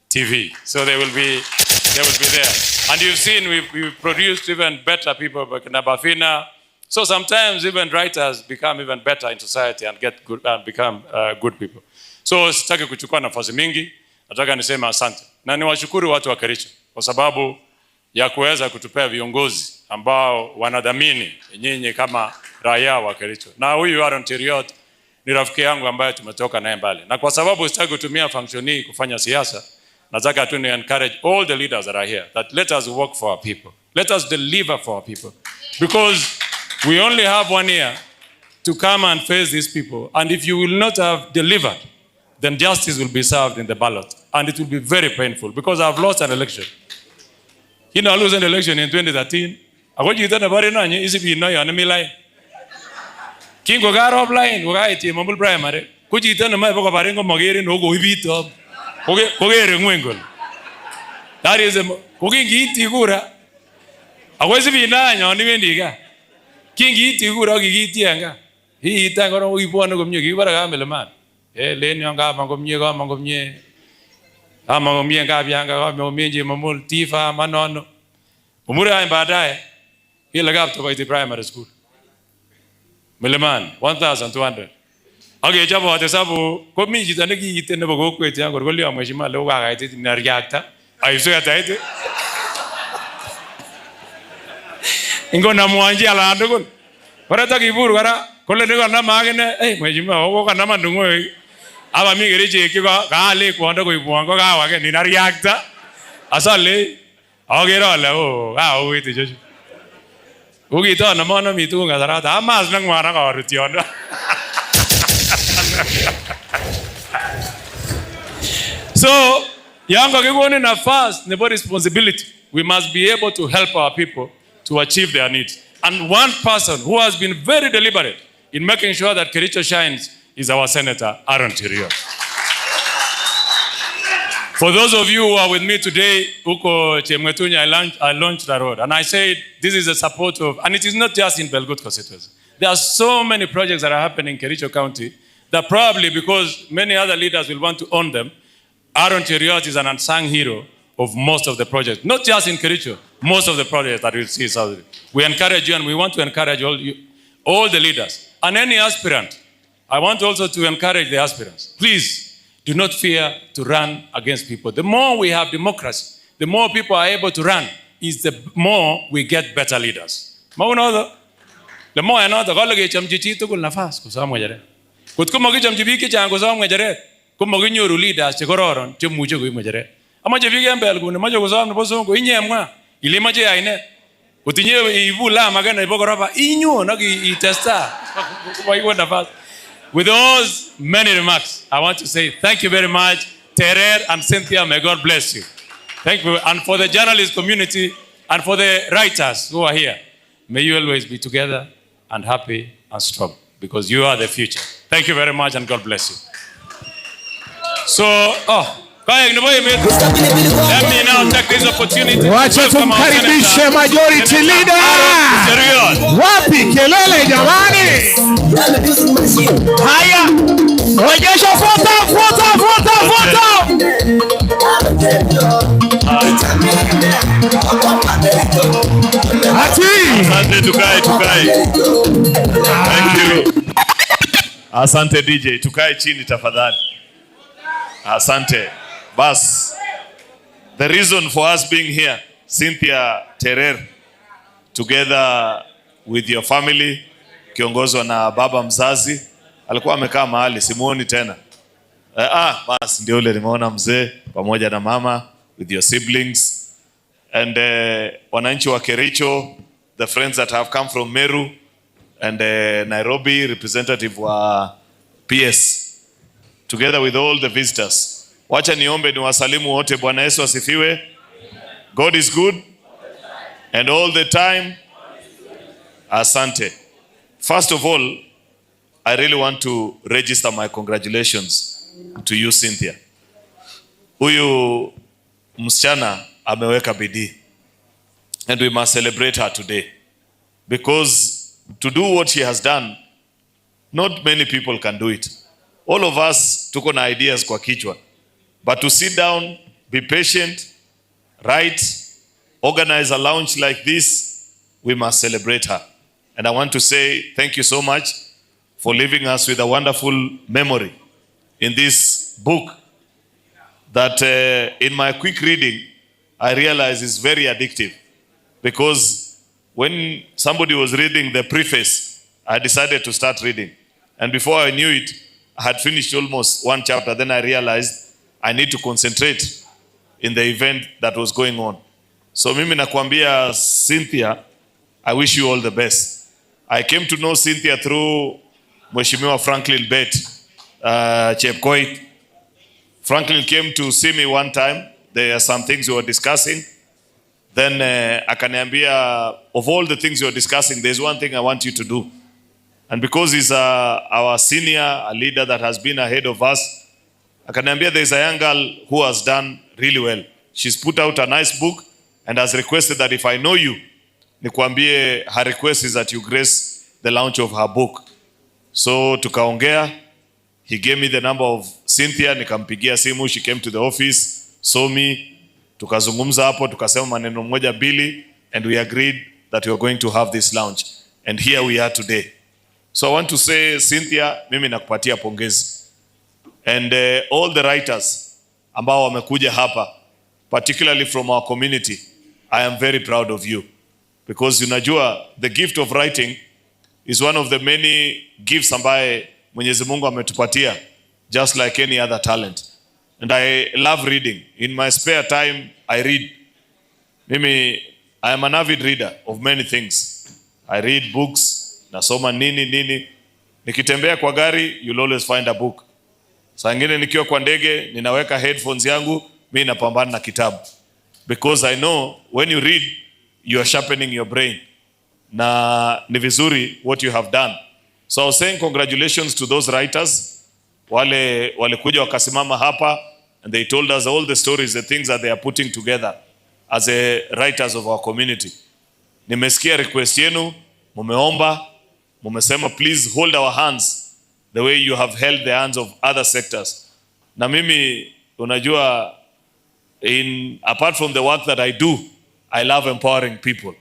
TV. So they will be there. And you've seen we've produced even better people like Nabafina. So sometimes even writers become even better in society and get good and become good people. So sitaki kuchukua nafasi mingi, nataka niseme asante. Na niwashukuru watu wa Kericho kwa sababu ya kuweza kutupea viongozi ambao wanadhamini nyinyi kama raia wa Kericho. Na huyu Aaron Cheriot ni rafiki yangu ambaye tumetoka naye mbali. Na kwa sababu sitaki kutumia function hii kufanya siasa, nataka tu ni encourage all the leaders that are here that let us work for our people. Let us deliver for our people. Because we only have 1 year to come and face these people. And if you will not have delivered, then justice will be served in the ballot. And it will be very painful because I've lost an election. You know, I lost an election in 2013. I want you to know about it now. Is it no your enemy line? King go gar offline, go guy team mobile primary. Could you tell me about Baringo Mogeri no go beat up? Okay, Ngwengol. That is a cooking eat Tigura. I was be nine on the Wendiga. King eat Tigura, eat Yanga. He eat Tango, we want to go near you, but I'm a man. Eh, Len Yanga, Mangomia, Mangomia. Amangomia, Gabianga, Mominji, Mamul, Tifa, Manon. Umura and Badai. He'll have to go to primary school. Miliman, 1,200. Okay, chabo sababu kwa mimi jitane kiite nebo kokwet yangu ko leo mheshimiwa leo kakaiti na reactor. Aiso ataite. Ingo na mwanje ala ndukul. Para takiburu kara kole nego na magene mheshimiwa ko kana mandungo aba mi gereje kiko kale kwanda koibwango kawake ni na reactor. Asale agero ala wait jojo. Ugito na mono mitu ngasarata amas nang mara ka rutiondo. So, yango kigone nafasi nebo responsibility. We must be able to help our people to achieve their needs. And one person who has been very deliberate in making sure that Kericho shines is our Senator Aaron Terer. For those of you who are with me today, Uko Chemwetunya, I launched the road. And I said, this is a support of, and it is not just in Belgut constituency. There are so many projects that are happening in Kericho County that probably because many other leaders will want to own them, Aaron Terer is an unsung hero of most of the projects. Not just in Kericho, most of the projects that we'll see. We encourage you and we want to encourage all the leaders. And any aspirant, I want also to encourage the aspirants. Please, do not fear to run against people. The more we have democracy, the more people are able to run, is the more we get better leaders. The more I know the college chamchi to go nafas ko sa mwajare. Kut ko magi chamchi bi ki chan ko sa mwajare. Ko magi nyoru leaders che kororon che muje ko mwajare. Ama je bi gembel ko ne majo ko sa ne boso ko inyemwa. Ile maje aine. Kutinye ibula magana ibogoroba inyo na ki testa. Why you nafas? With those many remarks, I want to say thank you very much, Terer and Cynthia. May God bless you. Thank you. And for the journalist community and for the writers who are here, may you always be together and happy and strong because you are the future. Thank you very much and God bless you. So, let me now take this opportunity to welcome our Tumkaribishe majority leader. Wapi kelele jamani? Haya. Rejesha foto. Asante tukae. Thank you. Asante DJ, tukae chini tafadhali. Asante. Bas, the reason for us being here, Cynthia Terer, together with your family, kiongozwa na baba mzazi, alikuwa amekaa mahali, simuoni tena. Bas, ndio ule nimeona mzee, pamoja na mama, with your siblings, and wananchi wa Kericho, the friends that have come from Meru, and Nairobi, representative wa PS, together with all the visitors. Wacha niombe ni wasalimu wote. Bwana Yesu asifiwe. God is good and all the time. Asante. First of all, I really want to register my congratulations to you, Cynthia. Huyu msichana ameweka bidii and we must celebrate her today because to do what she has done, not many people can do it. All of us tuko na ideas kwa kichwa. But to sit down, be patient, write, organize a launch like this, we must celebrate her. And I want to say thank you so much for leaving us with a wonderful memory in this book that in my quick reading, I realize is very addictive. Because when somebody was reading the preface, I decided to start reading. And before I knew it, I had finished almost one chapter. Then I realized I need to concentrate in the event that was going on. So mimi nakwambia Cynthia, I wish you all the best. I came to know Cynthia through Mheshimiwa Franklin Bet, Chepkoit. Franklin came to see me one time. There are some things we were discussing. Then akaniambia, of all the things you were discussing, there's one thing I want you to do. And because he's our senior, a leader that has been ahead of us, akaniambia there's a young girl who has done really well. She's put out a nice book and has requested that if I know you, nikwambie her request is that you grace the launch of her book. So tukaongea, he gave me the number of Cynthia, nikampigia simu, she came to the office, saw me, tukazungumza hapo, tukasema maneno moja mbili, and we agreed that we are going to have this launch. And here we are today. So I want to say, Cynthia, mimi nakupatia pongezi. And all the writers ambao wamekuja hapa, particularly from our community, I am very proud of you. Because unajua, the gift of writing is one of the many gifts ambaye Mwenyezi Mungu ametupatia, just like any other talent. And I love reading. In my spare time, I read. Mimi, I am an avid reader of many things. I read books, nasoma nini. Nikitembea kwa gari, you'll always find a book. Saa ngine nikiwa kwa ndege, ninaweka headphones yangu, mimi napambana na kitabu. Because I know when you read, you are sharpening your brain. Na ni vizuri what you have done. So I was saying congratulations to those writers. Wale walikuja wakasimama hapa and they told us all the stories, the things that they are putting together as a writers of our community. Nimesikia request yenu, mumeomba, mumesema please hold our hands the way you have held the hands of other sectors. Na mimi unajua, apart from the work that I do, I love empowering people.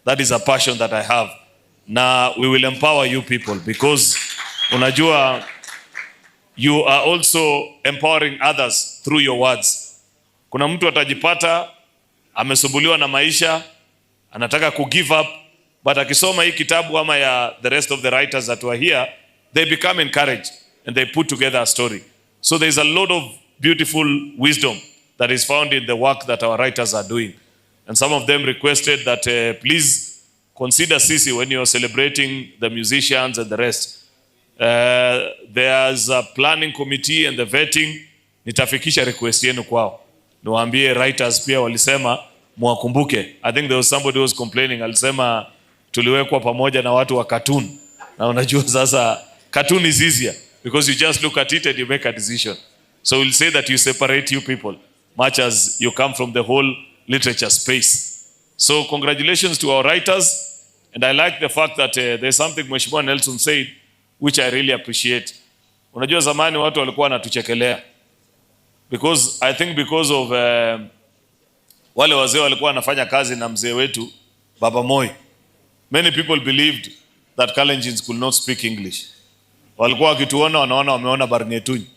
That is a passion that I have. Na we will empower you people because unajua, you are also empowering others through your words. Kuna mtu atajipata amesumbuliwa na maisha, anataka ku give up, but akisoma hii kitabu ama ya the rest of the writers that were here, they become encouraged and they put together a story. So there is a lot of beautiful wisdom that is found in the work that our writers are doing. And some of them requested that please consider Sisi when you are celebrating the musicians and the rest. There's a planning committee and the vetting. Nitafikisha request yenu kwao. Niwaambie writers pia walisema muwakumbuke. I think there was somebody who was complaining. Alisema tuliwekwa pamoja na watu wa cartoon. Na unajua sasa cartoon is easier because you just look at it and you make a decision. So we'll say that you separate you people much as you come from the whole literature space. So congratulations to our writers. And I like the fact that there's something Mheshimiwa Nelson said which I really appreciate. Unajua zamani watu walikuwa wanatuchekelea. Because I think because of wale wazee walikuwa wanafanya kazi na mzee wetu Baba Moi. Many people believed that Kalenjins could not speak English. Walikuwa wakituona wanaona wameona Barngetuni.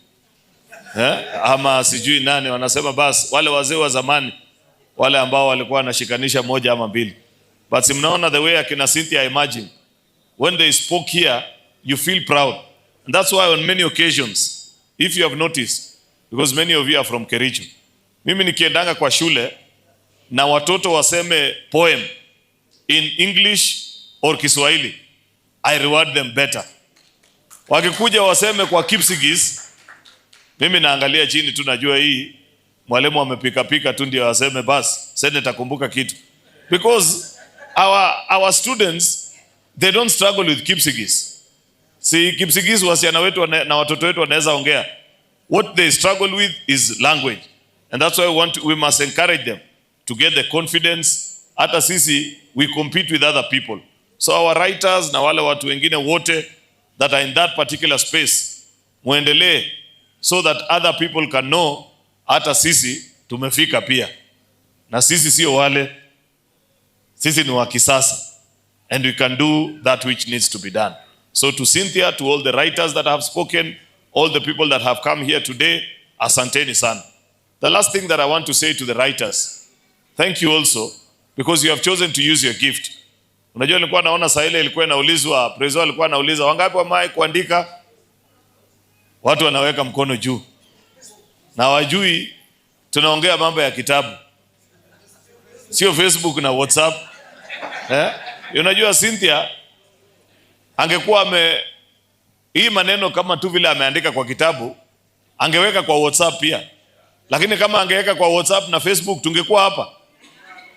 Ama sijui nani wanasema basi wale wazee wa zamani wale ambao walikuwa wanashikanisha moja ama mbili. But simnaona the way akina Cynthia imagine when they spoke here, you feel proud. And that's why on many occasions, if you have noticed, because many of you are from Kericho, mimi nikiendanga kwa shule na watoto waseme poem in English or Kiswahili, I reward them better. Wakikuja waseme kwa Kipsigis, mimi naangalia chini tu najua hii mwalimu amepika tu ndio waseme basi senator kumbuka kitu. Because our students, they don't struggle with Kipsigis. See, Kipsigis wasichana wetu na watoto wetu wanaweza ongea. What they struggle with is language. And that's why we must encourage them to get the confidence. Hata sisi, we compete with other people. So our writers na wale watu wengine wote that are in that particular space, muendelee so that other people can know hata sisi tumefika pia. Na sisi sio wale, sisi ni wa kisasa. And we can do that which needs to be done. So to Cynthia, to all the writers that have spoken, all the people that have come here today, asanteni sana. The last thing that I want to say to the writers, thank you also because you have chosen to use your gift. Unajua nilikuwa naona saa ile ilikuwa inaulizwa, president alikuwa anauliza wangapi wamewahi kuandika? Watu wanaweka mkono juu. Na wajui tunaongea mambo ya kitabu. Sio Facebook na WhatsApp. Unajua Cynthia angekuwa hii maneno kama tu vile ameandika kwa kitabu, angeweka kwa WhatsApp pia. Lakini kama angeweka kwa WhatsApp na Facebook tungekuwa hapa.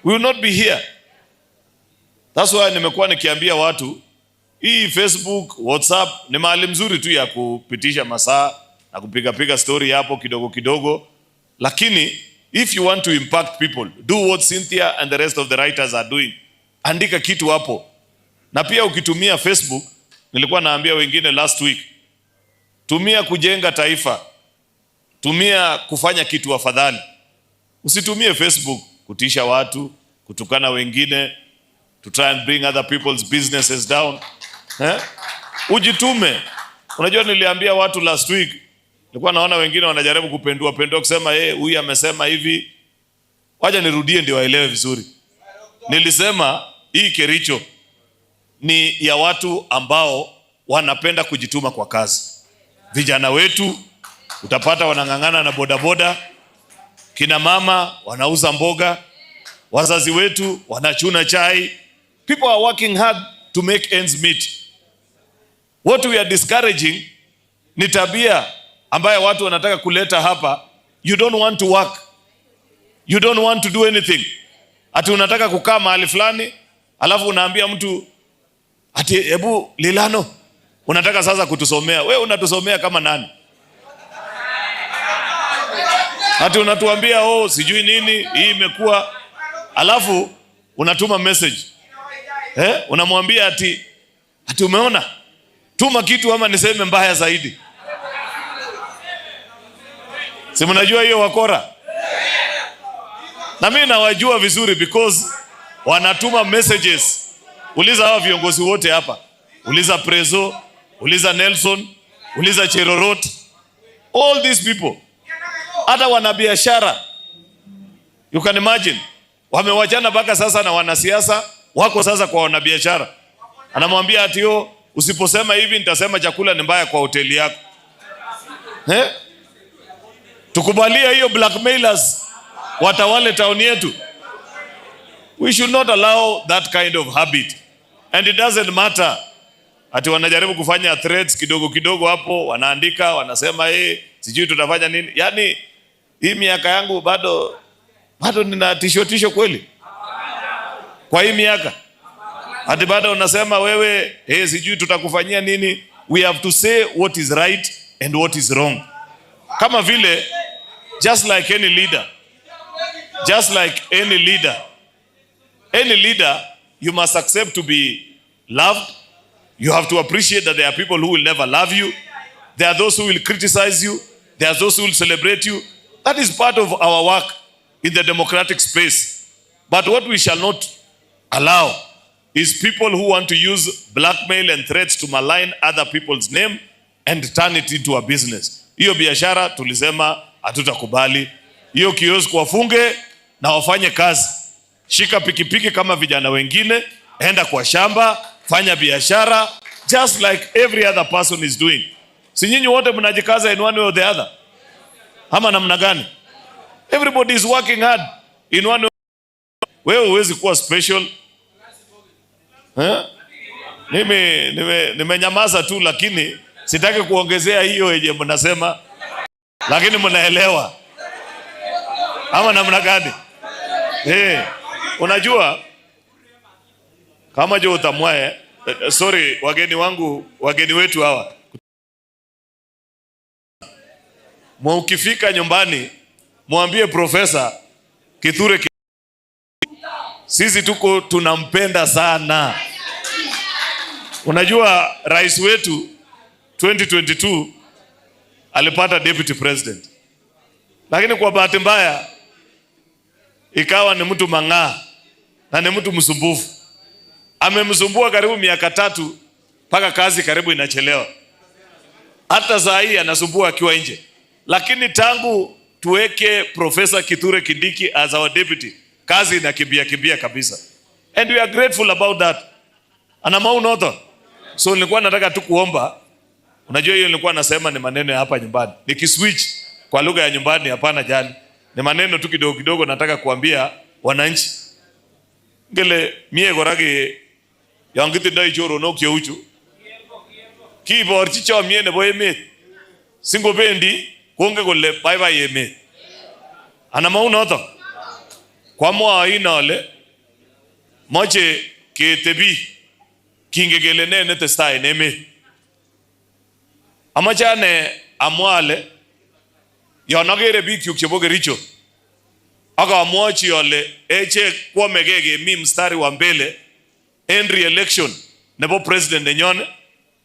We will not be here. That's why nimekuwa nikiambia watu, hii Facebook, WhatsApp ni mahali mzuri tu ya kupitisha masaa na kupiga story hapo kidogo kidogo. Lakini if you want to impact people, do what Cynthia and the rest of the writers are doing. Andika kitu hapo. Na pia ukitumia Facebook, nilikuwa naambia wengine last week, tumia kujenga taifa. Tumia kufanya kitu afadhali. Usitumie Facebook kutisha watu, kutukana wengine, to try and bring other people's businesses down. Ujitume. Unajua niliambia watu last week, nilikuwa naona wengine wanajaribu kupendua kusema huyu amesema hivi. Wacha nirudie ndio waelewe vizuri. Nilisema hii Kericho ni ya watu ambao wanapenda kujituma kwa kazi. Vijana wetu utapata wanang'ang'ana na bodaboda, kina mama wanauza mboga, wazazi wetu wanachuna chai. People are working hard to make ends meet. What we are discouraging ni tabia ambayo watu wanataka kuleta hapa. You don't want to work. You don't want to do anything. Ati unataka kukaa mahali fulani, alafu unaambia mtu ati hebu Lilano, unataka sasa kutusomea. Wewe unatusomea kama nani? Ati unatuambia sijui nini, hii imekuwa, alafu unatuma message. Unamwambia ati umeona? Tuma kitu ama niseme mbaya zaidi. Si mnajua hiyo wakora? Na mimi nawajua vizuri because wanatuma messages. Uliza hawa viongozi wote hapa. Uliza Prezo, uliza Nelson, uliza Cherorot. All these people. Hata wanabiashara. You can imagine. Wamewachana mpaka sasa na wanasiasa, wako sasa kwa wanabiashara. Anamwambia ati usiposema hivi nitasema chakula ni mbaya kwa hoteli yako. Tukubalia hiyo blackmailers watawale town yetu. We should not allow that kind of habit. And it doesn't matter. Ati wanajaribu kufanya threats kidogo kidogo hapo, wanaandika, wanasema sijui tutafanya nini. Yaani hii miaka yangu bado nina tisho kweli. Kwa hii miaka. Ati bado unasema wewe sijui tutakufanyia nini. We have to say what is right and what is wrong. Kama vile just like any leader, you must accept to be loved. You have to appreciate that there are people who will never love you. There are those who will criticize you. There are those who will celebrate you. That is part of our work in the democratic space. But what we shall not allow is people who want to use blackmail and threats to malign other people's name and turn it into a business. Hiyo biashara tulisema hatutakubali. Hiyo kiosk wafunge na wafanye kazi. Shika pikipiki kama vijana wengine, enda kwa shamba, fanya biashara just like every other person is doing. Si nyinyi wote mnajikaza in one way or the other? Ama namna gani? Everybody is working hard in one way. Wewe huwezi kuwa special. Nimenyamaza tu, lakini sitaki kuongezea hiyo yenye mnasema, lakini mnaelewa ama namna gani? Unajua kama jo utamwae, sorry wageni wetu hawa, ukifika nyumbani mwambie Profesa Kithure sisi tunampenda sana. Unajua rais wetu 2022 alipata deputy president, lakini kwa bahati mbaya ikawa ni mtu mang'aa na ni mtu msumbufu. Amemsumbua karibu miaka 3 mpaka kazi karibu inachelewa. Hata saa hii anasumbua akiwa nje. Lakini tangu tuweke Professor Kithure Kindiki as our deputy, kazi inakimbia kabisa. And we are grateful about that. Ana maono. So nilikuwa nataka tu kuomba, unajua hiyo nilikuwa nasema ni maneno ya hapa nyumbani. Nikiswitch kwa lugha ya nyumbani hapana jali. Ni maneno tu kidogo kidogo nataka kuambia wananchi. Ngele mie gorage yangiti ndai choro no kiuchu. Kibor chicho mie ne boemet. Singo bendi konge kole bye bye emet. Ana maono. Kwa mwa inale moche ketebi kingegele ne testai neme. Amachane amwale yonagere biik yuk chebo Kericho akamwochi ole eche kwomegege mi mstari wa mbele en re-election nebo president nenyon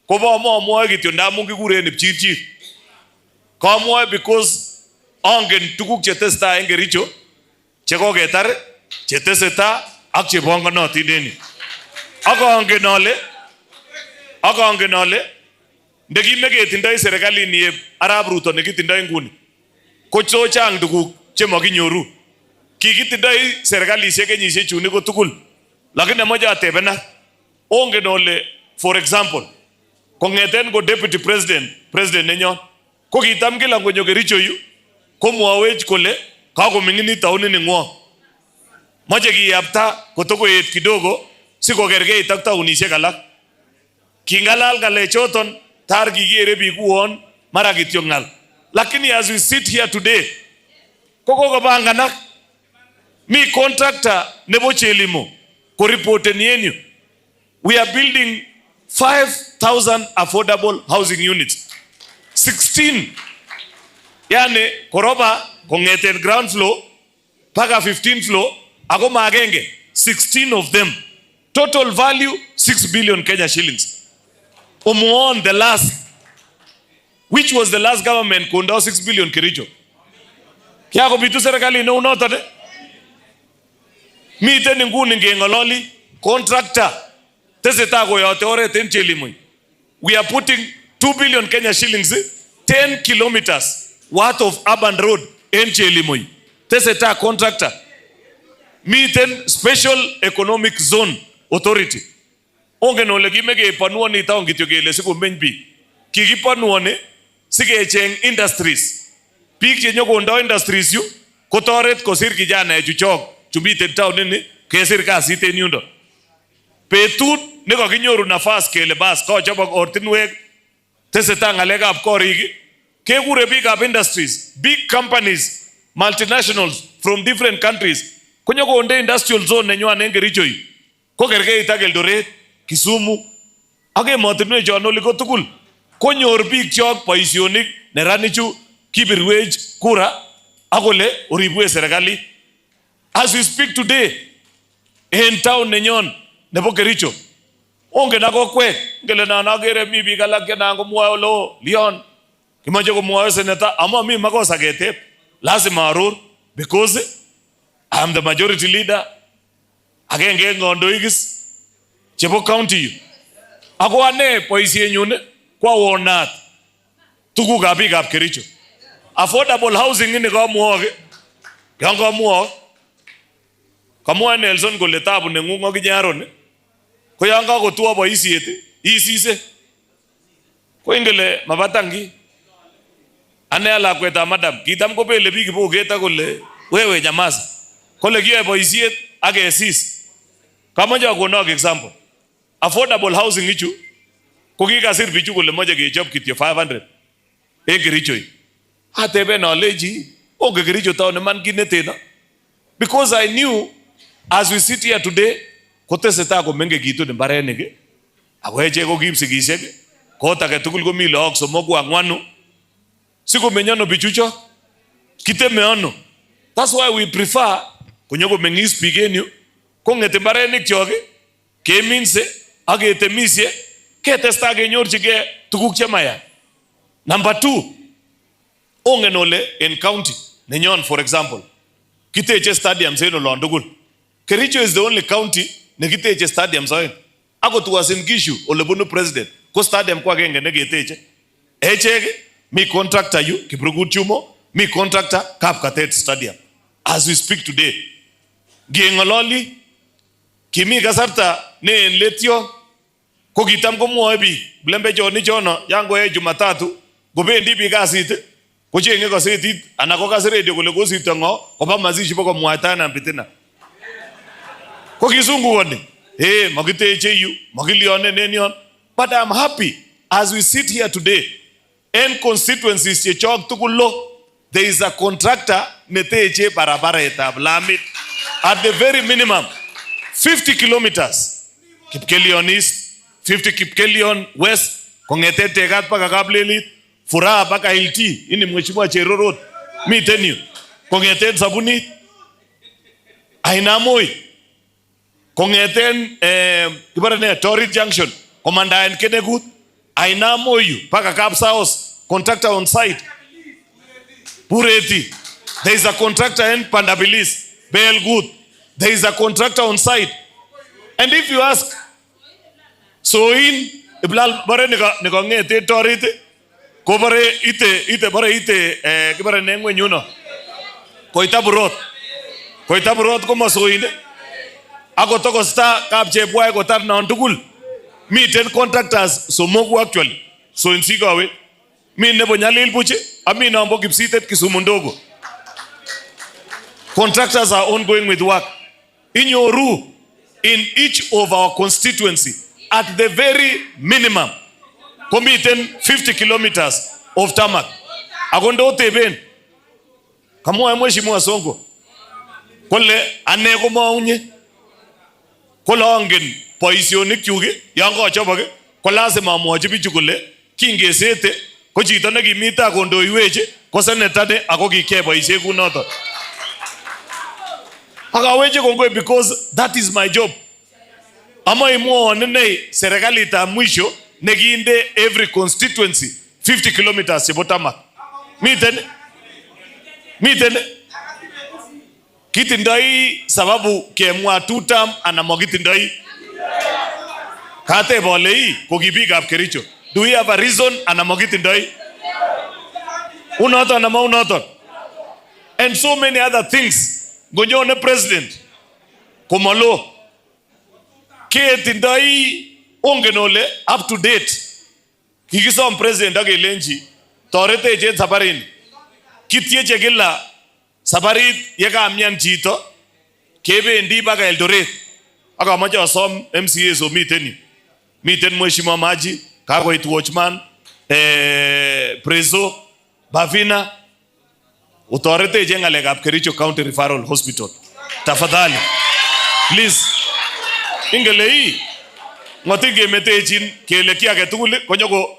kobo amwoe kityo ndamun kikuren Kipchirchir. Kamwoe because angen tuguk chetestai en Kericho chekoketar, cheteseta ak chebongonotin en yu. Akangen ale ndekimeketindoi serikalit ni Arap Ruto nekitindoi nguni ko chang tuguk chemakinyoru. Kikitindoi serikalisiek kenyisiek chuni ko tugul, lakini moja atebena ongen ole, for example, kongeten ko deputy president nenyon ko kitam kila ngonyo Kericho yu komwawech kole kakominginit taunini ngwong, moche kiyapta kotokoet kidogo sikokerkeit ak taunisiek alak. Kingalal ngalechoton tar kikere biik uon mara kityo ngal, lakini as we sit here today kokopanganak. Mi contractor nebo Chelimo ko reporten yenyu, we are building 5,000 affordable housing units, 16 yani koroba kongeten ground floor paka 15 floor ako maagenge, 16 of them, total value 6 billion Kenya shillings. Umuon the last, which was the last government kundao 6 billion Kericho? Kya ko bitu serikali no unoto de miten nguni ngengololi contractor teseta ko yote oret en Chelimo. We are putting 2 billion Kenya shillings, 10 kilometers worth of urban road en Chelimo. Teseta contractor. Miten special economic zone authority. Ongen ole kimeke panuoni taon kityo kele sikomeny biik. Kikipanuoni sikecheng industries. Biik che nyokondo industries yu kotoret kosir kijana chuchok chumiten town ini kesir kasit en yundo. Betut nekakinyoru nafas kele bas kochobok ortinwek teseta ngalekab korik kekure biikab industries, big companies, multinationals from different countries konyokonde industrial zone nenywan en Kericho yu. Ko kerkeit ak Eldoret, Kisumu ak emotinwek chon oli ko tugul konyor biik chok boisionik neranichu kibirwech kura akole oribwe serikali. As we speak today in town nenyon nebo Kericho, ongen akokwek ngele nan agere mi biik alak nan komwoe lo Leon kimoche komwoe senator ama mi makosa keteb, lazima aror because I am the majority leader. Agenge ngondoikis chebo county yu. Ako ane boisienyun kwa wonat tugukab biikab Kericho. Affordable housing ini kamwoke. Yang kamwoke kamwoe Nelson kole tabu nengung ak inyaron ko yang kakotuo boisiet isise ko ingele mabatangi ane alakwetab madam kitam kobele biik kiboket akole wewe nyamaza kole kiyoe boisiet ak kesis. Kamoche akonok example, affordable housing ichu ko kikasir bichu kole moche kechob kityo 500 en Kericho. Ateben aleji onge Kericho town man kineteno, because I knew as we sit here today koteseta komengekitu mbarenik ako eche ko kipsigisiek kot age tugul komi look somoku angwanu sikomeny ano bichucho kiteme ano. That's why we prefer konyokomengis biik en yu kongete mbarenik chok keminse ak ketemisie ketesta kenyorchige tuguk chemaya. Number 2, ongen ole en county nenyon for example kiteche stadiums en olon tugul. Kericho is the only county nekiteche stadiums oen. Akot Uasin Gishu ole bunu president ko stadium kwa agenge nekiteche. Echek mi contractor yu Kiprugut Chumo, mi contractor Kapkatet stadium. As we speak today ngengololi kimi kasarta ne en letyo ko kitam komwoe biik blembechoni chono yangoe Jumatatu gobendi biik kasit kochenge kasetit ana ko kas radio kole kosirto ngo koba mazishi boko mwaitana mpitina ko kisungukoni makiteche yu makilione nenyon. But I'm happy as we sit here today in constituencies chechok tukulo there is a contractor neteche barabaretab lamit at the very minimum 50 kilometers Kipkelion East, 50 Kipkelion West, kongete Tegat paka Kablelit, Furaha paka Hilti, ini Mheshimiwa Chero Road, miten yu. Kongete Sabunit, Ainamoi, kongeten kibarane Torit Junction, Komanda en Kenegut, Ainamoi yu, paka Kapsaos, contractor on site. Pureti, there is a contractor in Pandabilis, Belgut, there is a contractor on site. And if you ask, so in Iblal bare nika ngete torite. Ko bare ite kibare nengwe nyuno. Koitaburot. Koitaburot ko masoinde. Ako toko sta kapche boy ko tar na ndugul. Me 10 contractors so mogu actually. So in Sigawe. Me nebo nyalil buche. Ami na ambo kipsitet Kisumu ndogo. Contractors are ongoing with work. In Yoru, in each of our constituency, at the very minimum, committing 50 kilometers of tarmac. Agondo teben. Kamo mheshimiwa Sonko. Kole ane ko maunye. Kola ongen boisionik chuge yango chobage kolase mamwochi bichu kole kingesete ko chito nekimita kondoiweche ko senetade ako kike boisie kunoto. Akaweche kongwe because that is my job. Ama imuone ne serikali ta mwisho neginde every constituency 50 kilometers chebo tarmac. Miten kitindoi sababu kemwa tutam anamogitindoi. Kate bolei kokibikab Kericho. Do we have a reason anamogitindoi? Unoton ama unoton. And so many other things. Gonyone president komalo ketindoi ongenole up to date. Kikisom president agelenji torete je sabarini. Kitieche kila sabarit yekamyan chito kebendi baka Eldoret. Akamache asom MCA so miten mheshimiwa Maji, kakoit watchman, Prezo, Bavina. Utorete je ngalekab Kericho County Referral Hospital. Tafadhali. Please. Ingelei ngotige metejin kele kiage tugul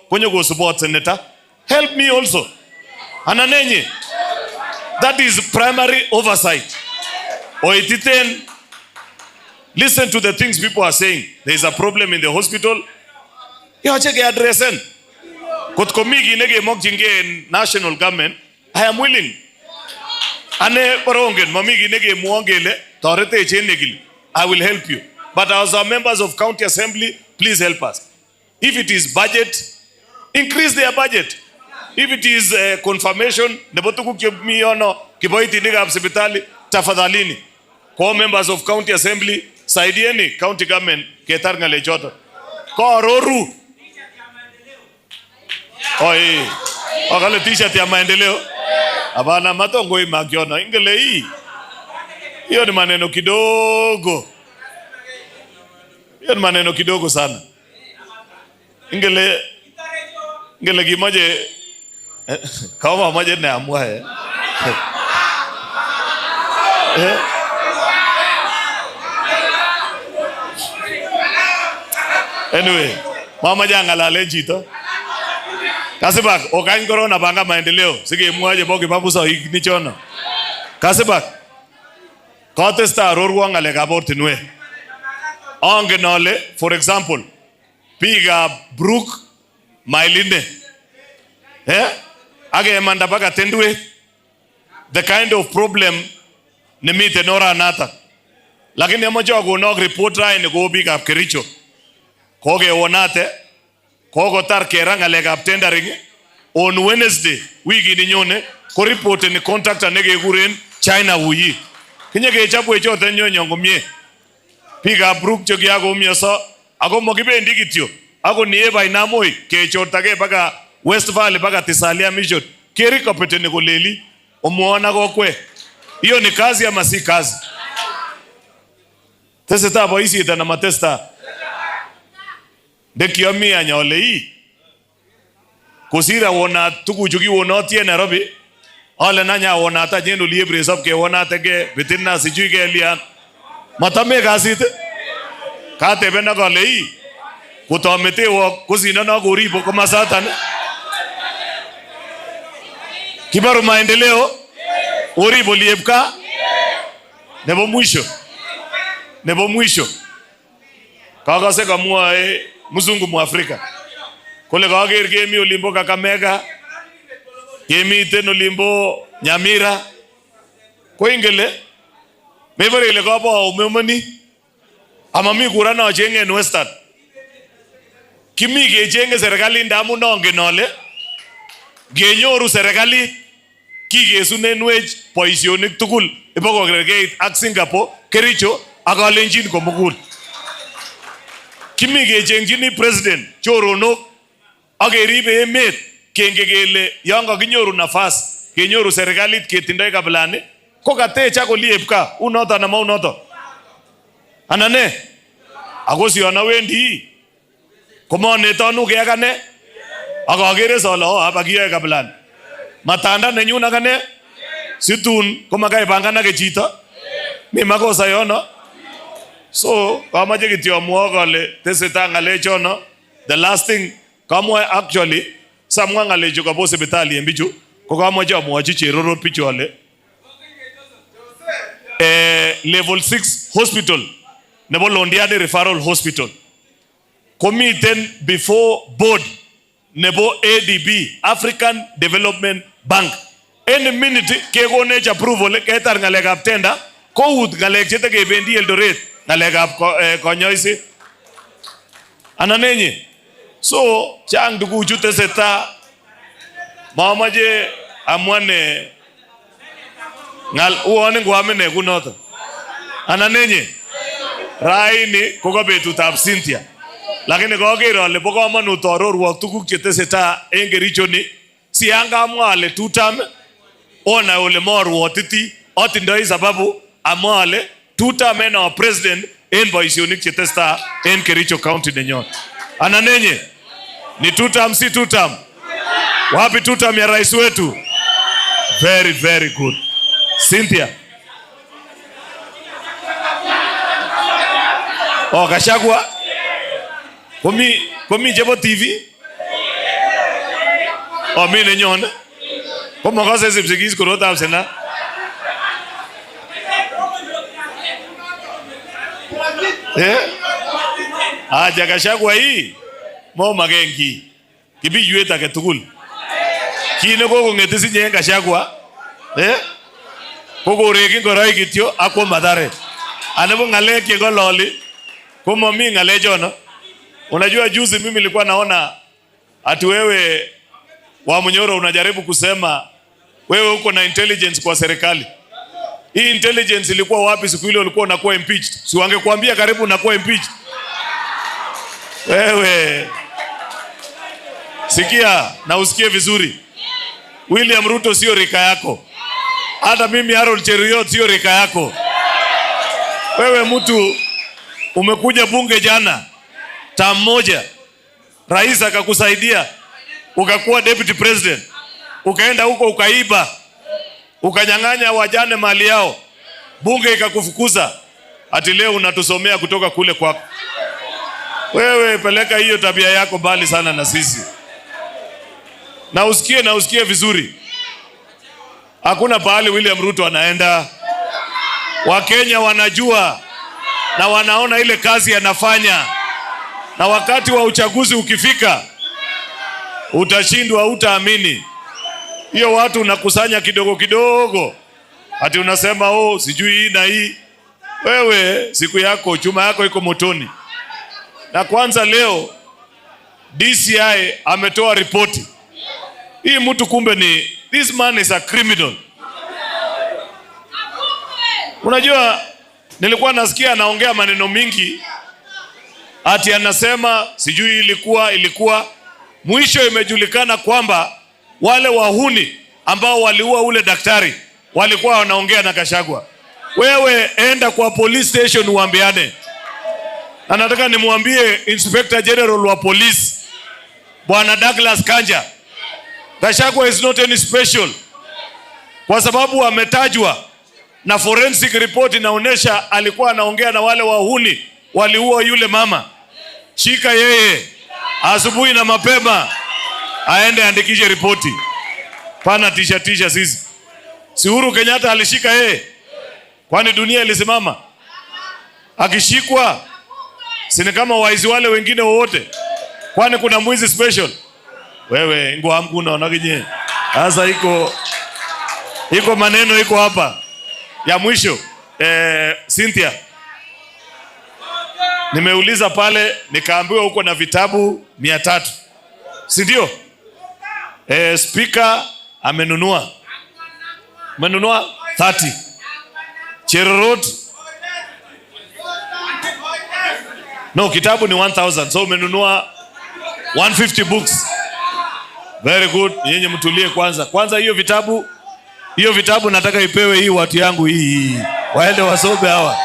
konyogo support senator. Help me also. Ananenye. That is primary oversight. Oititen, listen to the things people are saying. There is a problem in the hospital. Yoche ke addressen. Kotkomigi nege mokjinge national government. I am willing. Ane parongen mamigi nege muongele torete chenegili. I will help you. But as our members of county assembly, please help us. If it is budget, increase their budget. If it is confirmation, nebotuku kiono kiboiti niga hospitali tafadhalini. Kwa members of county assembly, saidieni county government ketar ngale joto. Kwa roru. Oi. Wakale t-shirt ya maendeleo. Abana matongo imakiona ingele hii. Hiyo ni maneno kidogo. Hiyo ni maneno kidogo sana. Ingele kimoje kama moja na amua Anyway, mama janga la lejito. Kasibak, okany corona banga maendeleo. Sige muaje bogi babusa higni chono. Kasibak. Kotesta rorwa ngaleka bortinwe. Angenole, for example, piga brook mailine. Age manda baga tendwe. The kind of problem nimite nora nata. Lakini amojo go nog report ra ni go big up Kericho. Koge wonate. Kogo tar keranga lega tendering on Wednesday wiki ni nyone ko report ni contractor nege guren China wuyi. Kinye ke chapu echo tenyo nyongomie. Piga brook jogi ago mioso ago mogibendi kityo. Ago nieba inamoi ke chotage baga West Valley baga Tisalia Mission. Kericho petene goleli omuona go kwe. Hiyo ni kazi ama si kazi? Tese boisi ita na matesta. Dekiomi anyolei. Kusira wona tukuchuki wona tie Nairobi. Ole nanya wona ta jenu libre sab ke wona tege bitinna sijui ke lian. Matame kasite. Kate bena golei. Kutomete wo kusina na goribo kama satan. Kibaru maendeleo. Oribo liebka. Nebo mwisho. Kaka se kamua muzungu mu Afrika. Kole kager gemi olimbo Kakamega. Gemi ten olimbo Nyamira. Ko ingele. Mevere ile kapa umemani. Amami kurana chenge Western. Kimi kechenge serikali ndamun nongen ole genyoru serikali kikesunenwech boisionik tugul ibokokerkeit ak Singapore, Kericho ak Kalenjin komugul. Kimi kechengjini president choronok ak keribe emet kenge kele yon kakinyoru nafas kenyoru serikalit ketindoi kabilani ko katech ak oliep ka unoto ana maunoto. Anane ako si anawendi komonetonu ke akane ak akere sole hapa kiyoe kabilani. Matanda nenyun akane situn komakai panganake chito mi makosa yono. So kamache kityo amwa kole tesetai ngalechono. The last thing kamwa actually samwa ngalechu kabo sipitali en bichu ko kamache amwachi cherorot bichu ale level 6 hospital nebo Londiani Referral Hospital komiten before board nebo ADB, African Development Bank. Any minute kekonech approval ketar ngalekab tender kout ngalek chetekebendi Eldoret ngalekab konyoiset. Ananenye. So chang tuguchu teseta mamache amwane ngal uone ngwamene kunoto. Ananenye. Raini koka betutab Cynthia. Lakini kaker ale bo kamanut arorwok tuguk cheteseta en Kericho ni. Si angamwa ale tutam ona ole morwotiti atindoi sababu amwa ale tutam en our president en boisionik cheteseta en Kericho county nenyon. Ananenye ni tutam si tutam. Wapi tutam ya rais wetu? Very very good. Cynthia. Oh, Gachagua. Komi chebo TV. Oh, mi nenyon. Komo kase sipsigis korotab sena. Aja Gachagua hii. Mo magengi. Kibi yueta ketugul. Kine koko ngetisi nyen Gachagua. Koko regi ngorai kityo akwa madhare. Anebo ngalek ye gololi. Komo mi ngalejono. Unajua juzi mimi nilikuwa naona ati wewe wa Munyoro unajaribu kusema wewe uko na intelligence kwa serikali. Hii intelligence ilikuwa wapi siku ile ulikuwa unakuwa impeached? Si wangekuambia karibu unakuwa impeached. Wewe sikia na usikie vizuri. William Ruto sio rika yako. Hata mimi Harold Cheruiyot sio rika yako. Wewe mtu umekuja bunge jana tamu moja, rais akakusaidia ukakuwa deputy president, ukaenda huko ukaiba, ukanyang'anya wajane mali yao, bunge ikakufukuza, ati leo unatusomea kutoka kule kwako. Wewe peleka hiyo tabia yako mbali sana na sisi. Na usikie vizuri. Hakuna pahali William Ruto anaenda. Wakenya wanajua na wanaona ile kazi anafanya. Na wakati wa uchaguzi ukifika utashindwa, utaamini. Hiyo watu unakusanya kidogo kidogo. Ati unasema oh sijui hii na hii. Wewe siku yako chuma yako iko motoni. Na kwanza leo DCI ametoa ripoti. Hii mtu kumbe ni this man is a criminal. Unajua nilikuwa nasikia anaongea maneno mingi. Ati anasema sijui ilikuwa mwisho imejulikana kwamba wale wahuni ambao waliua ule daktari walikuwa wanaongea na Gachagua. Wewe enda kwa police station uambiane. Na nataka nimwambie Inspector General wa police Bwana Douglas Kanja, Gachagua is not any special. Kwa sababu ametajwa na forensic report inaonyesha alikuwa anaongea na wale wahuni waliua yule mama. Shika yeye asubuhi na mapema aende andikishe ripoti. Pana tisha sisi. Si Uhuru Kenyatta alishika yeye? Kwani dunia ilisimama? Akishikwa sini kama waizi wale wengine wote. Kwani kuna mwizi special? Wewe ngo hamkuna unakinye. Sasa iko maneno iko hapa. Ya mwisho Cynthia, nimeuliza pale nikaambiwa uko na vitabu 300. Si ndio? Speaker amenunua 30. Cherorot no, kitabu ni 1000, so umenunua 150 books. Very good. Nyenye mtulie kwanza hiyo vitabu nataka ipewe hii watu yangu hii waende wasome hawa.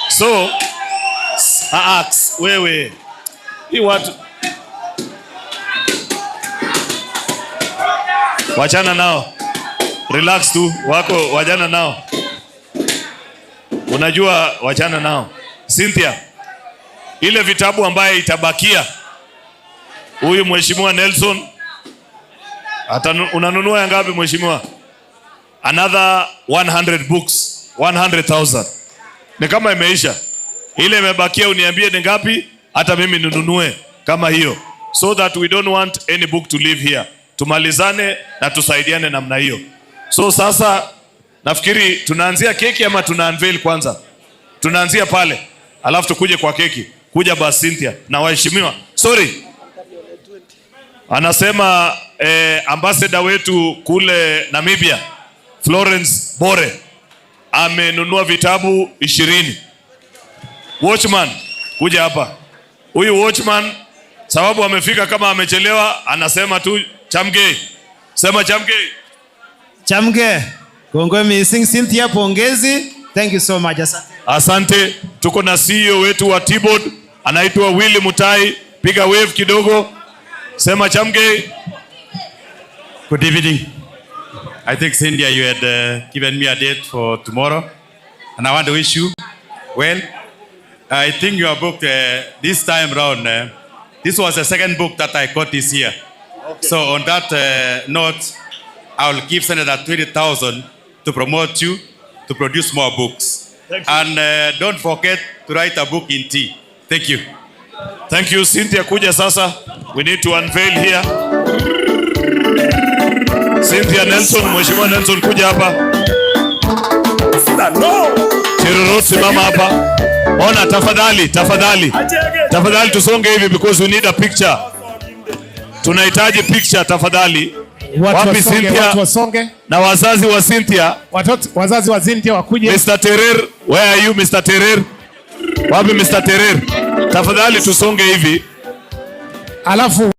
So wewe hii watu wachana nao, relax tu, wako wajana nao, unajua wachana nao. Cynthia, ile vitabu ambaye itabakia huyu mheshimiwa Nelson unanunua ya ngapi mheshimiwa? Another 100 books, 100,000. Ni kama imeisha. Ile imebakia uniambie ni ngapi, hata mimi ninunue kama hiyo, so that we don't want any book to live here. Tumalizane na tusaidiane namna hiyo. So sasa nafikiri tunaanzia keki ama tuna unveil kwanza? Tunaanzia pale, alafu tukuje kwa keki. Kuja basi Cynthia na waheshimiwa. Sorry. Anasema ambassador wetu kule Namibia, Florence Bore, amenunua vitabu 20. Watchman, kuja hapa. Huyu watchman sababu amefika kama amechelewa, anasema tu Chamge. Sema Chamge. Chamge. Kongwe missing Cynthia, pongezi. Thank you so much. Asante. Tuko na CEO wetu wa T-Board, anaitwa Willy Mutai. Piga wave kidogo. Sema Chamge. Good evening. I think Cynthia, you had given me a date for tomorrow, and I want to wish you well. I think your book this time round, this was the second book that I got this year. Okay. So on that note, I will give Senator 20,000 to promote you to produce more books. Thank you. And don't forget to write a book in tea. Thank you. Thank you, Cynthia. Kuja sasa. We need to unveil here. Cynthia Nelson, mheshimiwa Nelson, kuja hapa. Cherorot, simama hapa. Ona, tafadhali tusonge hivi because we need a picture. Tunahitaji picture tafadhali. Wapi Cynthia? Watu wasonge. Na wazazi wa Cynthia. Wazazi wa Cynthia wakuje. Mr. Terer, where are you Mr. Terer? Wapi Mr. Terer? Tafadhali tusonge hivi. Alafu